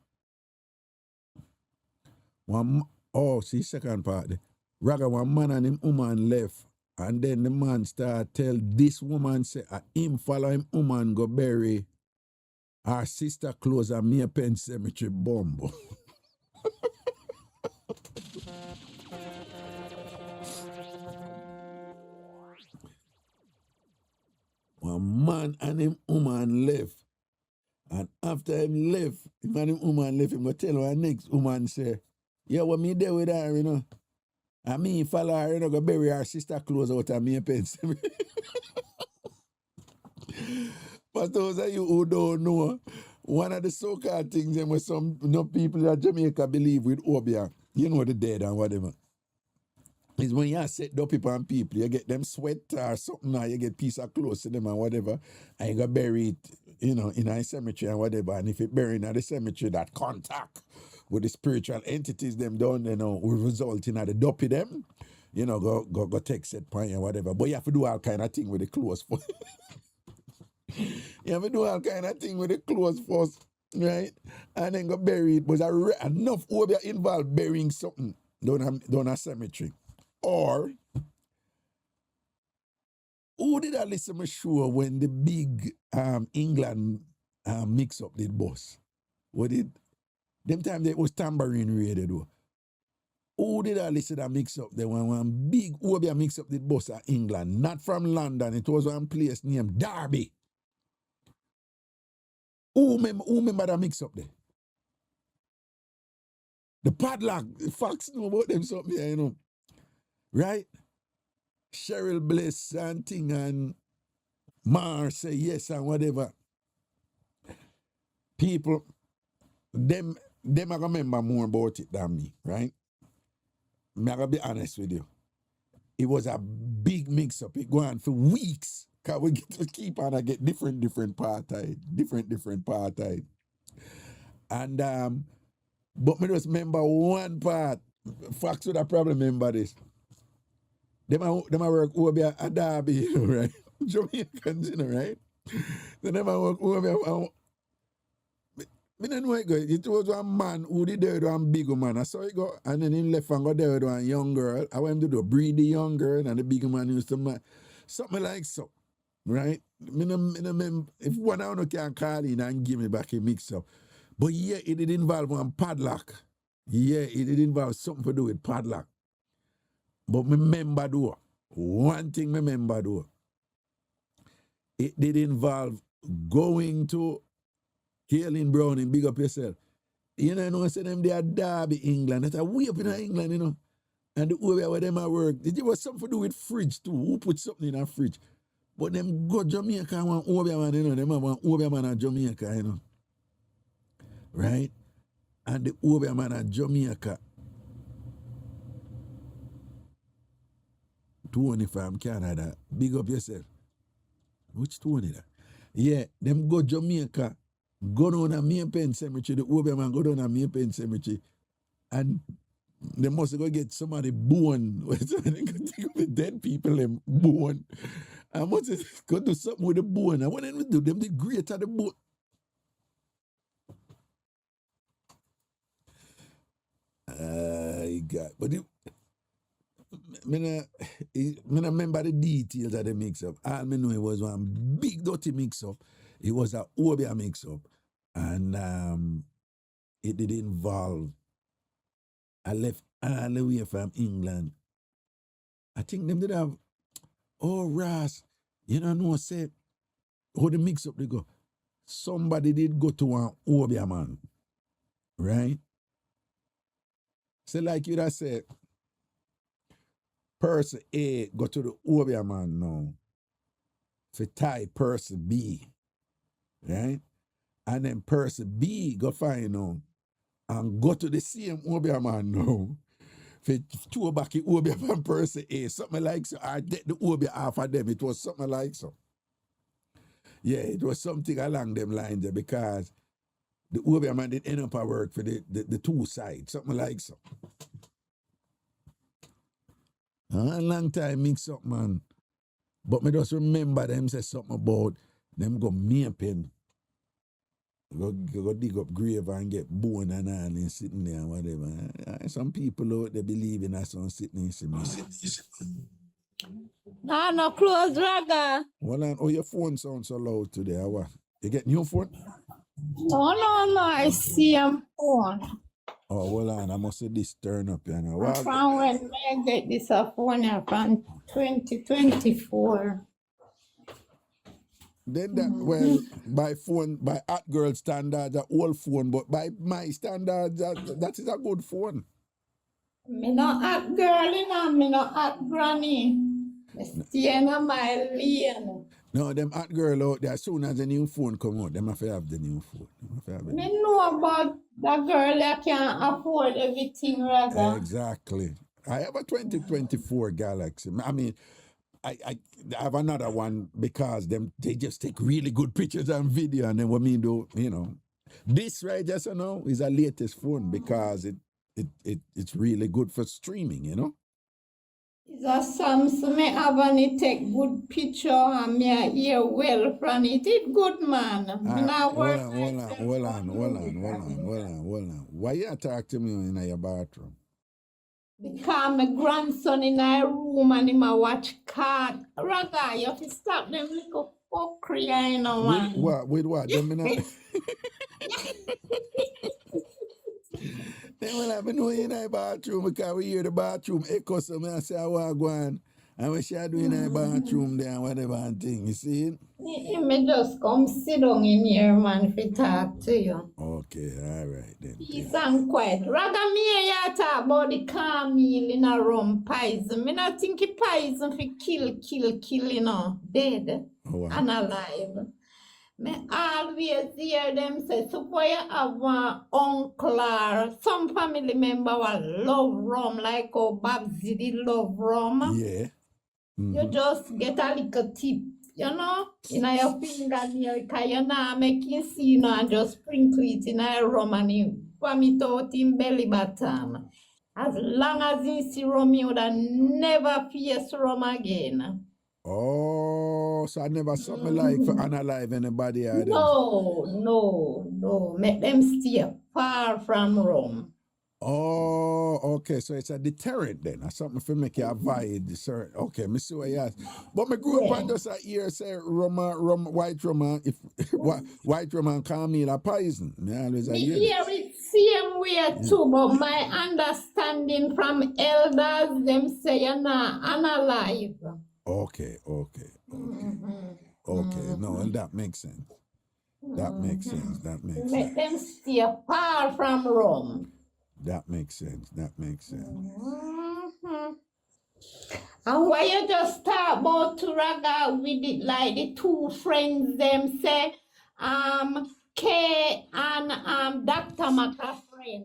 see second part there. Raga, one man and him woman left. And then the man start tell this woman say, him follow him woman go bury our sister close a Mere Pen Cemetery bomb. One man and him woman left. And after him left, him and him woman left, him go tell our next woman say, yeah, what me there with her, And me follow her, go bury our sister close out of Mere Pen Cemetery. But those of you who don't know, one of the so-called things where some people in Jamaica believe with Obia, the dead and whatever, is when you set up people and people, you get them sweat or something, or you get piece of clothes to them and whatever, and you go bury it, in a cemetery and whatever. And if it buried in the cemetery, that contact with the spiritual entities them done, will result in the dopey them, go take set point and whatever. But you have to do all kind of thing with the clothes first. You have to do all kind of thing with the clothes first, right? And then go bury it. But enough over involved burying something down a cemetery. Or, who did I listen to show when the big England Mixup did boss? What did them time there was Tambourine radio though. Who did I listen to mix up? There was one big Obia mix up the bus at England, not from London. It was one place named Derby. Who remember that mix up there? The padlock, Fox know about them something here, you know. Right? Cheryl Bliss and thing and Mar say yes and whatever. People, them I remember more about it than me, right? I'm gonna be honest with you. It was a big mix-up. It go on for weeks. Cause we get to keep on and get different apartheid. Different apartheid. And but me just remember one part. Fox would have probably remember this. Them a work over at Derby, you know, right? Jamaicans, you know, right? Then them a work over. Me don't know it go. It was one man who did there with one big man. I saw it go, and then he left and go there with one young girl. I went to do breed the young girl, and the big man used to something like so, right? Me no if one of you can call in and give me back a mix up. But yeah, it did involve one padlock. Yeah, it did involve something to do with padlock. But me remember though, one thing me remember though, it did involve going to Hailing Browning, big up yourself. You know, I say them they are Derby, England. That's a way up in England, you know. And the way where them at work, it was something to do with fridge too. Who put something in a fridge? But them go Jamaica and one Obia man, you know, them have one Obia man at Jamaica, you know. Right? And the Obia man at Jamaica, Tony from Canada, big up yourself. Which Tony that? Yeah, them go Jamaica, go down a main pen cemetery, the Obia man go down a main pen cemetery, and they must go get somebody bone. They go take up the dead people and bone. I must go do something with the bone. And what they do, them the greater the bone. God. But I remember the details of the mix-up. All I know it was one big dirty mix-up. It was a Obia mix-up. And it did involve, I left all the way from England. I think them did have, oh, Ross, you know, say, how the mix-up they go. Somebody did go to one Obia man, right? So like you that said, person A go to the Obia man now for tie person B, right? And then person B go find out and go to the same Obia man now for two back the Obia man person A, something like so. I get the Obia off of them. It was something like so. Yeah, it was something along them lines there because the Obia man did end up at work for the two sides, something like so. A long time mix up, man. But me just remember them say something about them go mapping. Go dig up grave and get bone and all and sitting there and whatever. Some people out there believe in us on sitting in cement. No close, Raga. Well, and, oh, your phone sounds so loud today. Or what? You get new phone? No, I see him phone. Oh, well, and I must say this turn up, you know. Well, from when I get this phone from 2024. Then that, well, by hot girl standards, an old phone, but by my standards, that is a good phone. Me not hot girl, you know, me not hot granny. Me stay in my lane. No, them hot girl out there, as soon as the new phone come out, them have to have the new phone. Me know about the girl that can afford everything, Raga. Exactly. I have a 2024 Galaxy. I mean, I have another one because they just take really good pictures and video, and then what me do, you know. This right just now is a latest phone because it's really good for streaming, you know. It's a Samsung me have and it take good picture and me hear well from it. It good, man. Hold on. Why you talk to me in your bathroom? Because my grandson in our room and him a watch card. Raga, you have to stop them little fuckery, I know, With man. what? With what? Them in a, then when I been in the bathroom because we hear the bathroom echo, so me I say I want to go on. And when she do in the bathroom there and whatever and thing, you see it? Me just come sit down in here, man, to talk to you. Okay, all right then. Peace and quiet. Rather me ya talk about the Camille in a rum poison. Me not think it poison for kill, you know, dead Oh, wow. and alive. Me always hear them say, suppose you have one uncle or some family member will love rum like how Babsy did love rum. Yeah. You just get a little tip, you know, in your fingernail, because you're not making scene and just sprinkle it in a rum and you vomit out in belly button. As long as you see rum, you would never face rum again. Oh, so I never something like for unalive anybody or them. No. Make them stay far from rum. Oh, okay. So it's a deterrent then. Or something for make you avoid the certain. Okay, me see what you ask. But me grew up and just a hear say white rum, if white rum and Camille are poison. Me always a Me hear hear it same way too, but my understanding from elders, them say you're not unalive. Okay. Okay, no, and that makes sense. That makes sense. Make them stay far from rum. That makes sense. Mhm. And why you just talk about to Raga with it like the two friends them say, K and Dr. McCaffrey,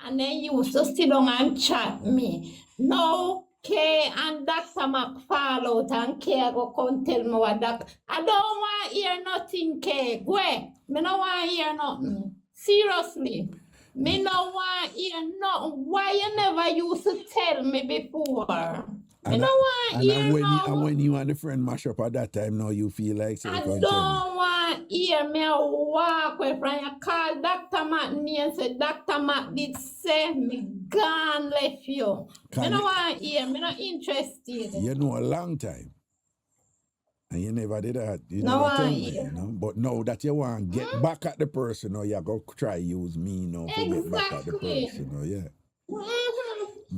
and then you used to sit down and chat me. No, K and Dr. Mac fall out and K go come tell me what Dr. I don't want to hear nothing, K. Go away. Me no want to hear nothing. Seriously. Me no want to hear nothing. Why you never used to tell me before? Me no want to hear nothing. And when you and the friend mash up at that time, now you feel like say I you can't don't tell me. want to hear me walk away from you. Call Dr. Mac me and say, Dr. Mac did say me gone left you. Me no want to hear. Me not interested. You know a long time. And you never did that. You No, never tell I me, hear. you know. But now that you want to get back at the person, or you go try use me now to get back at the Exactly. person, or yeah.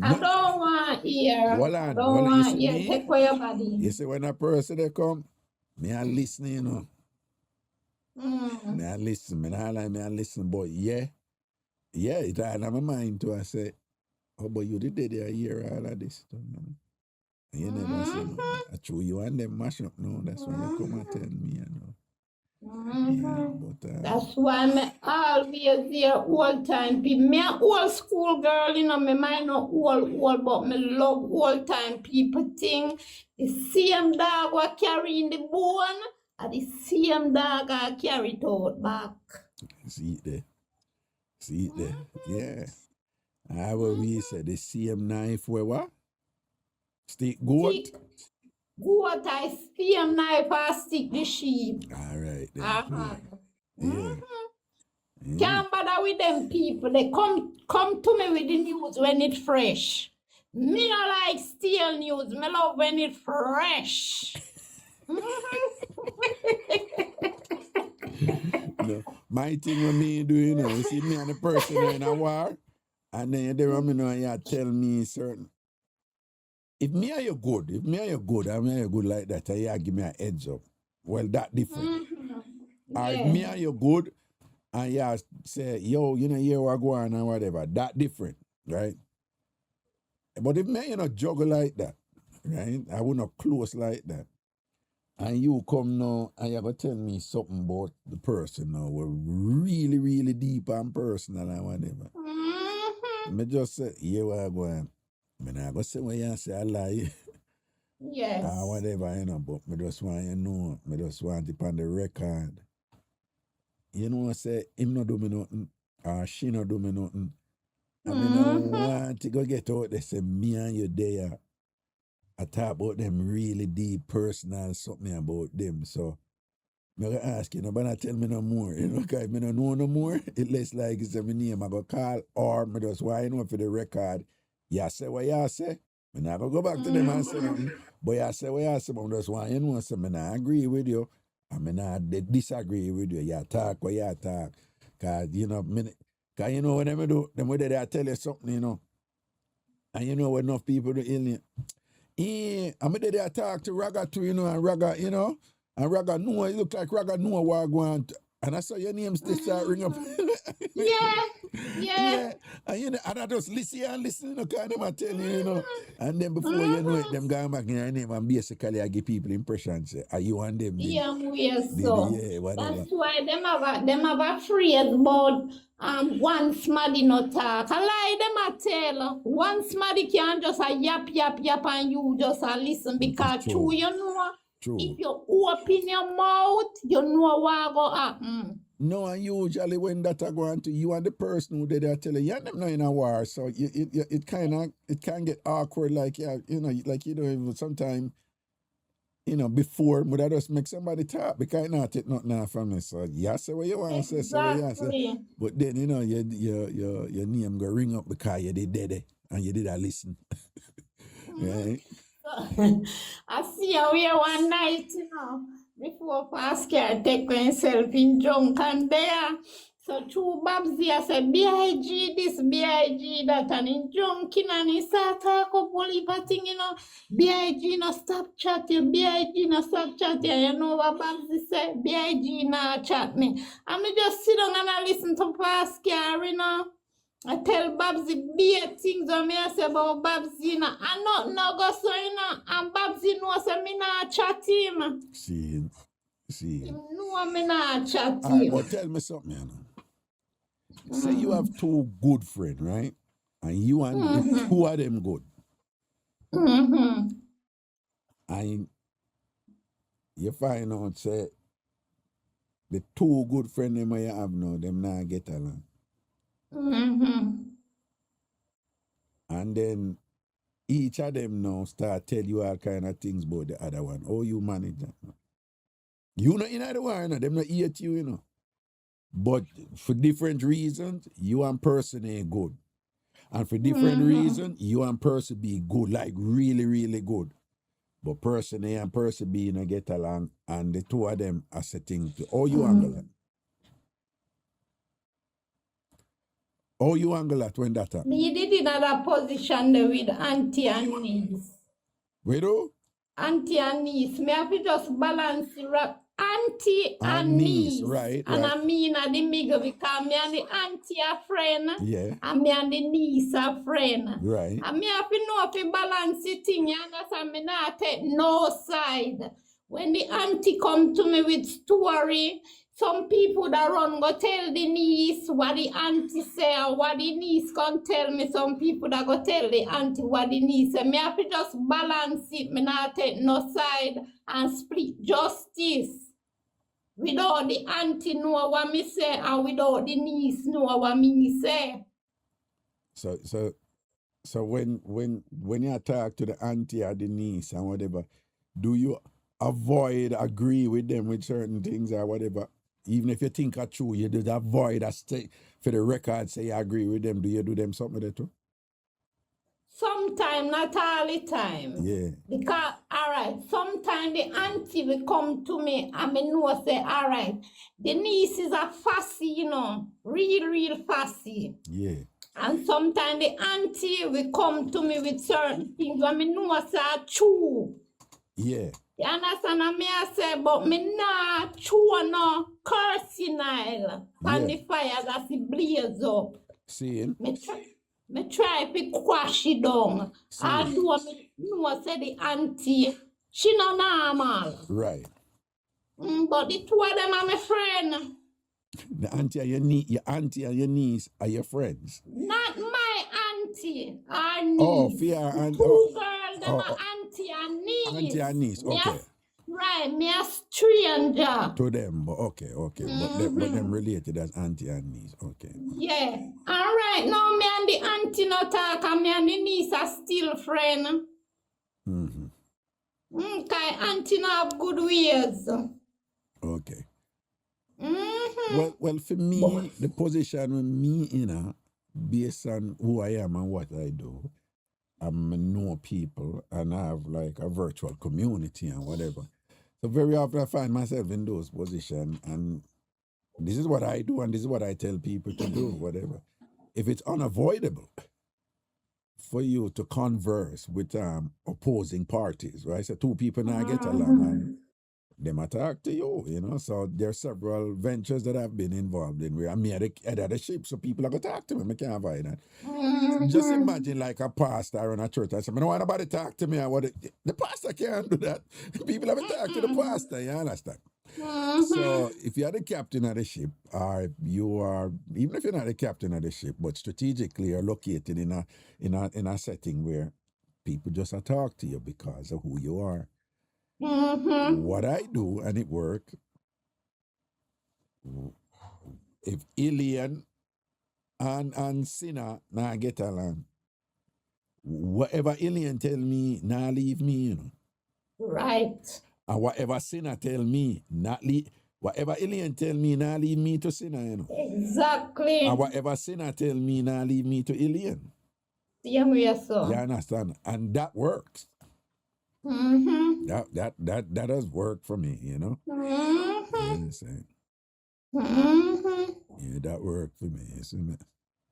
I don't want to hear. Hold I on, don't hold on. You want to see hear. me? Take away your body. You see when a person they come, me I listen, you know. Me I listen, me I like me I listen, but yeah, it all in my mind too. I say, oh, but you did there hear all of this, you know. And you never say, no. I true you and them mash up, no. That's why you come and tell me, you know. Yeah, but That's why me always hear old time people. Me a old school girl, you know, me mind not old, but me love old time people thing. The same dog what carry in the bone, and the same dog I carry it out back. see it there. Yeah. I will we say the same knife where what? Stick goat? Stick goat, I same knife I stick the sheep. All right then. Uh-huh. Yeah. Can't bother with them people. They come to me with the news when it's fresh. Me not like stale news. Me love when it's fresh. No, my thing with me do, you know, you see me and the person in a war, and then they want me know you tell me certain. If me are you good, and me are you good like that, and you give me a heads up. Well, that different. Or if me are you good, and you say, yo, you know, here we go on and whatever, that different, right? But if me, you know, juggle like that, right? I will not close like that. And you come now and you go tell me something about the person now, we're really, really deep and personal and whatever. Me just say, here we go on. Me not go say what you say, I lie. Yes. Or whatever, you know, but me just want you know, me just want it on the record. You know, I say, him not do me nothing, or she not do me nothing. I mean, I want to go get out there, say, me and you there. I talk about them really deep, personal, something about them. So, I'm going to ask you, but not tell me no more. You know, because if I don't know no more, it less like it's my name. I go call, or I just want to know for the record. You say what you say. I'm not going to go back to them and say nothing. But you say what you say, but I just want you to know, so I agree with you. I mean, I disagree with you. You talk what you talk. Because, you know, because you know what them do? Them way they tell you something, you know. And you know what enough people do in it. Yeah, I mean, they talk to Raga too, you know, and Raga, you know. And Raga know, it look like Raga know what going. And I saw your name still start ring up. Yeah. Yeah, and you know, and I just listen, you know, kind of tell you, you know, and then before you know it, them going back in your name and basically I give people impression, say, are you on them? Yeah, so. Yeah, whatever. That's why them have a phrase about one smaddy no talk. I lie them a tell. One smaddy can just a yap and you just a listen because true, you know. True. If you open your mouth, you know what go happen. No, and usually when that are going to you and the person who did that tell you, yeah, them not in a war, so it can get awkward, like you know, like you don't even sometimes, you know, before, but I just make somebody talk because I not take nothing from me. So yeah, say what you want to say, so yeah, say. But then you know your name go ring up because you did it and you did a listen. Right? I see how we one night, you know, before Pascal take himself in junk and there. So two Babsy, I said, B.I.G. this, B.I.G. that, and in junking, and he start talk up all thing, you know, B.I.G. no stop chat you, B.I.G. no stop chat you, you know what Babsy said, B.I.G. no chat me. And me just sit down and I listen to Pascal, you know. I tell Babsy bare things that me I say about Babsy, you know, and not no go so, you know, and Babsy knows say me not chat him. See. Him know me not chat All right, him. but tell me something, you know. Say you have two good friends, right? And you and two of them good. And you find out, say, the two good friends them you have now, them not get along. And then each of them now start tell you all kind of things about the other one. Oh, you manage that. You not in the war, you know, them not hate you, you know. But for different reasons, you and person ain't good. And for different reasons, you and person be good, like really, really good. But person A and person B not get along, and the two of them are setting to how you angle that. How you angle that when that happen? Me did another position there with auntie and niece. Wait, oh? Auntie and niece. Me have to just balance the auntie and niece. Right, And right. I mean at the middle because me and the auntie are friend. Yeah. And me and the niece are friend. Right. And me have to know if you balance the thing, you understand? Me not take no side. When the auntie come to me with story, some people that run go tell the niece what the auntie say and what the niece can tell me. Some people that go tell the auntie what the niece say. Me have to just balance it. Me not take no side and split justice. Without the auntie know what me say and without the niece know what me say. So when you talk to the auntie or the niece and whatever, do you agree with them with certain things or whatever? Even if you think are true, you just avoid a stay for the record, say you agree with them. Do you do them something like that too? Sometimes, not all the time. Yeah. Because, all right, sometimes the auntie will come to me and me know say, all right, the niece is a fussy, you know, real fussy. Yeah. And sometimes the auntie will come to me with certain things when me know say true. Yeah. You understand? And me I say, but me not true no cursing oil on the fire that's it blaze up. See him? Me try to quash it down. Although me know say the auntie, she no normal. Right. But the two of them are my friend. The auntie and your auntie and your niece are your friends. Not my auntie, our niece. Oh, fear and two girls, them are auntie and niece. Auntie and niece, okay. Right, me a stranger. To them, but okay. But them related as auntie and niece, okay. Yeah. All right, now me and the auntie no talk, and me and the niece are still friend. Okay, auntie no have good ways. Okay. Well, for me, the position with me, you know, based on who I am and what I do, I know people and I have like a virtual community and whatever. So very often I find myself in those positions, and this is what I do, and this is what I tell people to do, whatever. If it's unavoidable for you to converse with opposing parties, right? So two people now get along and them attack to you, you know. So there are several ventures that I've been involved in where I'm at the ship, so people are going to talk to me. I can't avoid that. Just imagine like a pastor in a church. I say, I don't want nobody to talk to me. The pastor can't do that. People have to talk to the pastor, you understand? So if you're the captain of the ship, or if you are, even if you're not the captain of the ship, but strategically you're located in a setting where people just talk to you because of who you are. What I do, and it works, if alien and sinner now get along, whatever alien tell me, now leave me, you know. Right. And whatever sinner tell me, not leave. Whatever alien tell me, now leave me to sinner, you know. Exactly. And whatever sinner tell me, now leave me to alien. Same way, so. You understand? And that works. That does work for me, you know. You understand? Yeah, that worked for me. You see me?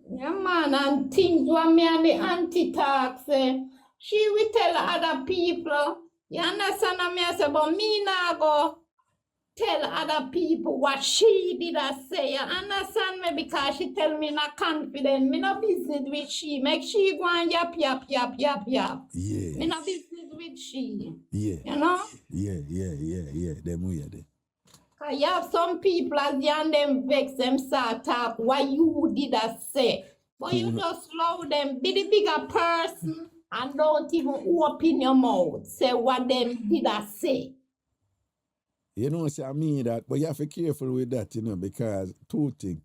Yeah, man, and things what me and the auntie talk say, she will tell other people. You understand what me I say, but me nah go tell other people what she did I say. You understand me? Because she tell me not confident. Me no business with she. Make she go and yap. Yeah. Me no business with she. Yeah. You know? Yeah. Them way there. Cause you have some people as you and them vex them start talk what you did I say. But you just slow them, be the bigger person and don't even open your mouth. Say what them did I say. You know, say I mean that, but you have to be careful with that, you know, because two things.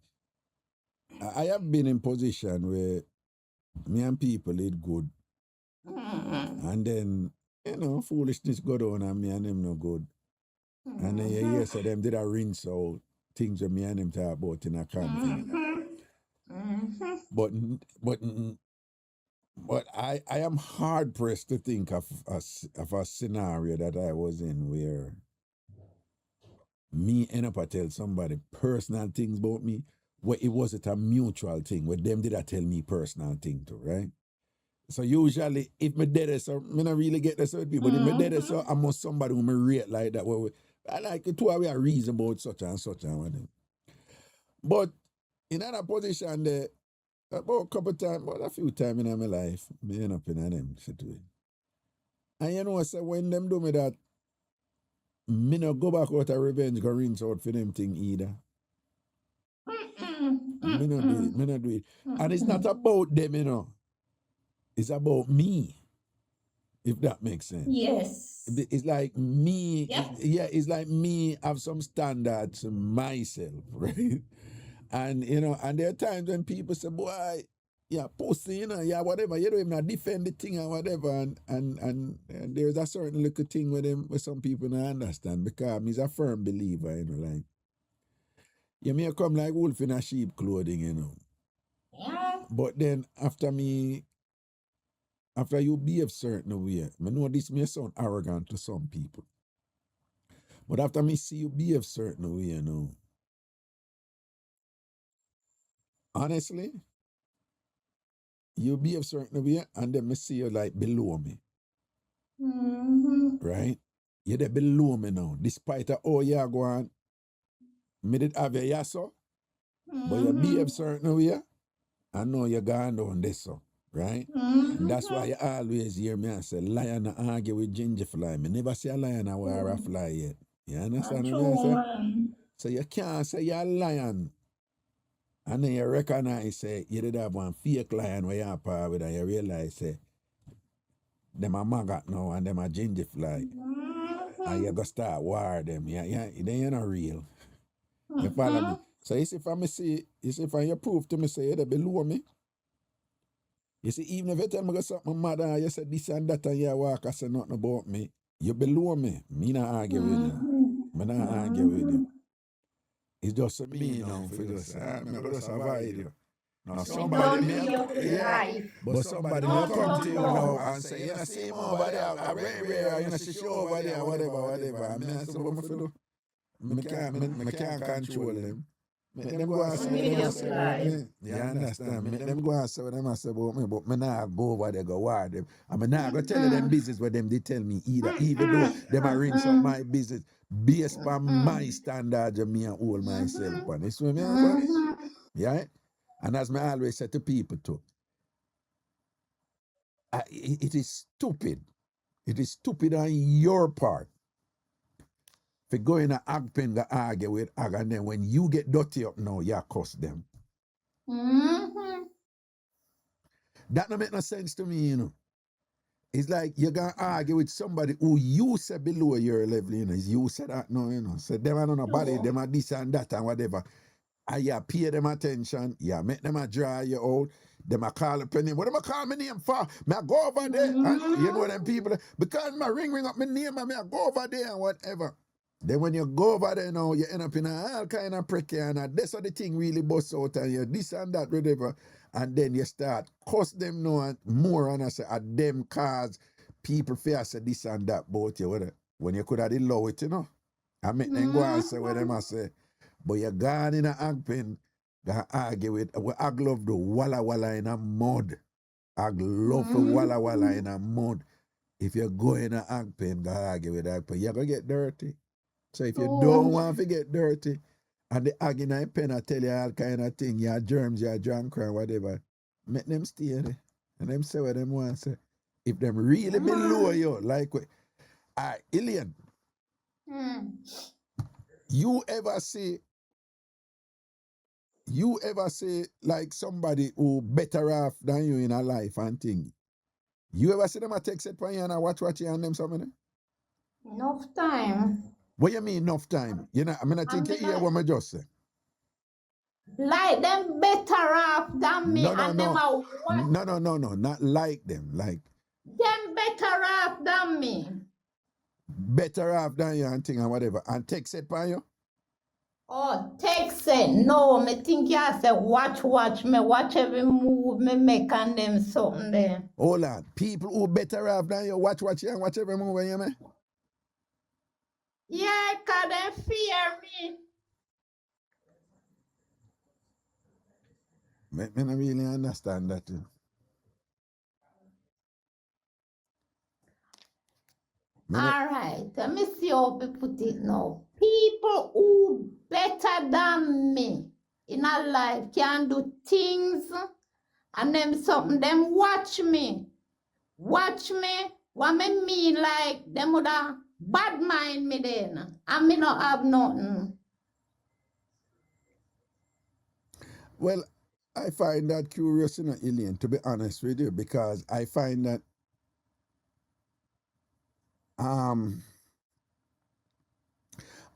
I have been in position where me and people eat good, and then, you know, foolishness go down and me and them no good. And then you hear so them did a rinse out things that me and them talk about in a confidence. But I am hard pressed to think of a scenario that I was in where me end up I tell somebody personal things about me, where it wasn't a mutual thing, where them did I tell me personal thing too, right? So usually if me dead so me not really get this with people, but if me dead so I must somebody who me rate like that. Where I like it two we are reason about such and whatever. But in that position there, about a couple times, about a few times in my life, me end up in them situation. And you know, so when them do me that, me not go back out of revenge, go rinse out for them thing either. Me not do it. And it's not about them, you know. It's about me. If that makes sense. Yes. It's like me, Yeah. it's like me have some standards myself, right? And you know, and there are times when people say, boy, yeah, pussy, you know, yeah, whatever, you don't even defend the thing or whatever, and there's a certain little thing with them where some people don't understand, because he's a firm believer, you know, like you may come like wolf in a sheep clothing, you know. Yeah. But then after you behave certain way, I know this may sound arrogant to some people, but after me see you behave certain way, you know, honestly, you behave certain way, and then me see you like below me, right? You're there below me now, despite all you're going, me did have a yasso, but you behave certain way, I know you're going down this, so. Right? And that's why you always hear me and say, lion argue with ginger fly. Me never see a lion or a fly yet. You understand what I'm saying? So you can't say you're a lion and then you recognize, say, you did have one fake lion where you're part with and you realize, say, them a maggot now and them a ginger fly. And you go start war them. Then you're not real. You follow me? So you see if you prove to me, say, you're below me. You see, even if you tell me something mother, you say this and that and you walk and say nothing about me, you below me. Me not argue with you. Me not argue with you. It's just me now for just, I'm going to avoid you. Now Me somebody done may live life. but somebody may come to you now and say, you know, see him over there, I rare, you know, she show over there, whatever. And me I say, what me fi do? Me can't control them. Make them go and say what them a say about me. You understand? Make them go and say what them a say about me, but me nah go over there go war them. And me nah go tell them business where them they tell me either, even though them a rinse up my business based on my standards of me and hold myself on. This way me a go. Yeah? And as me always say to people too, it is stupid. It is stupid on your part for going to Agpen to argue with Ag, and then when you get dirty up now, you cuss them. That don't make no sense to me, you know. It's like you're gonna argue with somebody who you say below your level, you know. You say that no, you know. So them are not nobody, them are this and that and whatever. And you pay them attention, you make them a draw you out, them a call up your name. What am I call my name for? Me I go over there, and you know them people, because my ring up my name and me I go over there and whatever. Then when you go over there now, you end up in all kind of precarious, and that's how the thing really busts out, and you this and that, whatever. And then you start cuss them now and more, and I say, at them cause people fear say this and that about you, whatever. When you could have allow it, you know. I make them go and say what them I say. But you're gone in a ag pen, gonna argue with, ag love the walla walla in a mud. Ag love for walla walla in a mud. If you go in a ag pen, go argue with ag pen, you're gonna get dirty. So if you don't want to get dirty, and the ag in a pen I tell you all kind of thing, your germs, your drunk or whatever, make them stay there. And them say what them want to say. If them really below you, like what, Ilian, you ever say like somebody who better off than you in a life and thing? You ever see them a text it for you and I watch you and them something? Enough time. What you mean enough time? You know, I mean I think you hear what I just say. Like them better off than me, No, and them a what? No, not like them. Like Them better off than me. better off than you and thing and whatever. And text it for you? Oh, text it. No, me think you say watch me, watch every move me make and them something there. Hold on. People who better off than you watch you and watch every move you make? Yeah, cause they fear me. Me not really understand that. All right, let me see how we put it now. People who better than me in a life can do things and them something, them watch me. Watch me, what me mean like them would have bad mind me then. And me not have nothing. Well, I find that curious, you know, Ilian, to be honest with you, because I find that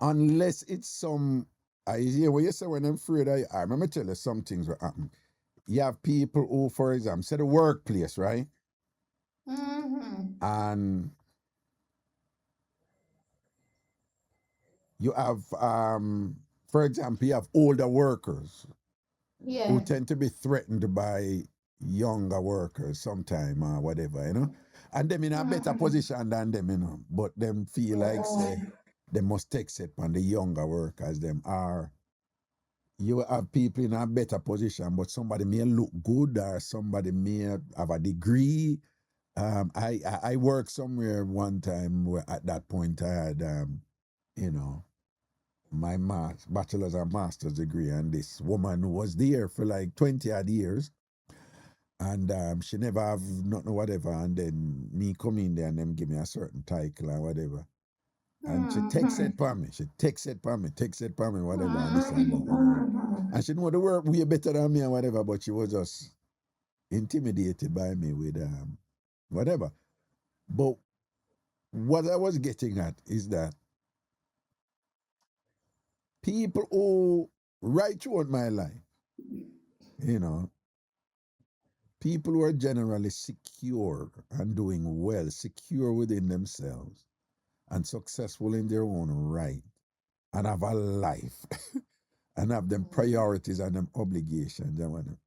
unless it's some, I hear what you say when I'm afraid, I remember tell you some things will happen. You have people who, for example, say the workplace, right? And you have, for example, you have older workers who tend to be threatened by younger workers sometime or whatever, you know? And them in a better position than them, you know, but them feel like, say, they must take it on the younger workers, them are. You have people in a better position, but somebody may look good or somebody may have a degree. I worked somewhere one time where at that point I had, you know, my bachelor's and master's degree, and this woman was there for like 20 odd years, and she never have nothing whatever, and then me come in there and them give me a certain title and whatever. And she takes it for me, whatever, and this and that. And she know the work way better than me and whatever, but she was just intimidated by me with whatever. But what I was getting at is that people who right throughout my life, you know, people who are generally secure and doing well, secure within themselves and successful in their own right and have a life and have them priorities and them obligations and whatnot.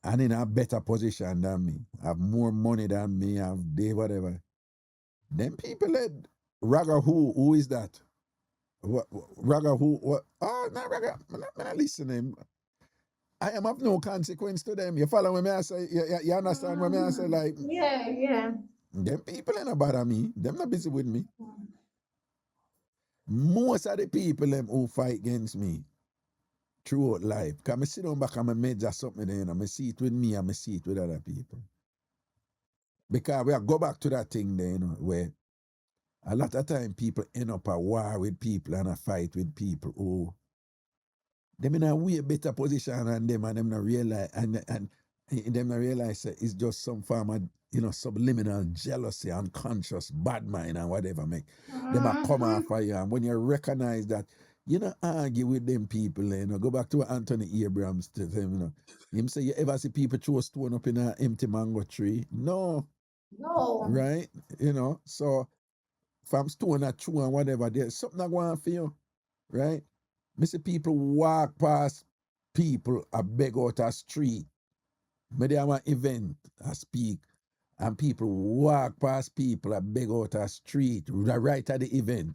and in a better position than me, have more money than me, have they whatever. Them people that Raga who is that? What Raga who what oh no Raga, I'm not listening. I am of no consequence to them. You follow me? I say you understand what I say? Like Yeah. them people ain't bother me. Them not busy with me. Most of the people them who fight against me throughout life. Cause I sit down back and I measure something there, and I see it with me and I see it with other people. Because we are go back to that thing there, where a lot of time people end up at war with people and a fight with people who them in a way better position than them, and them not realize and them not realize that it's just some form of subliminal jealousy, unconscious bad mind and whatever make them a come after you. And when you recognize that, you not argue with them people, go back to what Anthony Abrams to them, him say you ever see people throw a stone up in an empty mango tree? No, right? So from stone or true and whatever, there's something that going on for you, right? Me see people walk past people a beg out a street. Me they have an event, I speak, and people walk past people a beg out a street right at the event.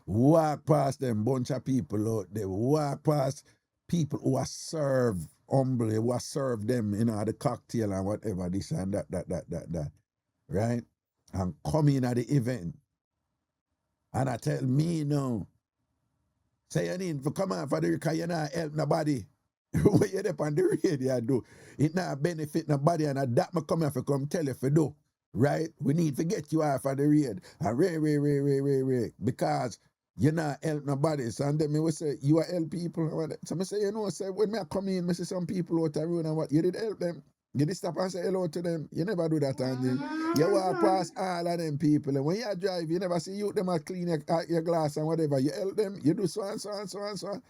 Walk past them bunch of people out there. Walk past people who are served humbly, who are served them, the cocktail and whatever, this and that, right? And come in at the event. And I tell me now, say you need to come on for the because you not help nobody. What you up on the radio do, it not benefit nobody, and that me come here for come tell you for do. Right? We need to get you off of the radio. And ray, because you not help nobody. So and then me will say, you are help people. So I say, say when I come in, I see some people out the road and what, you did help them. You did stop and say hello to them. You never do that, Andy. You walk past all of them people, and when you drive, you never see you them clean your glass and whatever. You help them, you do so and so and so and so.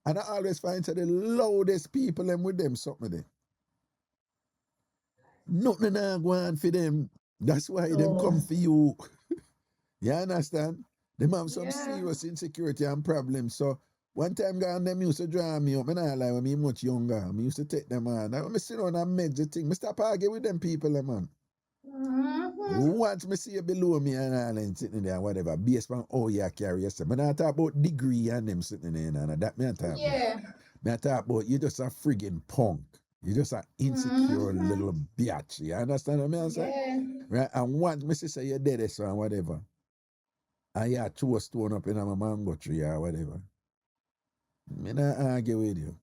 And I always find the loudest people them with them something there. Nothing not going for them. That's why them come for you. You understand? Them have some serious insecurity and problems. So one time them used to draw me up. I not lie when me much younger. I used to take them on. I sit down and make the thing. I stop arguing with them people, man. Once me see you below me and all and sitting there and whatever, based on how you carry yourself. But I talk about degree and them sitting there and that me I talk about. Me I talk about you just a friggin' punk. You just an insecure little bitch. You understand what I say? Right? And once me say you're dead so and whatever, and you throw a stone up in a mango tree or whatever, me not argue with you.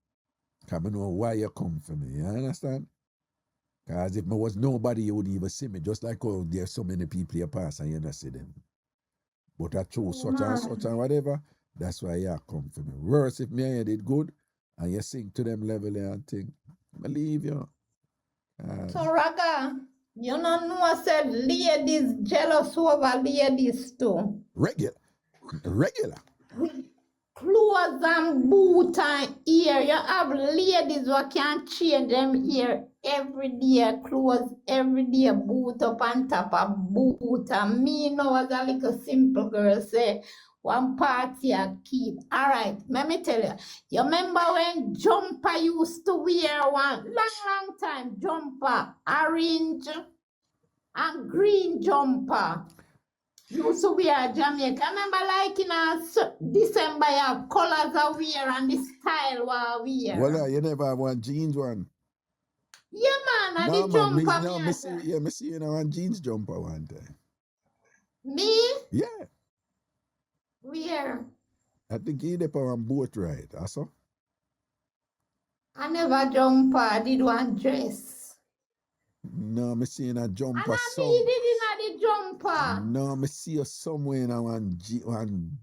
Because I know why you come for me. You understand? Because if I was nobody, you would even see me. Just like how there's so many people you pass and you don't see them. But I chose such and whatever, that's why you come for me. Worse if me and you did good and you sing to them level and think, believe you. So Raga, you don't know I said ladies jealous over ladies too. Regular. Clothes and boot and ear. You have ladies who can change them ear every day, clothes every day, boot up on top of boot. And me know as a little simple girl say, one party I keep. Alright, let me tell you. You remember when Jumper used to wear one long time jumper, orange and green jumper. Used to wear Jamaica. I remember like in December, you have colors I wear and the style I wear. Well, you never have one jeans one. Yeah, man, and the jumper. Me see you one jeans jumper one time. Me? Yeah. Where? I think he did on boat ride, also. I never jumper, I did one dress. No, me see a jumper. And I did in the jumper. No, me see you somewhere in one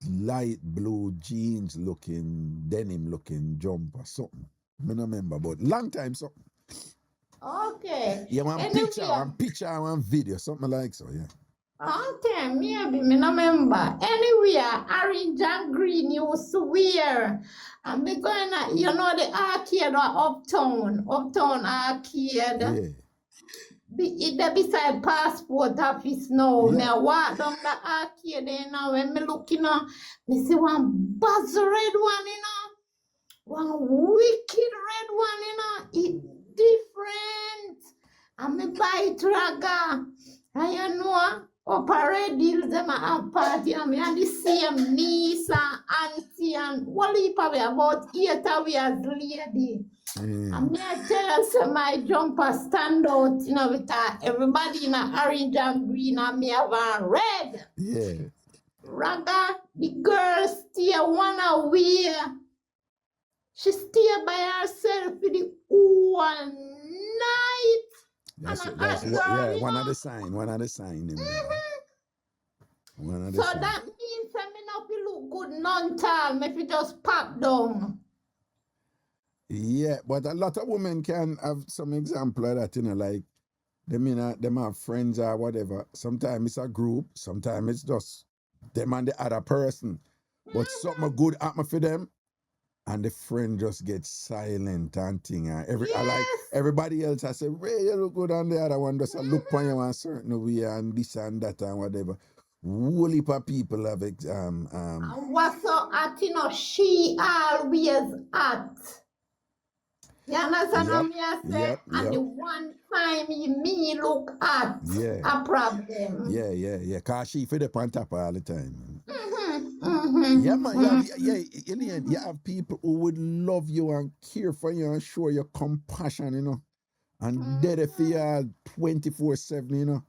light blue jeans looking, denim looking jumper, something. I don't remember, but long time something. Okay. Yeah, one picture, one video, something like so, yeah. Okay, maybe, me no remember. Anywhere, orange and green used to wear. And me going, the arcade or uptown arcade. Yeah. It beside passport office now. Me walk down the arcade, when me looking me see one buzz red one, One wicked red one, it different. And me buy it raga. And you know, up red deals them a have party and me and the same niece and auntie and what heap of about 8 of we as lady. And me I tell you, say my jumper stand out, with everybody in a orange and green and me have a red. Yeah. Raga, the girl stay one away. She stay by herself for the whole night. That's And that's a what, girl, yeah, you one of know. the sign. One of the sign. One of the So sign. that means that me not be look good none time if you just pop down. Yeah, but a lot of women can have some example of that, like them have friends or whatever. Sometimes it's a group, sometimes it's just them and the other person. But something good happen for them, and the friend just gets silent and thing. And I like Yes. everybody else, I say, Ray, you look good, and the other one just a look on you a certain way and this and that and whatever. Whole heap of people have And what's so at, she always at. You understand what me I say? yep, And yep. the one time me look at Yeah. a problem. Yeah. Cause she for the on top all the time. Mm-hmm. Yeah, man. In the end, you have people who would love you and care for you and show you compassion, and dead for you 24/7,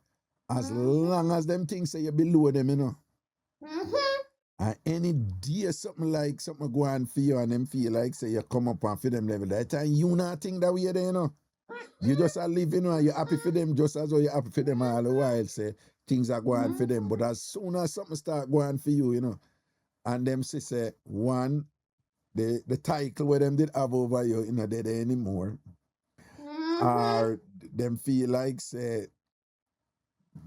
as long as them things say you below them, And any day something go on for you and them feel like say you come up and for them level, that time you not think that way there, You just are living, and you're happy for them just as though you're happy for them all the while, say things are going for them. But as soon as something start going for you, and them say one, the title where them did have over you, they there anymore. Or them feel like say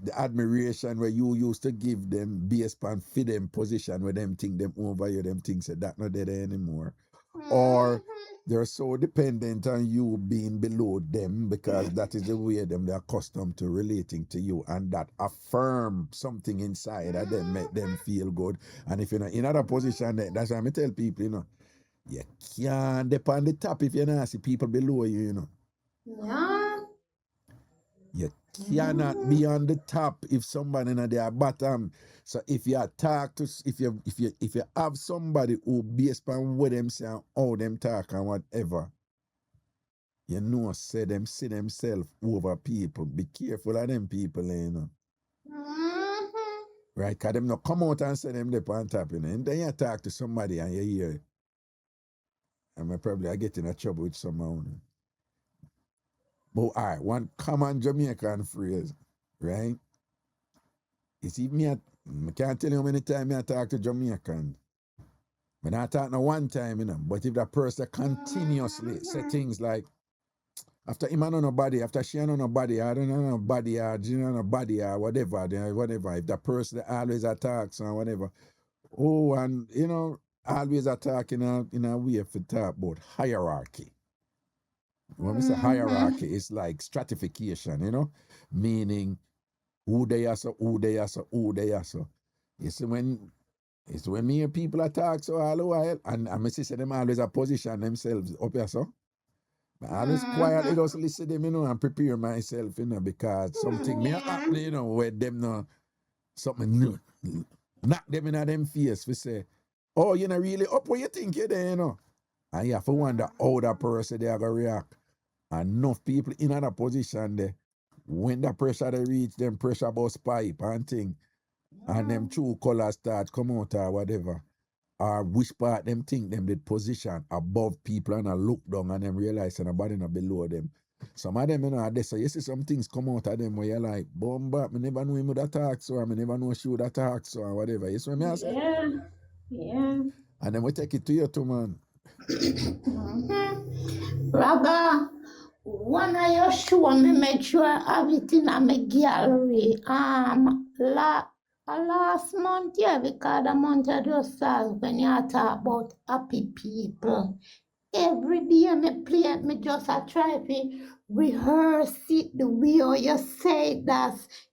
the admiration where you used to give them based on for them position where them think them over you, them things say that not there anymore. Or they're so dependent on you being below them because that is the way they're accustomed to relating to you, and that affirm something inside of them, make them feel good. And if you're in other position, that's why I tell people, you can't depend on the top if you not see people below you, Yeah. You cannot be on the top if somebody in their bottom. So if you talk to, if you have somebody who based on what them say and how them talk and whatever, say them see themselves over people. Be careful of them people, Right? Because them not come out and say them they on top, And then you talk to somebody and you hear it. And I get in a trouble with someone. But all right, one common Jamaican phrase, right? It's even I can't tell you how many times I talk to Jamaican. But I talk no one time, But if that person continuously say things like, after him I know nobody, after she know nobody, I don't know nobody, or you know nobody, or whatever, if that person always attacks or whatever. Oh, and always attack in a way for talk about hierarchy. When we say hierarchy, it's like stratification, meaning who they are so. It's when me and people attack so all the while, and I say them always a position themselves up here so. I always quietly just listen to them, and prepare myself, because something may happen, where them something new. Knock them in them face, we say, oh, you're not really up where you think you're there, And you have to wonder how that person they are going to react. Enough people in that position there, when the pressure they reach them pressure bus pipe and thing, and them true colors start come out or whatever, or which part them think them did position above people and I look down and them realize and nobody not below them. Some of them, they say, you see some things come out of them where you're like, bomba, me never know him would attack so, I never know she would attack so, or whatever. You see what I say? Yeah. And then we take it to you too, man. Raga, one of your show me make sure I have it in my gallery. Last month, because the month I just saw when you talk about happy people. Every day me play it, me just try to rehearse it the way how you say it.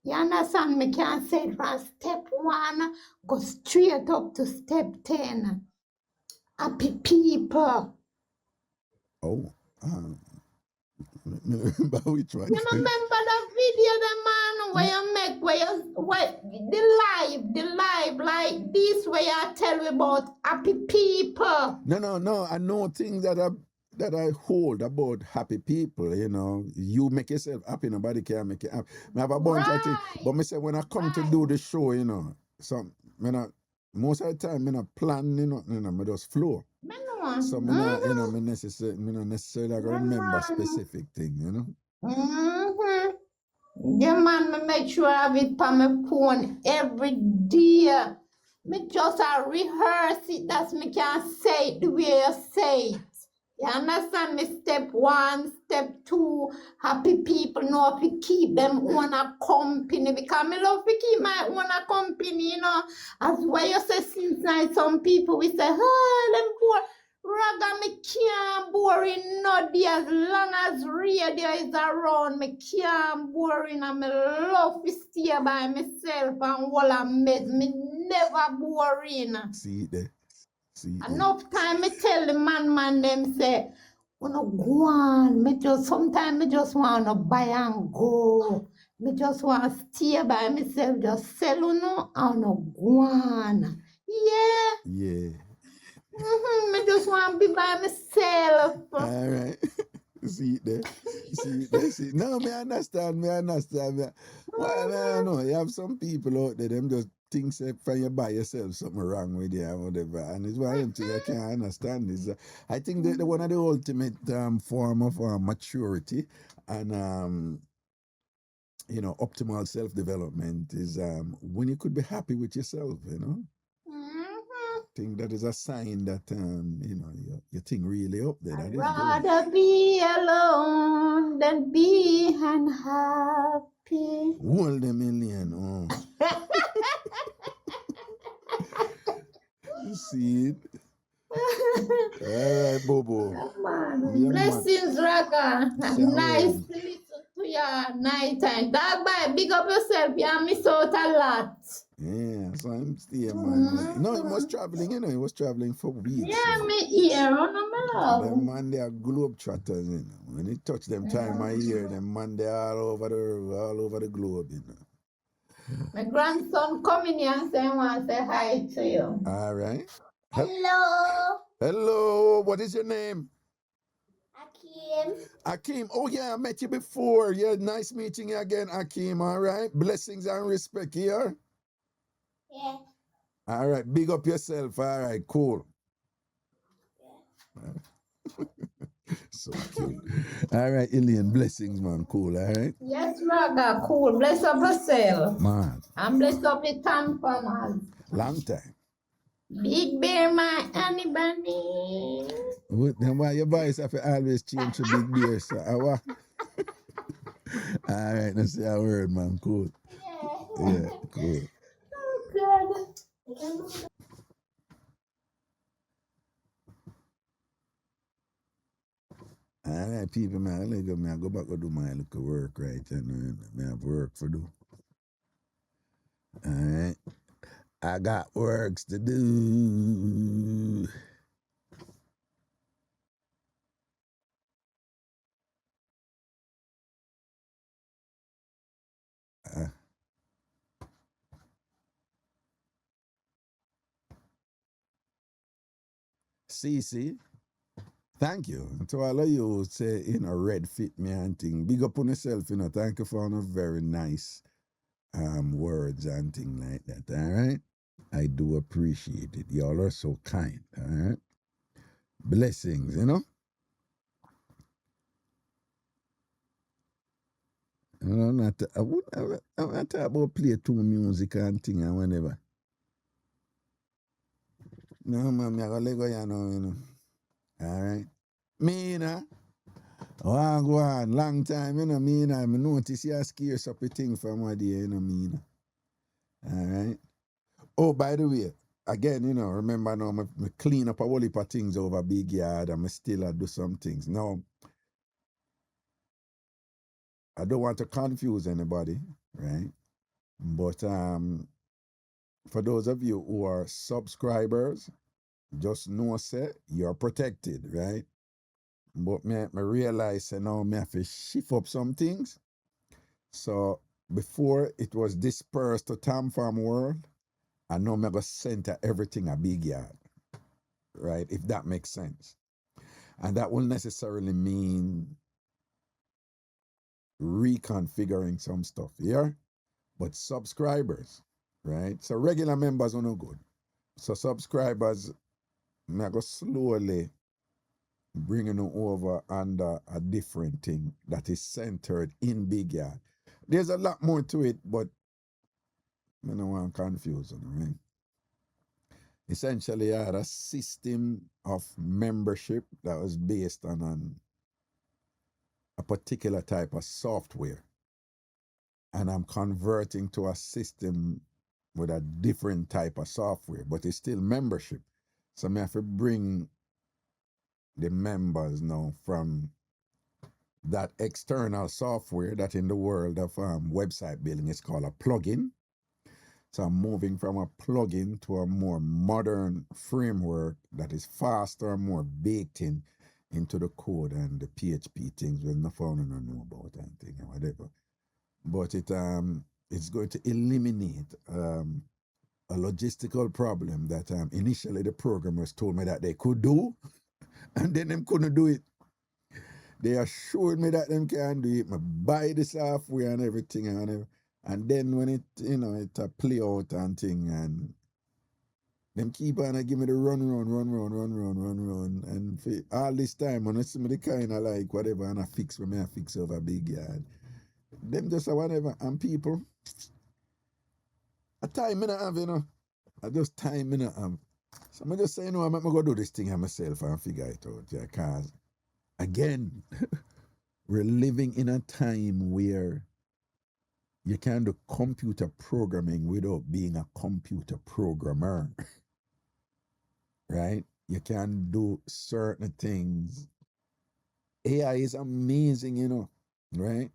You understand? Me can't say it from step 1, go straight up to step 10. Happy people. Oh, remember which one? You remember the video, the man, where you make, the live, like this, where you tell me about happy people. No. I know things that I hold about happy people, you know. You make yourself happy, nobody can make you happy. I have a bunch of things. But me say when I come to do the show, you know, most of the time I not plan, you know, I just flow. So me not, you know, me not necessarily remember specific thing, you know. Mm-hmm. Yeah, man, me make sure I have it on my phone every day. Me just rehearse it, that's me can say it the way you say it. You understand me? Step 1, step 2, happy people know if you keep them on a company, because me love to keep my own a company, you know. As well you say since night, some people we say, them poor. Raga, me can't boring no day as long as radio is around. Me can't boring and me love to stay by myself and all I made. Me never boring. See it there. Enough time me tell the man them say, no go on. Sometimes me just want to buy and go. Me just want to stay by myself, just sell and no go on. Yeah. Yeah. Me just want to be by myself. All right. See it there. See. No, me understand. Well, I know. You have some people out there, them just think say when you buy yourself something wrong with you or whatever. And it's why them thing I can't understand is I think that one of the ultimate form of maturity and you know, optimal self-development is when you could be happy with yourself, you know. I think that is a sign that you know, your thing really up there. That I'd is good. rather be alone than be unhappy. Hold a million. Oh. You see it? All right, Bobo. Yeah, Blessings, Raga. Sound Nice well. to listen to your night time. Dog boy, big up yourself. You miss out a lot. Yeah, so I'm still, man. No, he was traveling, you know, he was traveling for weeks. Yeah, me here on my love. Them man, they are globetrotters, you know. When he touch them time of year, them man, they all over the globe, you know. My grandson coming here and saying, want to say hi to you. All right. Hello. Hello, what is your name? Akim. Akim. Oh, yeah, I met you before. Yeah, nice meeting you again, Akim. All right. Blessings and respect here. Yeah. All right. Big up yourself. All right. Cool. So cute. All right, Ilian. Blessings, man. Cool. All right. Yes, Raga. Cool. Bless up yourself. Man. And bless up the TamFam. Long time. Big Bear, my honey bunny. Then why your voice have to always change to Big Bear, so all right, let's see a word, man. Cool. Yeah, cool. Oh, good. All right, people, man. I go back and do my little work, right? And I have work to do. All right. I got works to do. See. Thank you. And to all of you who say, you know, red fit me and thing. Big up on yourself, you know. Thank you for a very nice words and thing like that. All right. I do appreciate it. Y'all are so kind. All right. Blessings, you know. I'm not talk about play two music and thing and whenever. No, man, I gotta let go, you know. All right. Me, you know. Go on, long time, you know, me, you know. I notice you scarce up a thing from one day, you know, me, you know. All right. Oh, by the way, again, you know, remember now, I clean up a whole heap of things over big yard and I still do some things. Now, I don't want to confuse anybody, right? But for those of you who are subscribers, just know, say, you're protected, right? But me realize now me have to shift up some things. So before it was dispersed to TamFam world, I know me go center everything a big yard, right? If that makes sense. And that will necessarily mean reconfiguring some stuff here. But subscribers, right? So regular members are no good. So subscribers, me go slowly bringing them over under a different thing that is centered in Big Yard. There's a lot more to it, but I don't want to confuse them, right? Essentially, I had a system of membership that was based on a particular type of software. And I'm converting to a system with a different type of software, but it's still membership. So I have to bring the members now from that external software that in the world of website building is called a plugin. So I'm moving from a plugin to a more modern framework that is faster, more baked in into the code and the PHP things when the founder don't know about and thing or whatever. But it's going to eliminate a logistical problem that initially the programmers told me that they could do, and then them couldn't do it. They assured me that them can do it. I buy the software and everything, and then when it it play out and thing, and them keep on give me the run, and for all this time when I see me the kind of like whatever and I fix when I fix over Big Yard, them just a whatever, and people, a time I not have, I just time I not have. So I just say, I'm going to go do this thing myself and figure it out, yeah, because again, we're living in a time where you can do computer programming without being a computer programmer, right? You can do certain things. AI is amazing, right?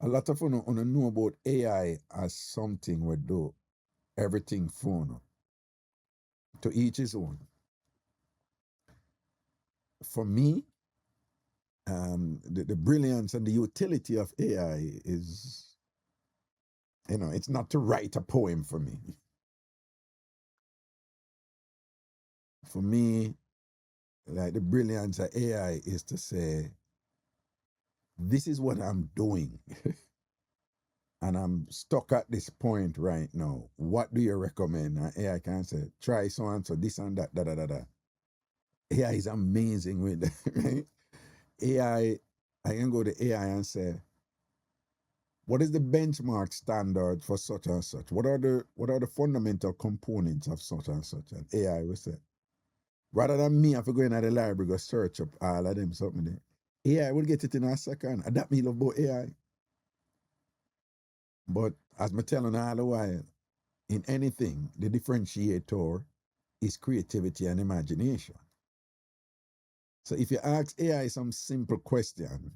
A lot of you know about AI as something we do everything phone. To each his own. For me, the brilliance and the utility of AI is, it's not to write a poem for me. For me, like the brilliance of AI is to say, this is what I'm doing. And I'm stuck at this point right now. What do you recommend? And AI can say, try so and so, this and that, da da da da. AI is amazing with that, right? AI, I can go to AI and say, what is the benchmark standard for such and such? What are the fundamental components of such and such? And AI will say, rather than me have to go in at the library, go search up all of them something there. AI will get it in a second. And that me love about AI. But as me telling all the while, in anything, the differentiator is creativity and imagination. So if you ask AI some simple question,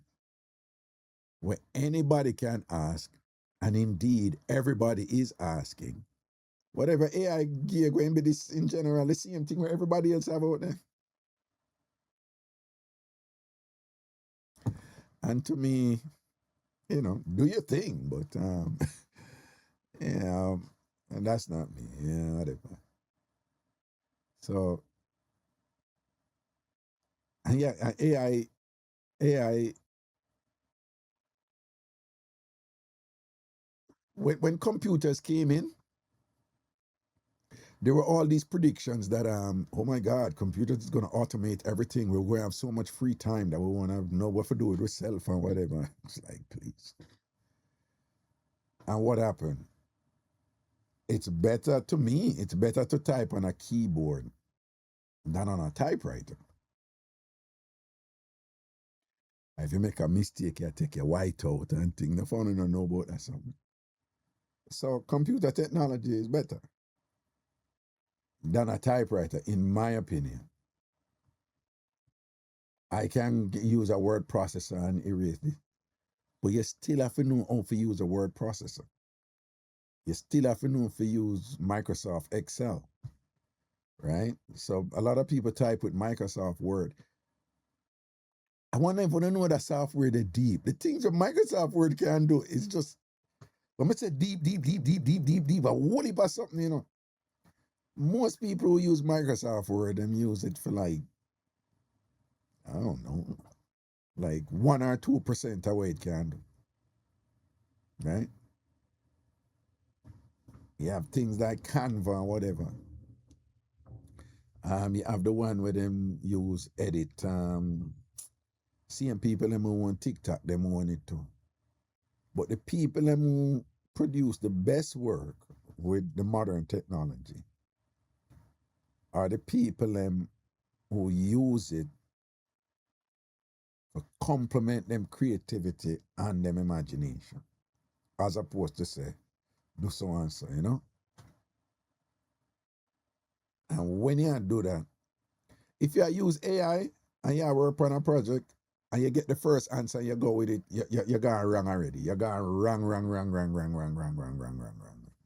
where anybody can ask, and indeed everybody is asking, whatever AI gear going to be this in general, the same thing where everybody else have out there. And to me, do your thing, but yeah, and that's not me. Yeah, whatever. So and yeah, AI. When computers came in, there were all these predictions that oh my God, computers is gonna automate everything. We're gonna have so much free time that we wanna know what to do with ourselves and whatever. It's like, please. And what happened? It's better to type on a keyboard than on a typewriter. If you make a mistake, you take your white out and thing. The phone don't know about that something. So computer technology is better than a typewriter, in my opinion. I can use a word processor and erase it, but you still have to know how to use a word processor. You still have to know how to use Microsoft Excel, right? So a lot of people type with Microsoft Word. I wonder if we don't know that software that deep. The things that Microsoft Word can do is just, when I say deep, a whole heap of something, you know. Most people who use Microsoft Word, them use it for like, I don't know, like 1 or 2% of what it can do. Right? You have things like Canva and whatever. You have the one where them use edit. Seeing people them who on TikTok, them want it too. But the people them who produce the best work with the modern technology are the people them who use it to complement them creativity and them imagination, as opposed to say, do so and so, you know? And when you do that, if you use AI and you work on a project and you get the first answer, you go with it, you're going wrong already. You're going wrong.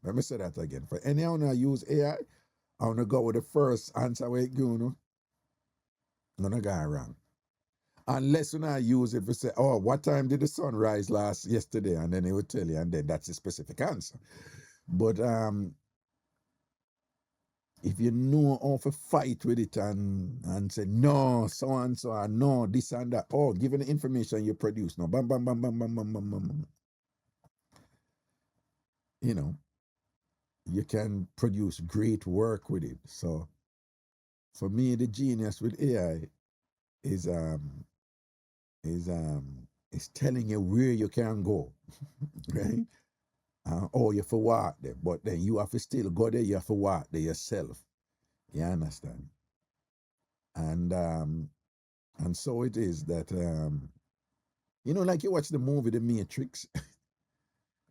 Let me say that again. For anyone who use AI, I want to go with the first answer where it go, no? I'm going to go wrong. Unless you not use it for say, oh, what time did the sun rise yesterday? And then it will tell you, and then that's a specific answer. But if you know how to fight with it and say, no, so and so, or no, this and that, oh, given the information you produce, no, bam, bam, bam, bam, bam, bam, bam, bam. You know, you can produce great work with it. So for me, the genius with AI is telling you where you can go, right? Oh, you have to walk there, but then you have to still go there, you have to walk there yourself. You understand? And so it is that you know, like you watch the movie The Matrix,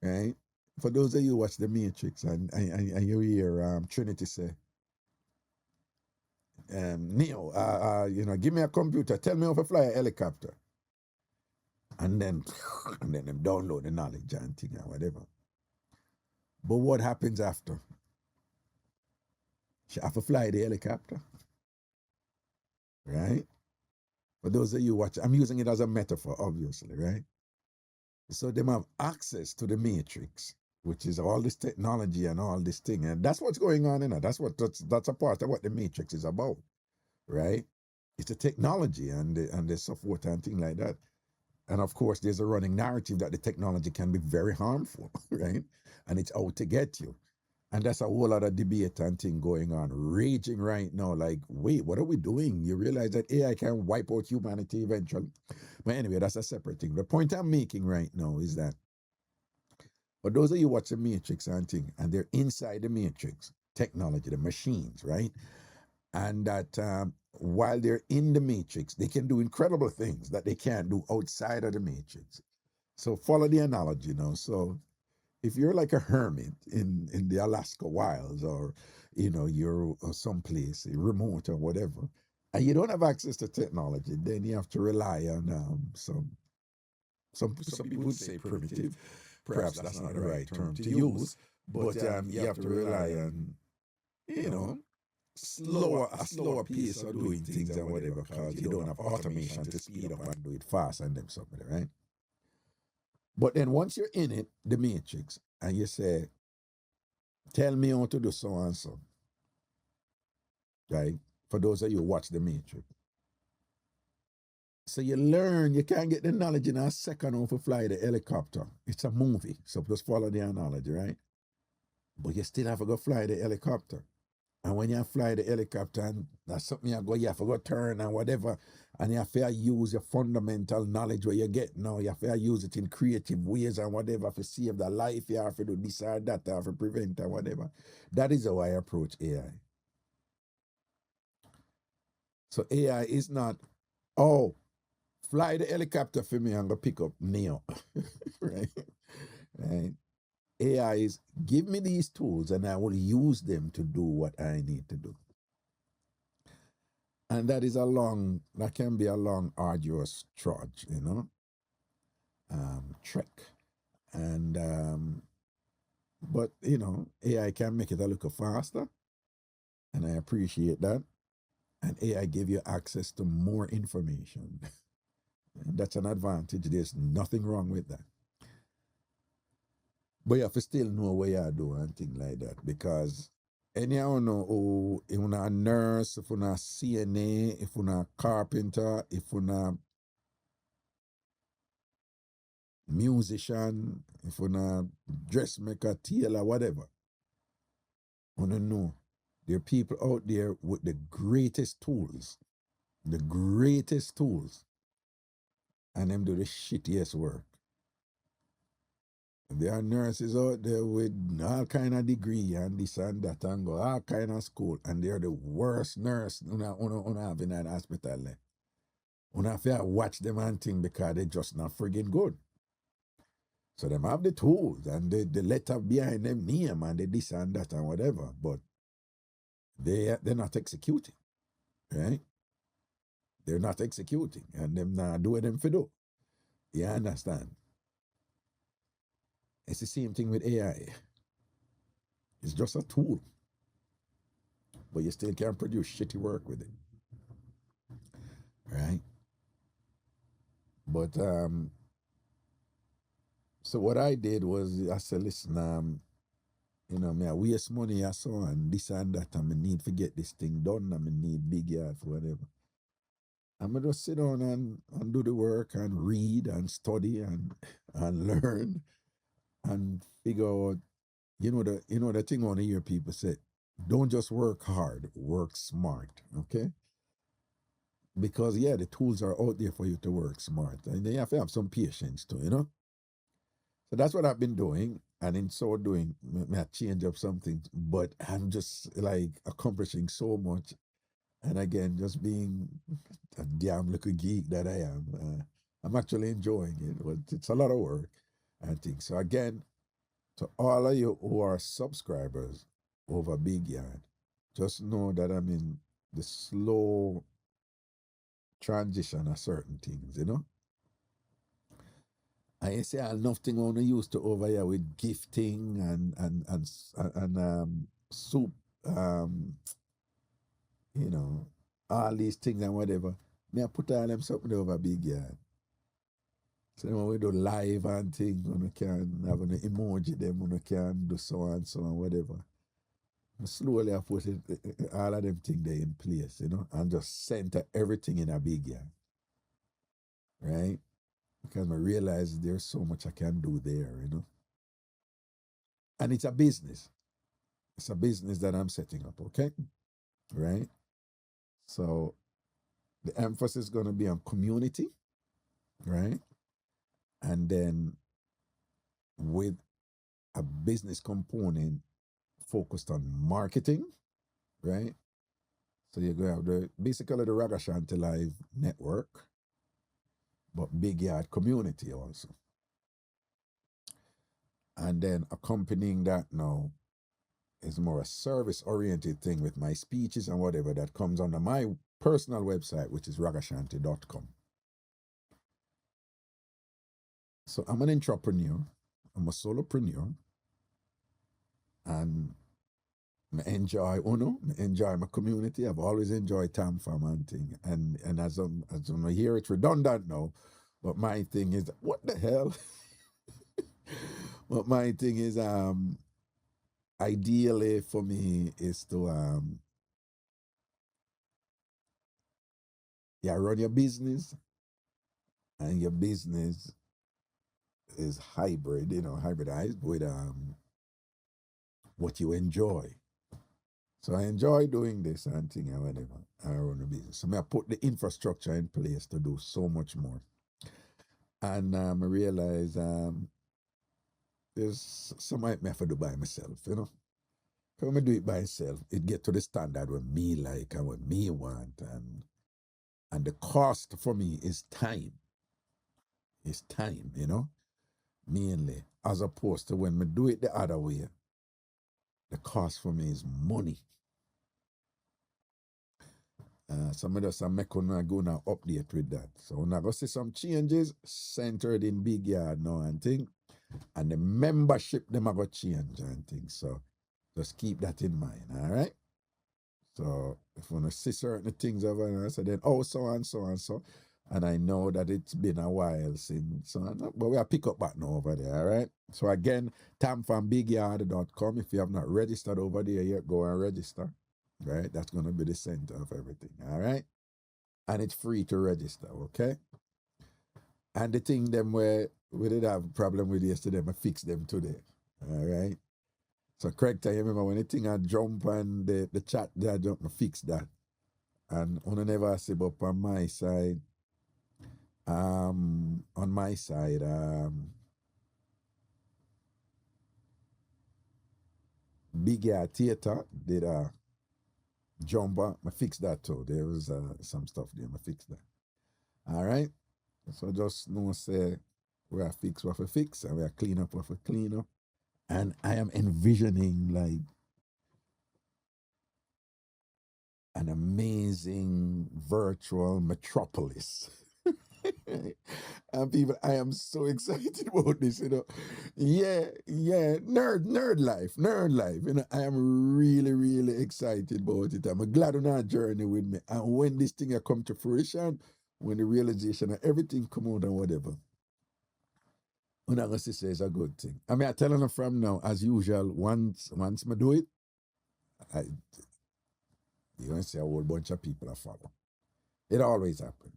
right? For those of you who watch The Matrix and you hear Trinity say, Neo, you know, give me a computer, tell me how to fly a helicopter. And then them download the knowledge and thing and whatever. But what happens after? She have to fly the helicopter, right? For those of you watch, I'm using it as a metaphor, obviously, right? So them have access to the matrix, which is all this technology and all this thing, and that's what's going on in it. That's a part of what the matrix is about, right? It's a technology and the so forth and thing like that. And of course, there's a running narrative that the technology can be very harmful, right? And it's out to get you. And that's a whole lot of debate and thing going on, raging right now. Like, wait, what are we doing? You realize that AI can wipe out humanity eventually. But anyway, that's a separate thing. The point I'm making right now is that for those of you watch the Matrix and thing, and they're inside the Matrix, technology, the machines, right? And that while they're in the Matrix, they can do incredible things that they can't do outside of the Matrix. So follow the analogy, you know. So if you're like a hermit in the Alaska wilds, or you know, you're someplace remote or whatever, and you don't have access to technology, then you have to rely on some people would say primitive. Perhaps that's not the right term to use, but you have to rely on, you know, a slower pace of doing things and whatever, because you don't have automation to speed up and do it fast and them something, right? But then once you're in it, the matrix, and you say, tell me how to do so and so, right? For those of you who watch the matrix. So you learn, you can't get the knowledge in a second how to fly the helicopter. It's a movie, so just follow the analogy, right? But you still have to go fly the helicopter. And when you fly the helicopter, and that's something you have to go turn and whatever, and you have to use your fundamental knowledge where you get now, you have to use it in creative ways and whatever to save the life, you have to do this or that, you have to prevent or whatever. That is how I approach AI. So AI is not, oh, fly the helicopter for me and go pick up Neo, right? Right? AI is, give me these tools and I will use them to do what I need to do. And that can be a long, arduous trudge, you know, trek. And, but, you know, AI can make it a little faster, and I appreciate that. And AI give you access to more information, And that's an advantage. There's nothing wrong with that. But you have to still know what you do and things like that. Because anyhow, know, oh, if you're a nurse, if you're a CNA, if you're a carpenter, if you're a musician, if you're a dressmaker, tailor, whatever, you know there are people out there with the greatest tools, and them do the shittiest work. There are nurses out there with all kind of degree and this and that and go all kind of school, and they're the worst nurse you have in that hospital. You have to watch them and thing because they're just not friggin' good. So them have the tools and the letter behind them name and the this and that and whatever, but they're not executing, right? They're not executing, and them not doing them for do. You understand? It's the same thing with AI. It's just a tool, but you still can produce shitty work with it, right? But so what I did was I said, listen, you know, me I waste money I saw and this and that, and I need to get this thing done, and I need big yard for whatever. I'm gonna just sit down and do the work and read and study and learn and figure out, you know the thing I want to hear people say, don't just work hard, work smart, okay? Because yeah, the tools are out there for you to work smart, and then you have to have some patience too, you know. So that's what I've been doing, and in so doing, I change up something, but I'm just like accomplishing so much, and again, just being a damn little geek that I am. I'm actually enjoying it, but it's a lot of work, I think. So again, to all of you who are subscribers over Big Yard, just know that I'm in the slow transition of certain things, you know. I say nothing I want to use to over here with gifting and soup, you know, all these things and whatever. Me I put all them something over Big Yard. So when we do live and things, when we can have an emoji them, when we can do so and whatever. Slowly I put all of them things there in place, you know, and just center everything in a Big Yard. Right? Because I realize there's so much I can do there, you know. And it's a business. It's a business that I'm setting up, okay? Right? So the emphasis is going to be on community, right? And then with a business component focused on marketing, right? So you're going to have basically the Ragashanti Live network, but Big Yard community also. And then accompanying that now is more a service-oriented thing with my speeches and whatever that comes under my personal website, which is ragashanti.com. So I'm an entrepreneur, I'm a solopreneur, and I enjoy my community. I've always enjoyed TamFam and thing. And as I'm here, it's redundant now, but my thing is, what the hell? But my thing is, ideally for me is to run your business, and your business is hybrid, you know, hybridized with what you enjoy. So I enjoy doing this and thing and whatever. I run a business. So I put the infrastructure in place to do so much more. And I realize there's some I have to do by myself, you know. When I do it by myself, it get to the standard what me like and what me want, and the cost for me is time. It's time, you know, mainly, as opposed to when we do it the other way, the cost for me is money. Some of us are making go now update with that. So we're going to see some changes centered in Big Yard now and thing. And the membership them are going to change and things. So just keep that in mind, all right? So if you want to see certain things over there, so then so and so, And I know that it's been a while since, but we'll pick up back now over there, all right? So again, TamFamBigYard.com. If you have not registered over there yet, go and register, right? That's going to be the center of everything, all right? And it's free to register, okay? And the thing them where we did have a problem with yesterday, I fix them today, all right? So Craig, you remember when the thing I jump and the chat there jump, I fix that. And on never see up on my side, Big Yard Theater did a jumper. I fixed that too. There was some stuff there. I fixed that. All right. So just know say we are fix what we fix and we are clean up what we clean up. And I am envisioning like an amazing virtual metropolis. And people, I am so excited about this, you know. Yeah, nerd life. You know, I am really, really excited about it. I'm glad on our journey with me. And when this thing come to fruition, when the realization of everything come out and whatever, I'm not gonna say it's a good thing. I mean, I tell them from now, as usual, once I do it, you're gonna see a whole bunch of people that follow. It always happens.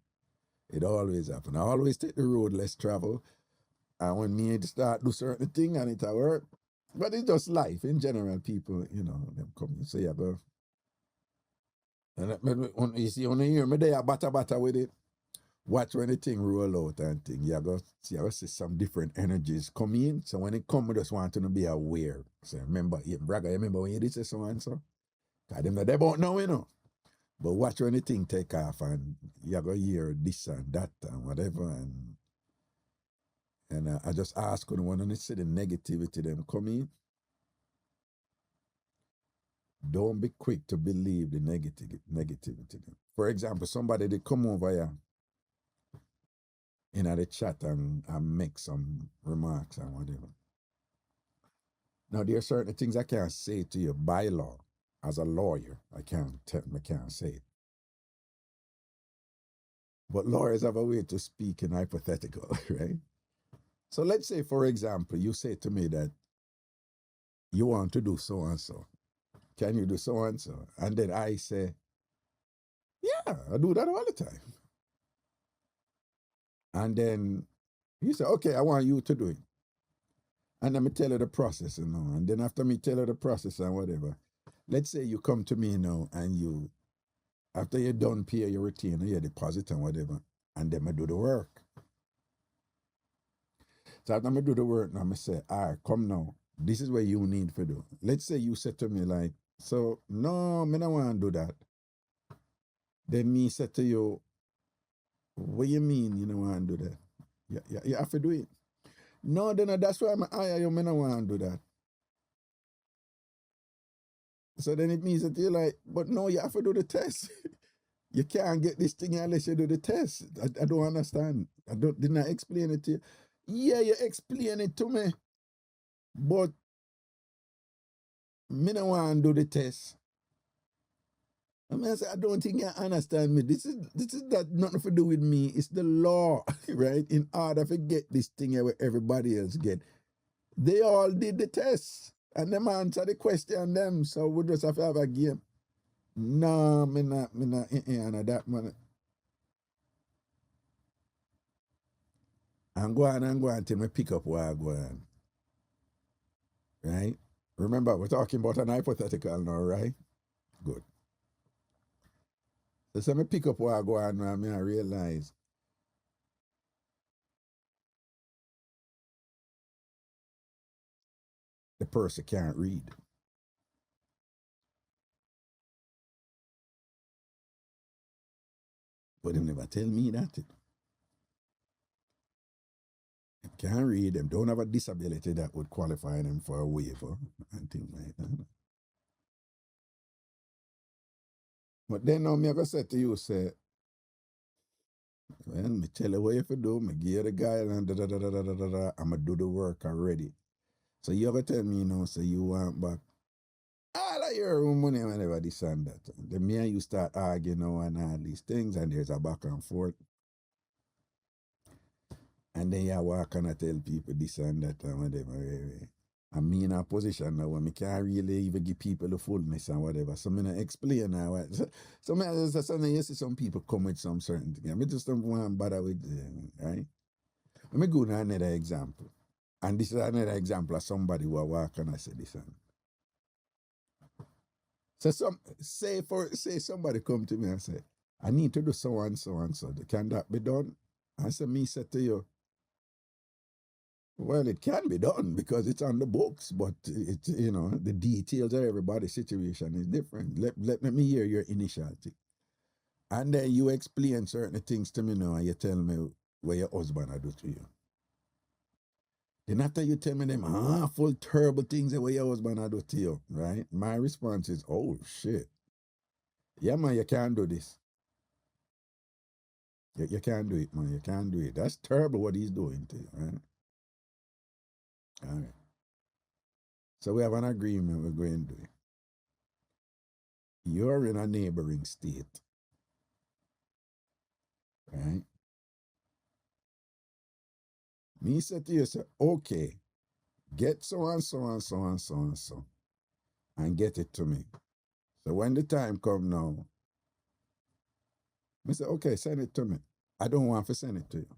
I always take the road less travel. And when me start do certain thing and it a work. But it's just life in general. People, you know, them come and say, yeah, go. And you see, when you hear me there, batter with it. Watch when the thing roll out and thing. You go see some different energies come in. So when it come, we just want to be aware. So remember, Braga, remember when you did say so and so? Because them they don't know, you know. But watch when the thing take off and you go hear this and that and whatever. And I just ask when I see the negativity them come in, don't be quick to believe the negativity. For example, somebody they come over here in the chat and make some remarks and whatever. Now there are certain things I can't say to you by law. As a lawyer, I can't say it. But lawyers have a way to speak in hypothetical, right? So let's say, for example, you say to me that you want to do so and so. Can you do so and so? And then I say, yeah, I do that all the time. And then you say, okay, I want you to do it. And then me tell you the process, you know. And then after me tell you the process and whatever, let's say you come to me now and you, after you're done pay your retainer, your deposit and whatever, and then I do the work. So after I do the work, now I say, all right, come now. This is what you need to do. Let's say you said to me like, so, no, I don't want to do that. Then me said to you, what you mean you don't want to do that? You have to do it. No, then that's why I'm hire you, I don't want to do that. So then it means that you're like, but no, you have to do the test. You can't get this thing unless you do the test. I don't understand. Didn't I explain it to you? Yeah, you explain it to me. But me don't want to do the test. I mean, I say, I don't think you understand me. This is that nothing to do with me. It's the law, right? In order to get this thing where everybody else get. They all did the test. And them answer the question them. So we just have to have a game. No, me not that man. I'm going till me pick up where I go on. Right? Remember, we're talking about an hypothetical now, right? Good. So me pick up where I go on and I realize the person can't read. But them never tell me that. Them can't read, them don't have a disability that would qualify them for a waiver and things like that. But then now me ever say to you, say, well, me tell you what you have to do, me give you the guideline, I'ma do the work already. So you ever tell me, you know, say you want back all of your own money whenever this and that. Then me and you start arguing now and all these things and there's a back and forth. And then you walk and I tell people this and that and whatever. I'm in a position now where I can't really even give people the fullness and whatever. So I'm going to explain now. So you see some people come with some certain thing. I just don't want to bother with them, right? Let me go to another example. And this is another example of somebody who I walk and I say this. So say somebody come to me and say, I need to do so and so and so. Can that be done? I say, me say to you, well, it can be done because it's on the books, but it's, you know, the details of everybody's situation is different. Let me hear your initial thing. And then you explain certain things to me now and you tell me what your husband I do to you. Then after you tell me them awful, terrible things that what your husband I do to you, right? My response is, oh, shit. Yeah, man, you can't do this. You can't do it, man. You can't do it. That's terrible what he's doing to you, right? All right. So we have an agreement we're going to do. You're in a neighboring state, right? Me said to you, say, okay, get so and so and so and so and so, and get it to me. So when the time come now, I say, okay, send it to me. I don't want to send it to you.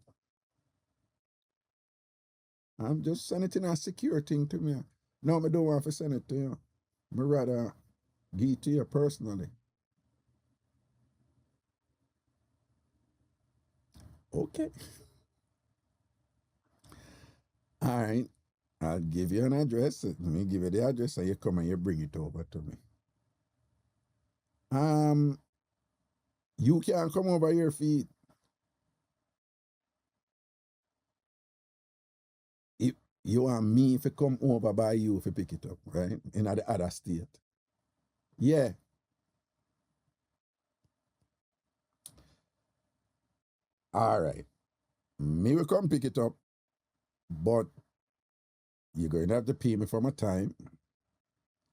I'm just sending it in a secure thing to me. No, I don't want to send it to you. I rather give it to you personally. Okay. All right. I'll give you an address. Let me give you the address and you come and you bring it over to me. You can't come over your feet. If you want me to come over by you to pick it up, right? In the other state. Yeah. All right. Me will come pick it up, but you're going to have to pay me for my time,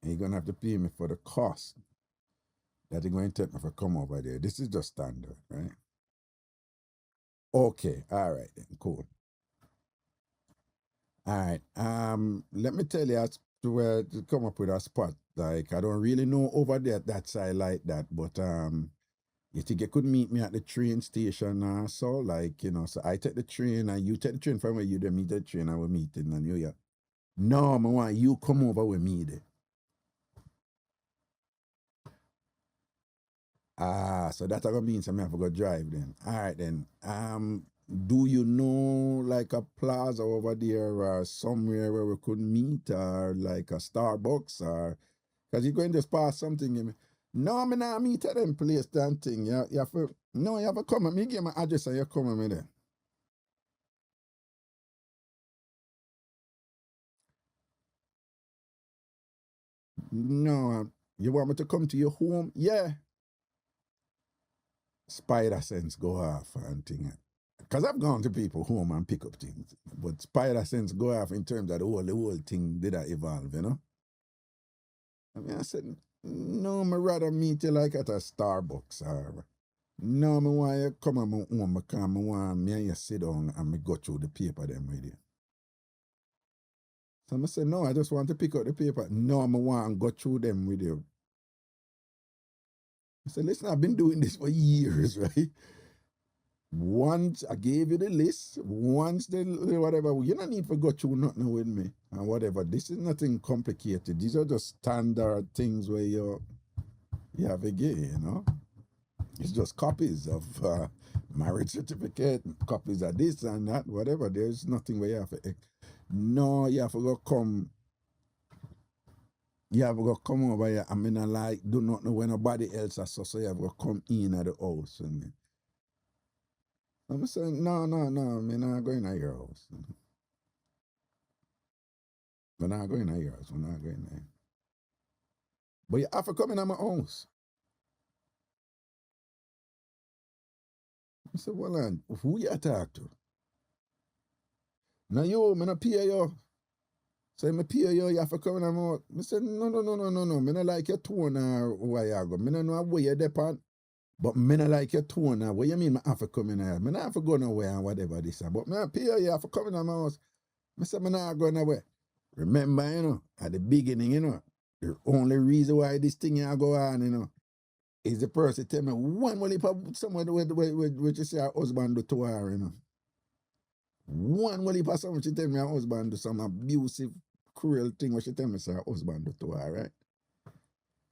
and you're going to have to pay me for the cost that you're going to take me for come over there. This is just standard, right? Okay. All right then. Cool. All right. Let me tell you to where to come up with a spot. Like I don't really know over there at that side like that, but you think you could meet me at the train station so like, you know, so I take the train and you take the train from where you then meet the train and we're meeting and you no, I want you come over with me there. So that's gonna mean some have to go drive then. All right then. Do you know like a plaza over there or somewhere where we could meet or like a Starbucks or because you're going to just pass something in me? No, I'm not meet at them place that thing. You have to come and me give my address and you come with me there. No, you want me to come to your home? Yeah. Spider sense go off and thing. Because I've gone to people home and pick up things. But spider sense go off in terms of the whole thing did I evolve, you know? I mean, I said, no, I rather meet you like at a Starbucks or no, I want you come on my home because I want me and you sit down and me go through the paper them with you. So I said, no, I just want to pick up the paper. No, I want to go through them with you. I said, listen, I've been doing this for years, right? Once I gave you the list, once the whatever, you don't need to go through nothing with me and whatever. This is nothing complicated. These are just standard things where you have a get, you know? It's just copies of marriage certificate, copies of this and that, whatever. There's nothing where you have to. No, you have to go come. You have to go come over here. I mean, I like do not know when nobody else has so you have to come in at the house. And I'm saying, no, I'm not going to your house. We're not going to your house. We're not going there. But you have to come in at my house. I said, well, and who you talk to? Now you, I'm not pay you. So I pay you have to come in at my house. I said, no. I don't like your tone or where you go. I don't know where you're depend. But me not like your tone now. What you mean I have to come in here? Me not have to go nowhere and whatever this and but me pay you have to come in my house. I say me not go nowhere. Remember, at the beginning, the only reason why this thing here go on, is the person tell me one will if someone which you say her husband do to her, One will if someone she tell me her husband do some abusive, cruel thing what she tell me say her husband do to her, right?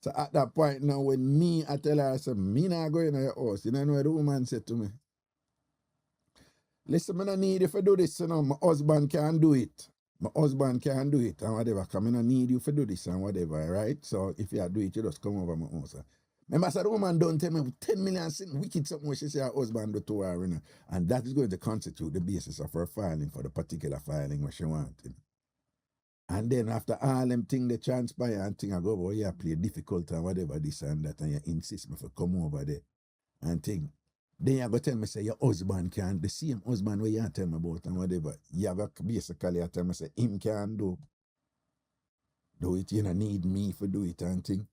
So at that point now, when I tell her, I say, me not go in your house, you know what the woman said to me? Listen, I don't need you to do this, my husband can do it. My husband can do it and whatever. Come in, I need you to do this and whatever, right? So if you do it, you just come over my house. Remember, I said, the woman don't tell me 10 million wicked something what she say her husband do to her, and that is going to constitute the basis of her filing for the particular filing what she wanted. And then after all them things they transpire and thing I go, oh yeah, play difficult and whatever, this and that, and you insist me for come over there and thing. Then you go tell me say your husband can, the same husband where you tell me about and whatever, you go basically tell me say him can do it, you don't need me for do it and thing.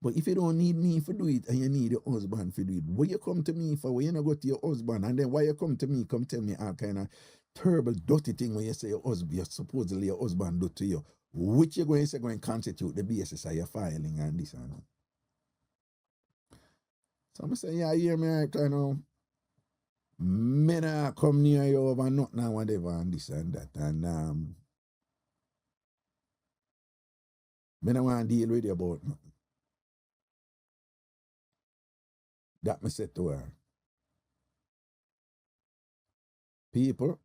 But if you don't need me for do it and you need your husband for do it, what you come to me for? Why you not go to your husband? And then why you come to me, come tell me all kind of terrible, dirty thing when you say your husband, supposedly your husband do to you, which you're going to say going to constitute the basis of your filing and this and that. So I'm saying, yeah, hear me right now. Me nah come near you over nothing and whatever and this and that. And me not want to deal with you about nothing. That me said to her. People,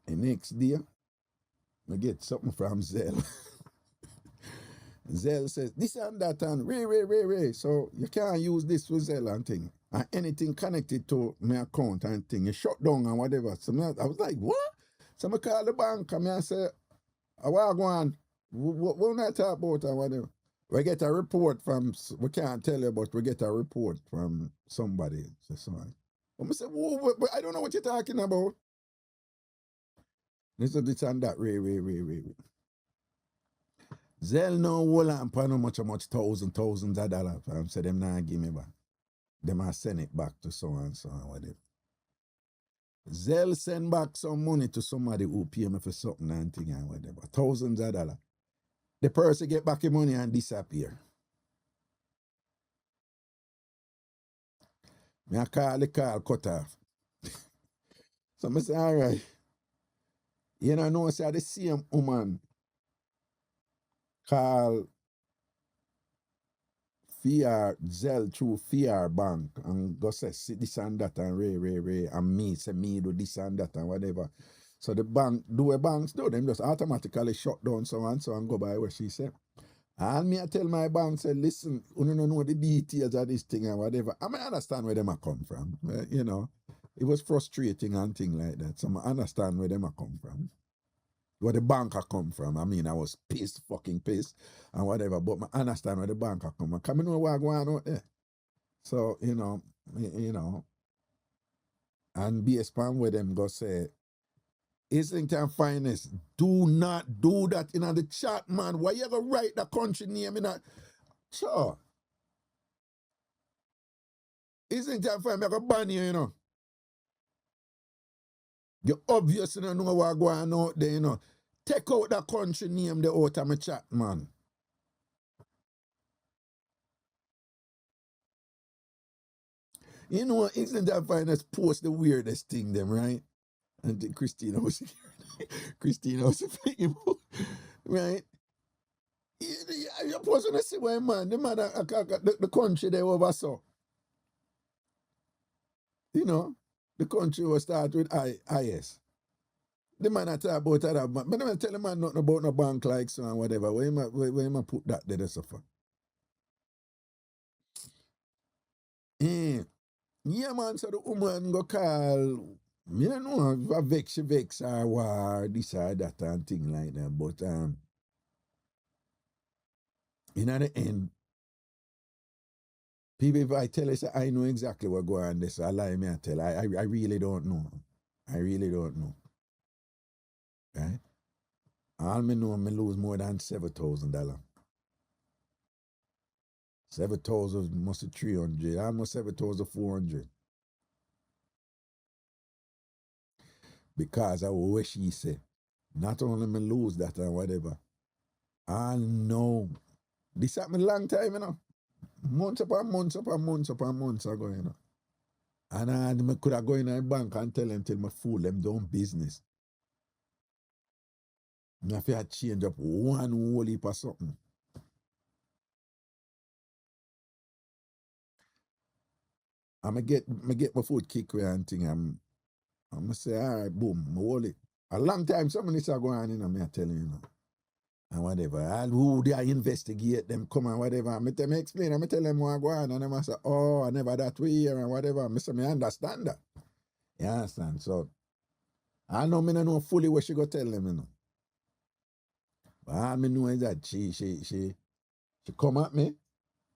the next day, I get something from Zell. Zell says, this and that and Ray. So you can't use this with Zell and thing. And anything connected to my account and thing, you shut down and whatever. So I was like, what? So I call the bank and I say, I want to go on. What I talk about and whatever. We get a report from, we can't tell you, but we get a report from somebody. So I say, whoa, I don't know what you're talking about. This and that, Ray. Zell no hold on for no much thousands of dollars. So them not give me back. Them I send it back to so and whatever. Zell send back some money to somebody who pay me for something and thing and whatever. Thousands of dollars. The person get back the money and disappear. Me I call the call cut off. So I say, all right. You know, say the same woman call Fear Zell through Fear Bank and go say this and that and Ray and me say me do this and that and whatever. So the bank do a banks do them just automatically shut down so and go by what she said. And me I tell my bank say listen, you don't know the details of this thing and whatever. I may understand where them are come from. It was frustrating and thing like that. So I understand where them are come from. Where the bank come from. I mean, I was fucking pissed, and whatever, but I understand where the bank come from. Come in where I go on out there. So, and be expand where them go say, Islington Finest, do not do that in the chat, man. Why you gonna write the country name in that? Sure. Islington Finest, I gonna ban you, You obviously don't know what going on out there, Take out the country name the out of my chat, man. Isn't that Finest post the weirdest thing, them, right? And Christina was speaking, right? You're supposed to see why, man, the man, the country they oversaw. The country will start with IS. The man I talk about that, but I don't tell the man nothing about no bank like so and whatever. Where you put that there to suffer? Yeah, man, so the woman go call, me don't know if I vex or war, this or that and thing like that, but in the end, people, if I tell you, say, I know exactly what go on this, I lie me and tell, I really don't know. I really don't know. Right? All me know, me lose more than $7,000. 7,000 must be 300, almost 7,400. Because I wish she said, not only me lose that and whatever. I know this happened a long time, you know. Months upon months upon months upon months ago, you know. And I could have go in a bank and tell them till my fool them doing business. I feel I change up one whole heap of something. I get my food kick away and thing. I'm gonna say, all right, boom, my wallet. A long time somebody is going on, you know, me I tell you know. And whatever. And who they investigate them, come and whatever. I tell me explain, I tell them what go on, and them say, oh, I never that way here and whatever. I say, me understand that. You understand? So I know me don't know fully what she go tell them, you know. But all me know is that she come at me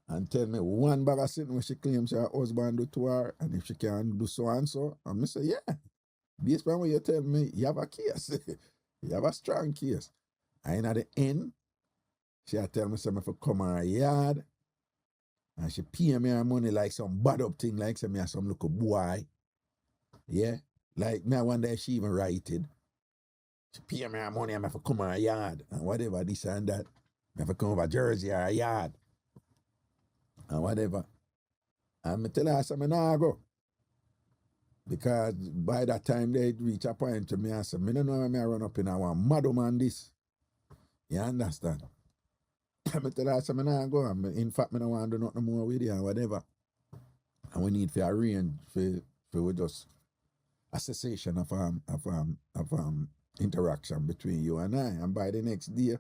and tell me one bag of something when she claims her husband do to her, and if she can do so and so. And I say, yeah. Based on what you tell me, you have a case. You have a strong case. And at the end, she tell me something for come her yard, and she pay me her money like some bad up thing, like some little boy. Yeah. Like me, I wonder if she even write it. She pay me her money, I have to come her yard, and whatever, this and that. I have to come over Jersey or yard. And whatever. And I tell her, I say, I nah go. Because by that time they reach a point to me, I said, I don't know when I run up in our madam on this. You understand? I tell her, I said, I nah go. In fact, I don't want to do nothing more with you or whatever. And we need to arrange for just a cessation of interaction between you and I. And by the next day,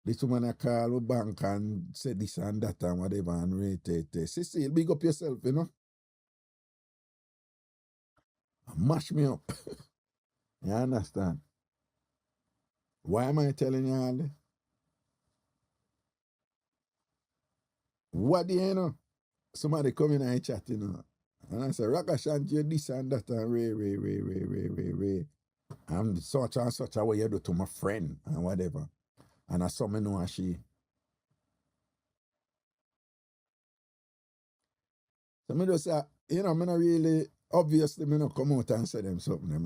this woman I call the bank and say this and that and whatever and rate it. Cecile, big up yourself, you know. Mash me up. You understand? Why am I telling you all this? What do you know? Somebody come in and chat, you know. And I say, Ragashanti, you this and that and Ray. I'm such and such a way you do to my friend and whatever. And I saw me know she. So me just say, you know, me not really, obviously me not come out and say them something.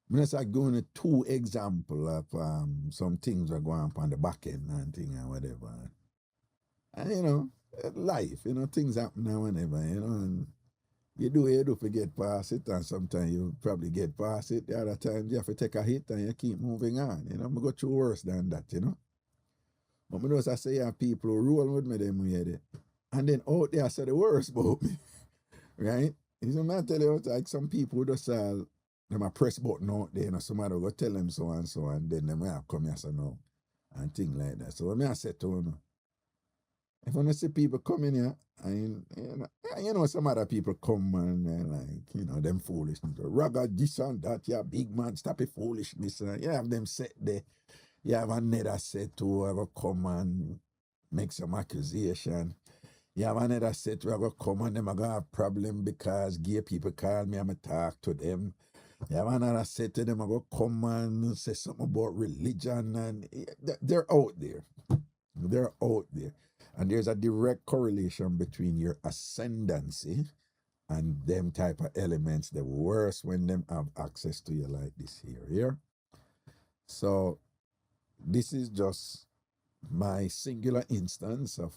Me just give you two examples of some things that go on the back end and thing and whatever. And you know, life, you know, things happen now whenever, you know, and you do to get past it, and sometimes you probably get past it. The other times you have to take a hit and you keep moving on. You know, I go through worse than that, you know. But I just say people who roll with me them way there. And then out there I say the worst about me. Right? You know, I tell you, like some people just them a press button out there, you know, somebody will go tell them so, and then they might come here and say no, and things like that. So I say to you, if I see people come in here, and you know, some other people come and like, you know, them foolishness. Ragga this and that, yeah, big man, stop it foolishness. You have them set there. You have another set to ever come and make some accusation. You have another set who are going to come and them are going to have problem because gay people call me and I talk to them. You have another set to them are going to come and say something about religion, and they're out there. They're out there. And there's a direct correlation between your ascendancy and them type of elements. The worse when them have access to you like this here. So this is just my singular instance of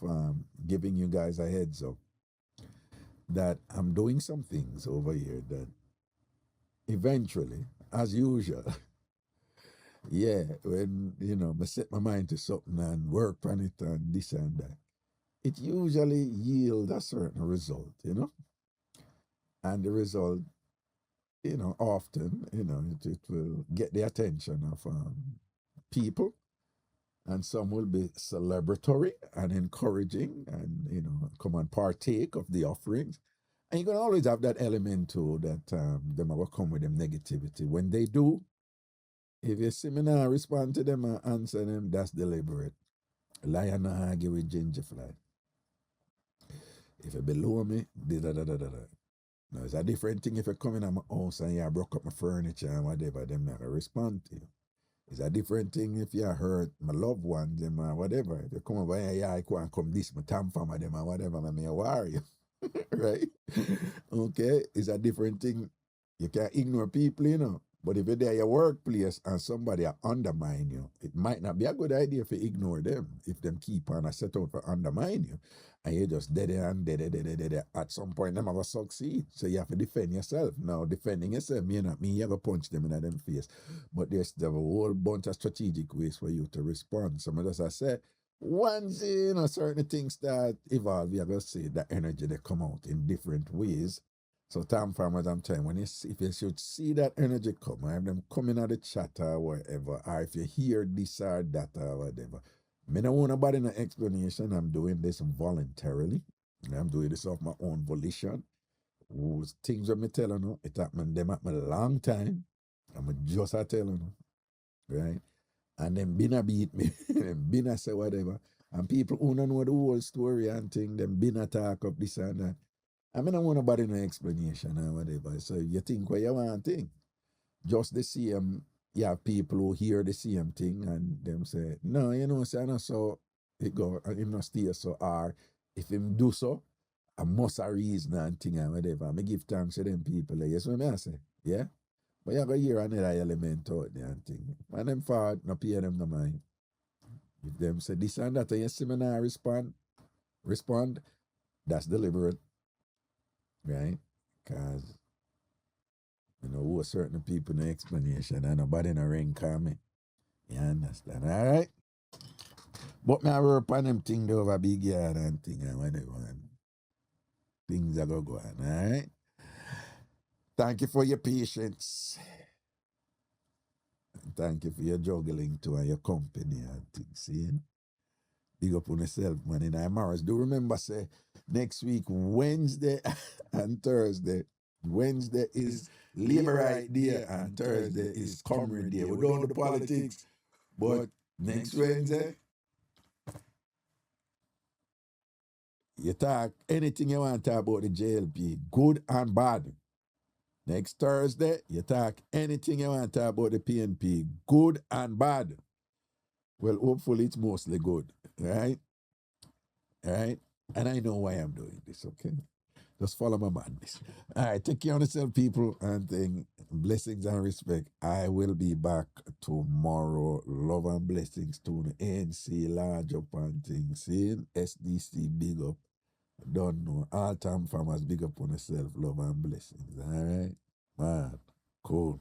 giving you guys a heads up that I'm doing some things over here that eventually, as usual, yeah, when, you know, I set my mind to something and work on it and this and that, it usually yields a certain result, you know? And the result, you know, often, you know, it will get the attention of people, and some will be celebratory and encouraging and, you know, come and partake of the offerings. And you can always have that element too that them will come with them negativity. When they do, if you see me now respond to them and answer them, that's deliberate. Lion not argue with ginger fly. If you below me, da. Now, it's a different thing if you come in at my house and you broke up my furniture and whatever, them not gonna respond to you. It's a different thing if you hurt my loved ones them or whatever. If you come over here, yeah, I come this, my TamFam of them or whatever, I may worry you. Right? Okay? It's a different thing. You can't ignore people, you know. But if you're there at your workplace and somebody undermine you, it might not be a good idea if you ignore them. If them keep on a set out for undermine you, and you just dead and dead. At some point, them have to succeed. So you have to defend yourself. Now, defending yourself may not mean you have to punch them in them face. But there's a whole bunch of strategic ways for you to respond. Some of us, I said, once you know certain things start evolve, you have to see the energy they come out in different ways. So TamFam, as I'm telling you, when you see, if you should see that energy come, I have them coming out the chat or whatever, or if you hear this or that or whatever, I don't want nobody no explanation. I'm doing this voluntarily. I'm doing this off my own volition. Those things that me telling you, it happened them at me a long time. I'm just a telling you, right? And them been a beat me, them been a say whatever. And people who don't know the whole story and thing, them been a talk up this and that. I mean, I want nobody no explanation or whatever. So you think what you want thing. Just the same, you have people who hear the same thing and them say, no, you know, say, no, so it go, and him not stay so, or if him do so, I must a reason and thing and whatever. I give thanks to them people. Yes, what I say, yeah? But you go hear another element out there and thing. And them forward, no pay them no mind. If them say this and that, and your seminar respond, that's deliberate. Right? Because, you know, who are certain people no explanation and nobody no ring call me. You understand? All right? But me I work on them thing over big yard and thing and whatever. And things are going to go on. All right? Thank you for your patience. And thank you for your juggling too and your company and things. See? Big up on yourself, man. In Mars. Do remember, say, next week, Wednesday and Thursday. Wednesday is Labor Right Day and Thursday is Comrade Day. We don't know the politics, but next Wednesday, you talk anything you want to talk about the JLP, good and bad. Next Thursday, you talk anything you want to talk about the PNP, good and bad. Well, hopefully it's mostly good, right? Right? And I know why I'm doing this, okay? Just follow my madness. All right, take care of yourself, people, and blessings and respect. I will be back tomorrow. Love and blessings to the ANC, large up and things. See, SDC, big up. Don't know. All TamFamers, big up on yourself. Love and blessings. All right? Man, cool.